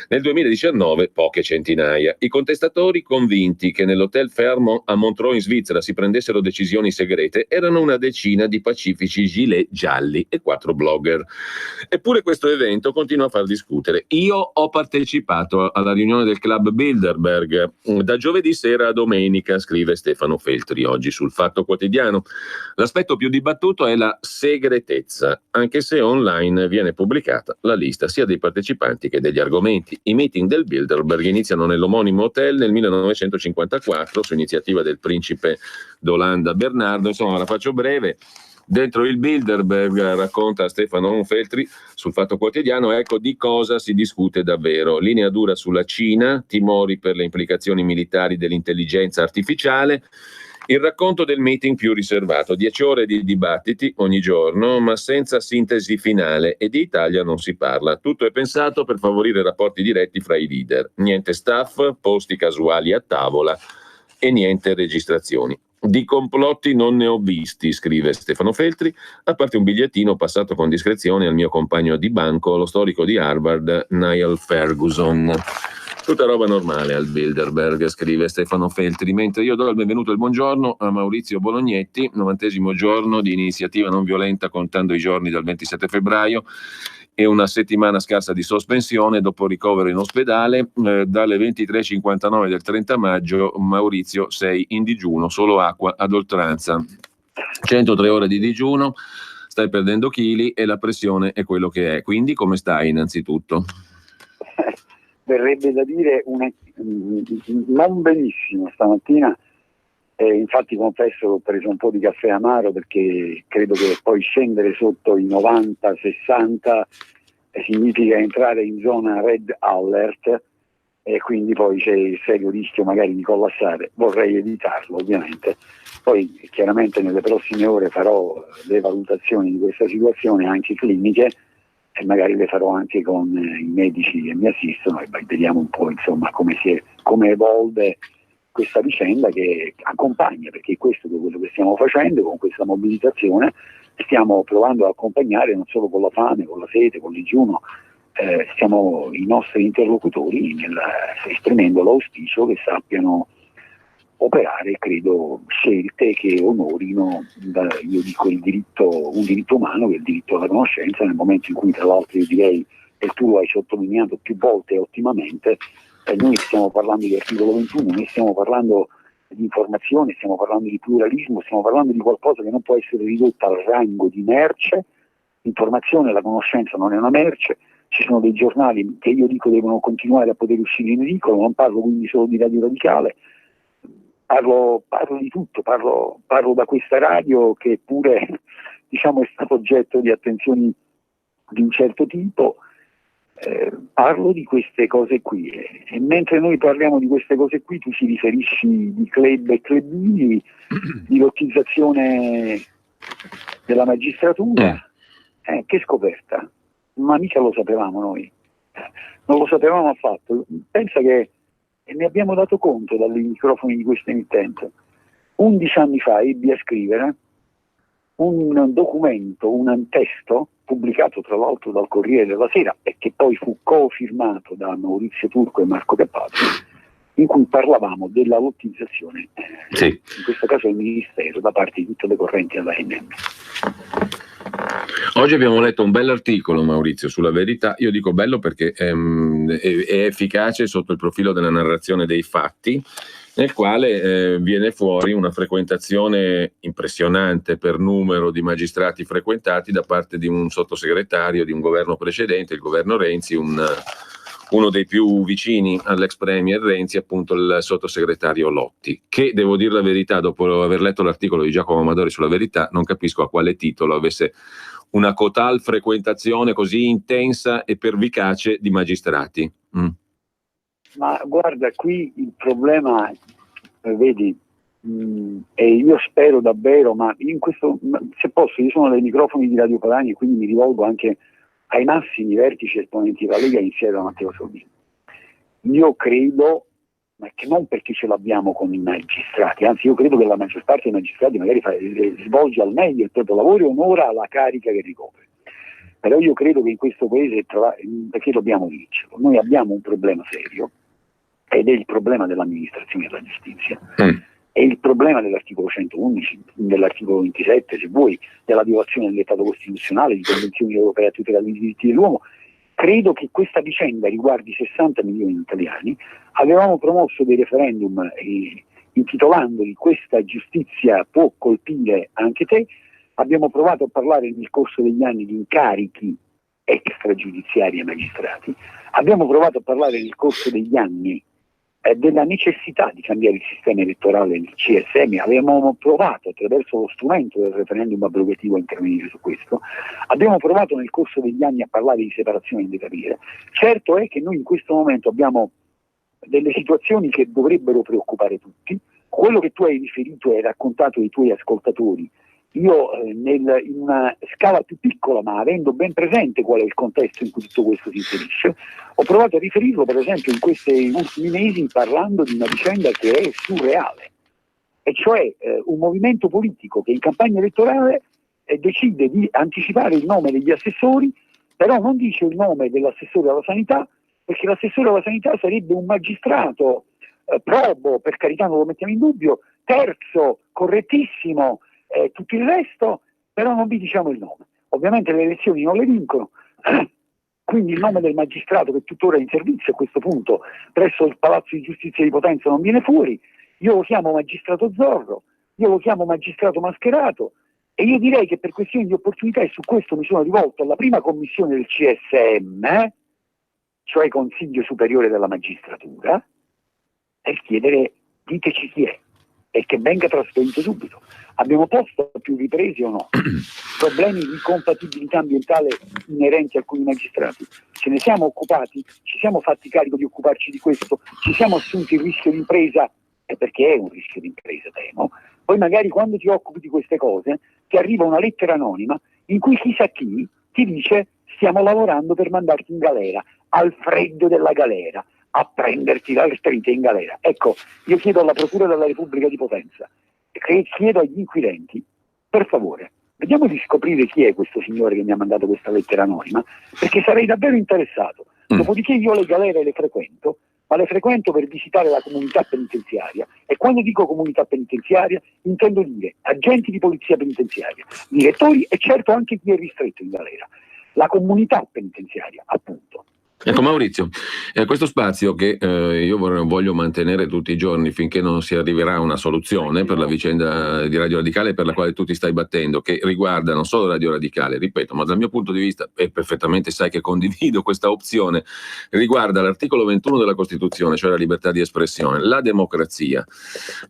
Nel 2019 poche centinaia. I contestatori, convinti che nell'hotel Fairmont a Montreux in Svizzera si prendessero decisioni segrete, erano una decina di pacifici gilet gialli e 4 blogger. Eppure questo evento continua a far discutere. Io ho partecipato alla riunione del club Bilderberg da giovedì sera a domenica, scrive Stefano Feltri oggi sul Fatto Quotidiano. L'aspetto più dibattuto è la segretezza, anche se online viene pubblicata la lista sia dei partecipanti che degli argomenti. I meeting del Bilderberg iniziano nell'omonimo hotel nel 1954 su iniziativa del principe d'Olanda Bernardo. Insomma, la faccio breve. Dentro il Bilderberg, racconta Stefano Feltri sul Fatto Quotidiano, ecco di cosa si discute davvero. Linea dura sulla Cina, timori per le implicazioni militari dell'intelligenza artificiale, il racconto del meeting più riservato, 10 ore di dibattiti ogni giorno, ma senza sintesi finale, e di Italia non si parla. Tutto è pensato per favorire rapporti diretti fra i leader. Niente staff, posti casuali a tavola e niente registrazioni. Di complotti non ne ho visti, scrive Stefano Feltri, a parte un bigliettino passato con discrezione al mio compagno di banco, lo storico di Harvard, Niall Ferguson. Tutta roba normale al Bilderberg, scrive Stefano Feltri, mentre io do il benvenuto e il buongiorno a Maurizio Bolognetti, 90° giorno di iniziativa non violenta, contando i giorni dal 27 febbraio e una settimana scarsa di sospensione dopo ricovero in ospedale. Dalle 23.59 del 30 maggio, Maurizio, sei in digiuno, solo acqua ad oltranza. 103 ore di digiuno, stai perdendo chili e la pressione è quello che è. Quindi come stai innanzitutto? Verrebbe da dire non benissimo stamattina, infatti confesso che ho preso un po' di caffè amaro perché credo che poi scendere sotto i 90-60 significa entrare in zona red alert e quindi poi c'è il serio rischio magari di collassare. Vorrei evitarlo ovviamente, poi chiaramente nelle prossime ore farò le valutazioni di questa situazione anche cliniche e magari le farò anche con i medici che mi assistono e vediamo un po' insomma come evolve questa vicenda che accompagna, perché questo è quello che stiamo facendo con questa mobilitazione. Stiamo provando ad accompagnare non solo con la fame, con la sete, con il digiuno, siamo i nostri interlocutori esprimendo l'auspicio che sappiano operare, credo, scelte che onorino, io dico un diritto umano, che è il diritto alla conoscenza, nel momento in cui tra l'altro io direi, e tu lo hai sottolineato più volte ottimamente, noi stiamo parlando di articolo 21, noi stiamo parlando di informazione, stiamo parlando di pluralismo, stiamo parlando di qualcosa che non può essere ridotta al rango di merce. L'informazione, la conoscenza non è una merce. Ci sono dei giornali che io dico devono continuare a poter uscire in edicolo, non parlo quindi solo di Radio Radicale, parlo di tutto, parlo da questa radio che pure diciamo è stato oggetto di attenzioni di un certo tipo, parlo di queste cose qui e mentre noi parliamo di queste cose qui tu ci riferisci di club e clubini, di lottizzazione della magistratura, che scoperta, ma mica lo sapevamo noi, non lo sapevamo affatto. Pensa che ne abbiamo dato conto dalle microfoni di questo emittente. 11 anni fa ebbi a scrivere un documento, un testo pubblicato tra l'altro dal Corriere della Sera e che poi fu co-firmato da Maurizio Turco e Marco Cappato, in cui parlavamo della lottizzazione, in questo caso del Ministero, da parte di tutte le correnti all'ANM. Oggi abbiamo letto un bell'articolo, Maurizio, sulla Verità. Io dico bello perché è efficace sotto il profilo della narrazione dei fatti, nel quale viene fuori una frequentazione impressionante per numero di magistrati frequentati da parte di un sottosegretario di un governo precedente, il governo Renzi, uno dei più vicini all'ex premier Renzi, appunto il sottosegretario Lotti, che, devo dire la verità, dopo aver letto l'articolo di Giacomo Amadori sulla Verità, non capisco a quale titolo avesse una cotal frequentazione così intensa e pervicace di magistrati. Ma guarda, qui il problema, vedi, e io spero davvero, ma in questo, se posso, io sono dai microfoni di Radio Padania e quindi mi rivolgo anche ai massimi vertici esponenti della Lega insieme a Matteo Salvini. Io credo, ma che non perché ce l'abbiamo con i magistrati, anzi io credo che la maggior parte dei magistrati magari svolge al meglio il proprio lavoro e onora la carica che ricopre. Però io credo che in questo paese, perché dobbiamo dircelo, noi abbiamo un problema serio, ed è il problema dell'amministrazione della giustizia, è il problema dell'articolo 111, dell'articolo 27, se vuoi, della violazione del dettato costituzionale, di convenzioni europee a tutela dei diritti dell'uomo. Credo che questa vicenda riguardi 60 milioni di italiani. Avevamo promosso dei referendum intitolandoli "Questa giustizia può colpire anche te". Abbiamo provato a parlare nel corso degli anni di incarichi extragiudiziari ai magistrati. Abbiamo provato a parlare nel corso degli anni della necessità di cambiare il sistema elettorale del CSM. Avevamo provato attraverso lo strumento del referendum abrogativo a intervenire su questo. Abbiamo provato nel corso degli anni a parlare di separazione delle carriere. Certo è che noi in questo momento abbiamo delle situazioni che dovrebbero preoccupare tutti. Quello che tu hai riferito e hai raccontato ai tuoi ascoltatori, io in una scala più piccola, ma avendo ben presente qual è il contesto in cui tutto questo si inserisce, ho provato a riferirlo per esempio in questi ultimi mesi parlando di una vicenda che è surreale, e cioè un movimento politico che in campagna elettorale decide di anticipare il nome degli assessori, però non dice il nome dell'assessore alla sanità, perché l'assessore alla sanità sarebbe un magistrato probo, per carità non lo mettiamo in dubbio, terzo, correttissimo, tutto il resto, però non vi diciamo il nome. Ovviamente le elezioni non le vincono, quindi il nome del magistrato che tuttora è in servizio a questo punto presso il Palazzo di Giustizia di Potenza non viene fuori. Io lo chiamo magistrato Zorro, io lo chiamo magistrato mascherato, e io direi che per questioni di opportunità, e su questo mi sono rivolto alla prima commissione del CSM, cioè Consiglio Superiore della Magistratura, per chiedere: diteci chi è e che venga trasferito subito. Abbiamo posto a più riprese o no problemi di compatibilità ambientale inerenti a alcuni magistrati? Ce ne siamo occupati? Ci siamo fatti carico di occuparci di questo? Ci siamo assunti il rischio di impresa? Perché è un rischio di impresa, temo. Poi magari quando ti occupi di queste cose ti arriva una lettera anonima in cui chissà chi ti dice: stiamo lavorando per mandarti in galera, al freddo della galera, a prenderti la strite in galera. Ecco, io chiedo alla Procura della Repubblica di Potenza, chiedo agli inquirenti, per favore, vediamo di scoprire chi è questo signore che mi ha mandato questa lettera anonima, perché sarei davvero interessato. Dopodiché io le galere le frequento, ma le frequento per visitare la comunità penitenziaria, e quando dico comunità penitenziaria intendo dire agenti di polizia penitenziaria, direttori e certo anche chi è ristretto in galera. La comunità penitenziaria, appunto. Ecco Maurizio, questo spazio che io voglio mantenere tutti i giorni finché non si arriverà a una soluzione per la vicenda di Radio Radicale per la quale tu ti stai battendo, che riguarda non solo Radio Radicale, ripeto, ma dal mio punto di vista, e perfettamente sai che condivido questa opzione, riguarda l'articolo 21 della Costituzione, cioè la libertà di espressione, la democrazia,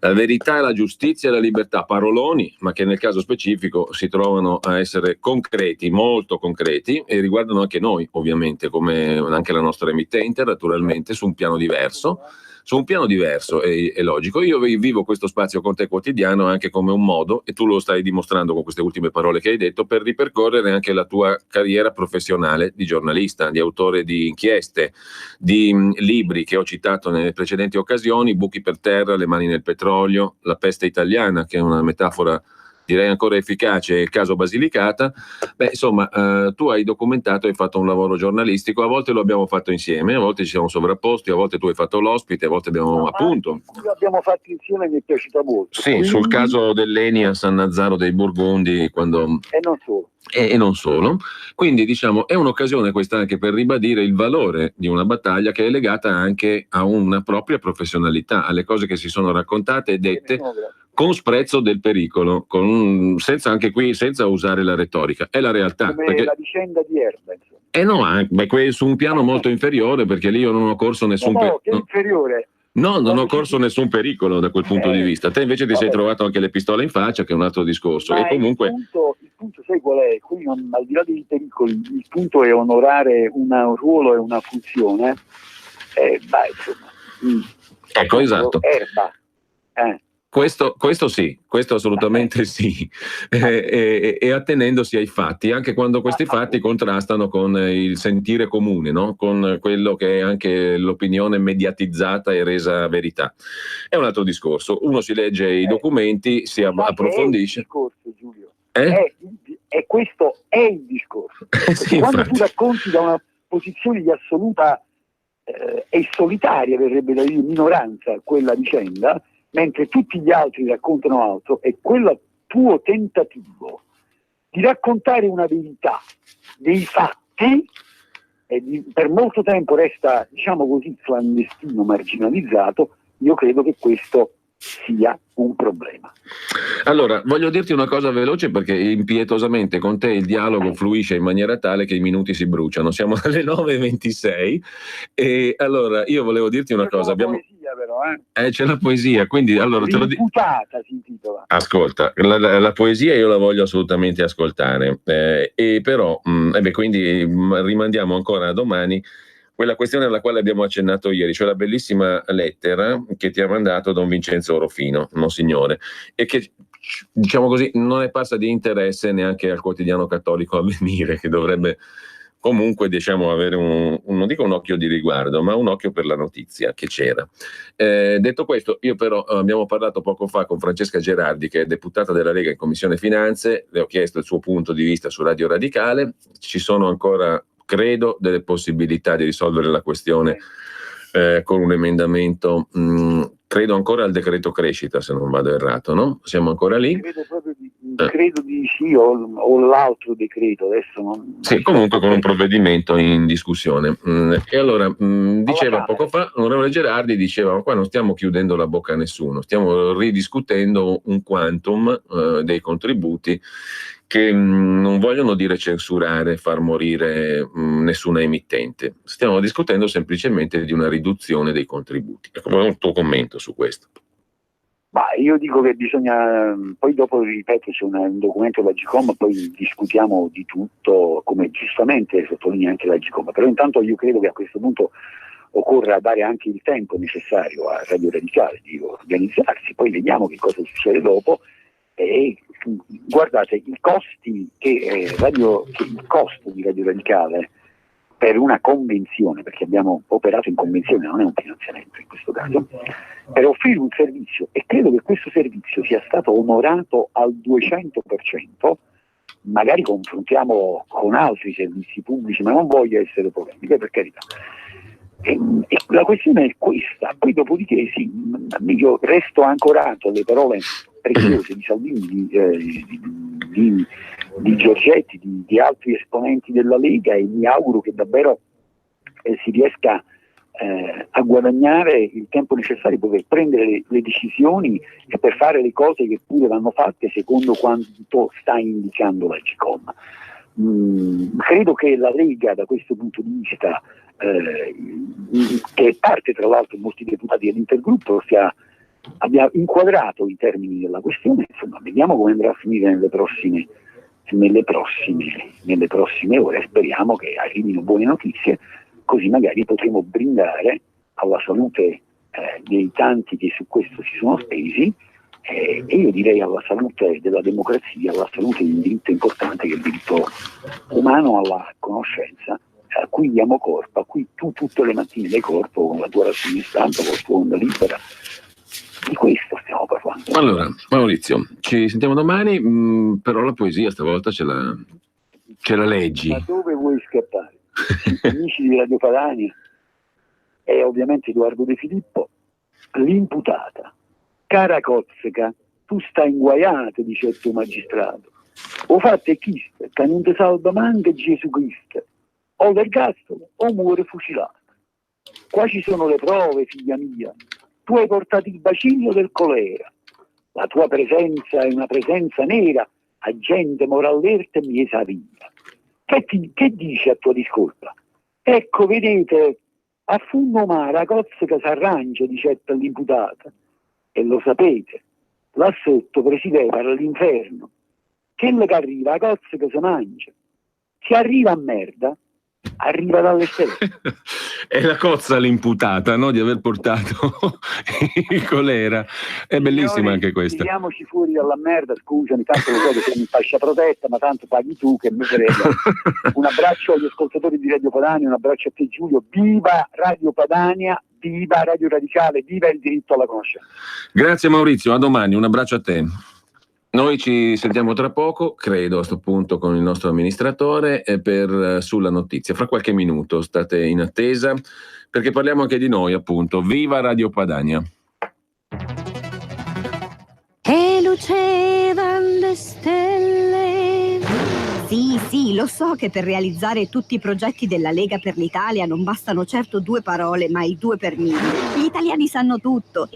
la verità e la giustizia e la libertà, paroloni, ma che nel caso specifico si trovano a essere concreti, molto concreti, e riguardano anche noi, ovviamente, come anche la nostra emittente, naturalmente, su un piano diverso. Su un piano diverso, è logico. Io vivo questo spazio con te quotidiano anche come un modo, e tu lo stai dimostrando con queste ultime parole che hai detto, per ripercorrere anche la tua carriera professionale di giornalista, di autore di inchieste, di libri che ho citato nelle precedenti occasioni: Buchi per terra, Le mani nel petrolio, La peste italiana, che è una metafora direi ancora efficace, è il caso Basilicata. Beh, insomma, tu hai documentato, hai fatto un lavoro giornalistico, a volte lo abbiamo fatto insieme, a volte ci siamo sovrapposti, a volte tu hai fatto l'ospite, a volte abbiamo appunto... Lo abbiamo fatto insieme e mi è piaciuto molto. Sì, Quindi... sul caso dell'Eni a San Nazzaro dei Burgundi, quando... E non solo. E non solo. Quindi diciamo è un'occasione questa anche per ribadire il valore di una battaglia che è legata anche a una propria professionalità, alle cose che si sono raccontate e dette con sprezzo del pericolo, senza usare la retorica. È la realtà. Come perché... la vicenda di Erba, insomma. Su un piano molto inferiore, perché lì io non ho corso nessun inferiore. No, non ho corso nessun pericolo da quel punto di vista. Te invece ti sei trovato anche le pistole in faccia, che è un altro discorso. E comunque... il punto sai qual è? Qui al di là dei pericoli, il punto è onorare un ruolo e una funzione. Ecco, esatto. Erba. Questo sì, questo assolutamente sì, e attenendosi ai fatti, anche quando questi fatti contrastano con il sentire comune, no? Con quello che è anche l'opinione mediatizzata e resa verità. È un altro discorso, uno si legge i documenti, si approfondisce. È il discorso, Giulio. E questo è il discorso. Sì, quando tu racconti da una posizione di assoluta e solitaria, verrebbe da dire, minoranza quella vicenda, mentre tutti gli altri raccontano altro, è quello tuo tentativo di raccontare una verità dei fatti e per molto tempo resta, diciamo così, clandestino, marginalizzato. Io credo che questo sia un problema. Allora, voglio dirti una cosa veloce, perché impietosamente con te il dialogo fluisce in maniera tale che i minuti si bruciano. Siamo alle 9:26 e allora io volevo dirti una cosa. Poesia però, c'è la poesia, quindi allora te lo dico. Rimputata si intitola. Ascolta, la poesia io la voglio assolutamente ascoltare, e però quindi rimandiamo ancora a domani quella questione alla quale abbiamo accennato ieri, cioè la bellissima lettera che ti ha mandato Don Vincenzo Orofino, Monsignore, e che, diciamo così, non è passa di interesse neanche al quotidiano cattolico Avvenire, che dovrebbe comunque, diciamo, avere non dico un occhio di riguardo, ma un occhio per la notizia che c'era. Detto questo, io però abbiamo parlato poco fa con Francesca Gerardi, che è deputata della Lega in Commissione Finanze, le ho chiesto il suo punto di vista su Radio Radicale. Ci sono ancora, credo, delle possibilità di risolvere la questione con un emendamento, credo ancora al decreto crescita, se non vado errato, no? Siamo ancora lì? Credo di sì, o l'altro decreto, adesso non... Sì, comunque con un provvedimento in discussione. E allora, diceva poco fa, l'onorevole Gerardi diceva, ma qua non stiamo chiudendo la bocca a nessuno, stiamo ridiscutendo un quantum dei contributi che non vogliono dire censurare, far morire nessuna emittente. Stiamo discutendo semplicemente di una riduzione dei contributi. Ecco, un tuo commento su questo. Ma io dico che bisogna, poi dopo, ripeto, c'è un documento dell'Agcom, poi discutiamo di tutto, come giustamente sottolinea anche l'Agcom, però intanto io credo che a questo punto occorra dare anche il tempo necessario a Radio Radicale di organizzarsi, poi vediamo che cosa succede dopo. E guardate, i costi il costo di Radio Radicale per una convenzione, perché abbiamo operato in convenzione, non è un finanziamento in questo caso, per offrire un servizio, e credo che questo servizio sia stato onorato al 200%, magari confrontiamo con altri servizi pubblici, ma non voglio essere polemico, per carità. E la questione è questa, poi dopodiché sì, io resto ancorato alle parole preziose di Salvini, di Giorgetti, di altri esponenti della Lega, e mi auguro che davvero si riesca a guadagnare il tempo necessario per prendere le decisioni e per fare le cose che pure vanno fatte secondo quanto sta indicando l'Agcom. Credo che la Lega, da questo punto di vista, che è parte tra l'altro molti deputati dell'intergruppo, abbia inquadrato i termini della questione. Insomma, vediamo come andrà a finire nelle prossime ore. Speriamo che arrivino buone notizie, così magari potremo brindare alla salute dei tanti che su questo si sono spesi, e io direi alla salute della democrazia, alla salute di un diritto importante che è il diritto umano alla conoscenza, a cui diamo corpo, a cui tu tutte le mattine dai corpo con la tua rassegna stampa, con la tua onda libera. Di questo stiamo parlando. Allora, Maurizio, ci sentiamo domani, però la poesia stavolta ce la leggi. Ma dove vuoi scappare? Amici di Radio Padania e ovviamente Edoardo De Filippo, l'imputata. Cara Cozzeca, tu stai inguaiato, dice il tuo magistrato. O fatte chiste, che non ti salva manca Gesù Cristo. O l'ergastolo o muore fucilato. Qua ci sono le prove, figlia mia. Tu hai portato il bacillo del colera. La tua presenza è una presenza nera, agente morallerte mi esavia. Che dice a tua discolpa? Ecco, vedete, a funno mare a Cozzeca s'arrangia, dicette l'imputata. E lo sapete, là sotto presideva all'inferno. Quello che arriva a Cozzeca si mangia. Se arriva a merda, arriva dalle stelle. È la cozza l'imputata, no? Di aver portato il colera. È bellissima anche questa. Tiriamoci fuori dalla merda, scusami, tanto lo so che sei in fascia protetta, ma tanto paghi tu che mi frega. Un abbraccio agli ascoltatori di Radio Padania, un abbraccio a te Giulio, viva Radio Padania, viva Radio Radicale, viva il diritto alla conoscenza. Grazie Maurizio, a domani, un abbraccio a te. Noi ci sentiamo tra poco, credo a questo punto con il nostro amministratore, per Sulla Notizia. Fra qualche minuto state in attesa perché parliamo anche di noi, appunto. Viva Radio Padania! E lucevan le stelle. Sì, lo so che per realizzare tutti i progetti della Lega per l'Italia non bastano certo 2 parole, ma il 2 per 1000. Gli italiani sanno tutto.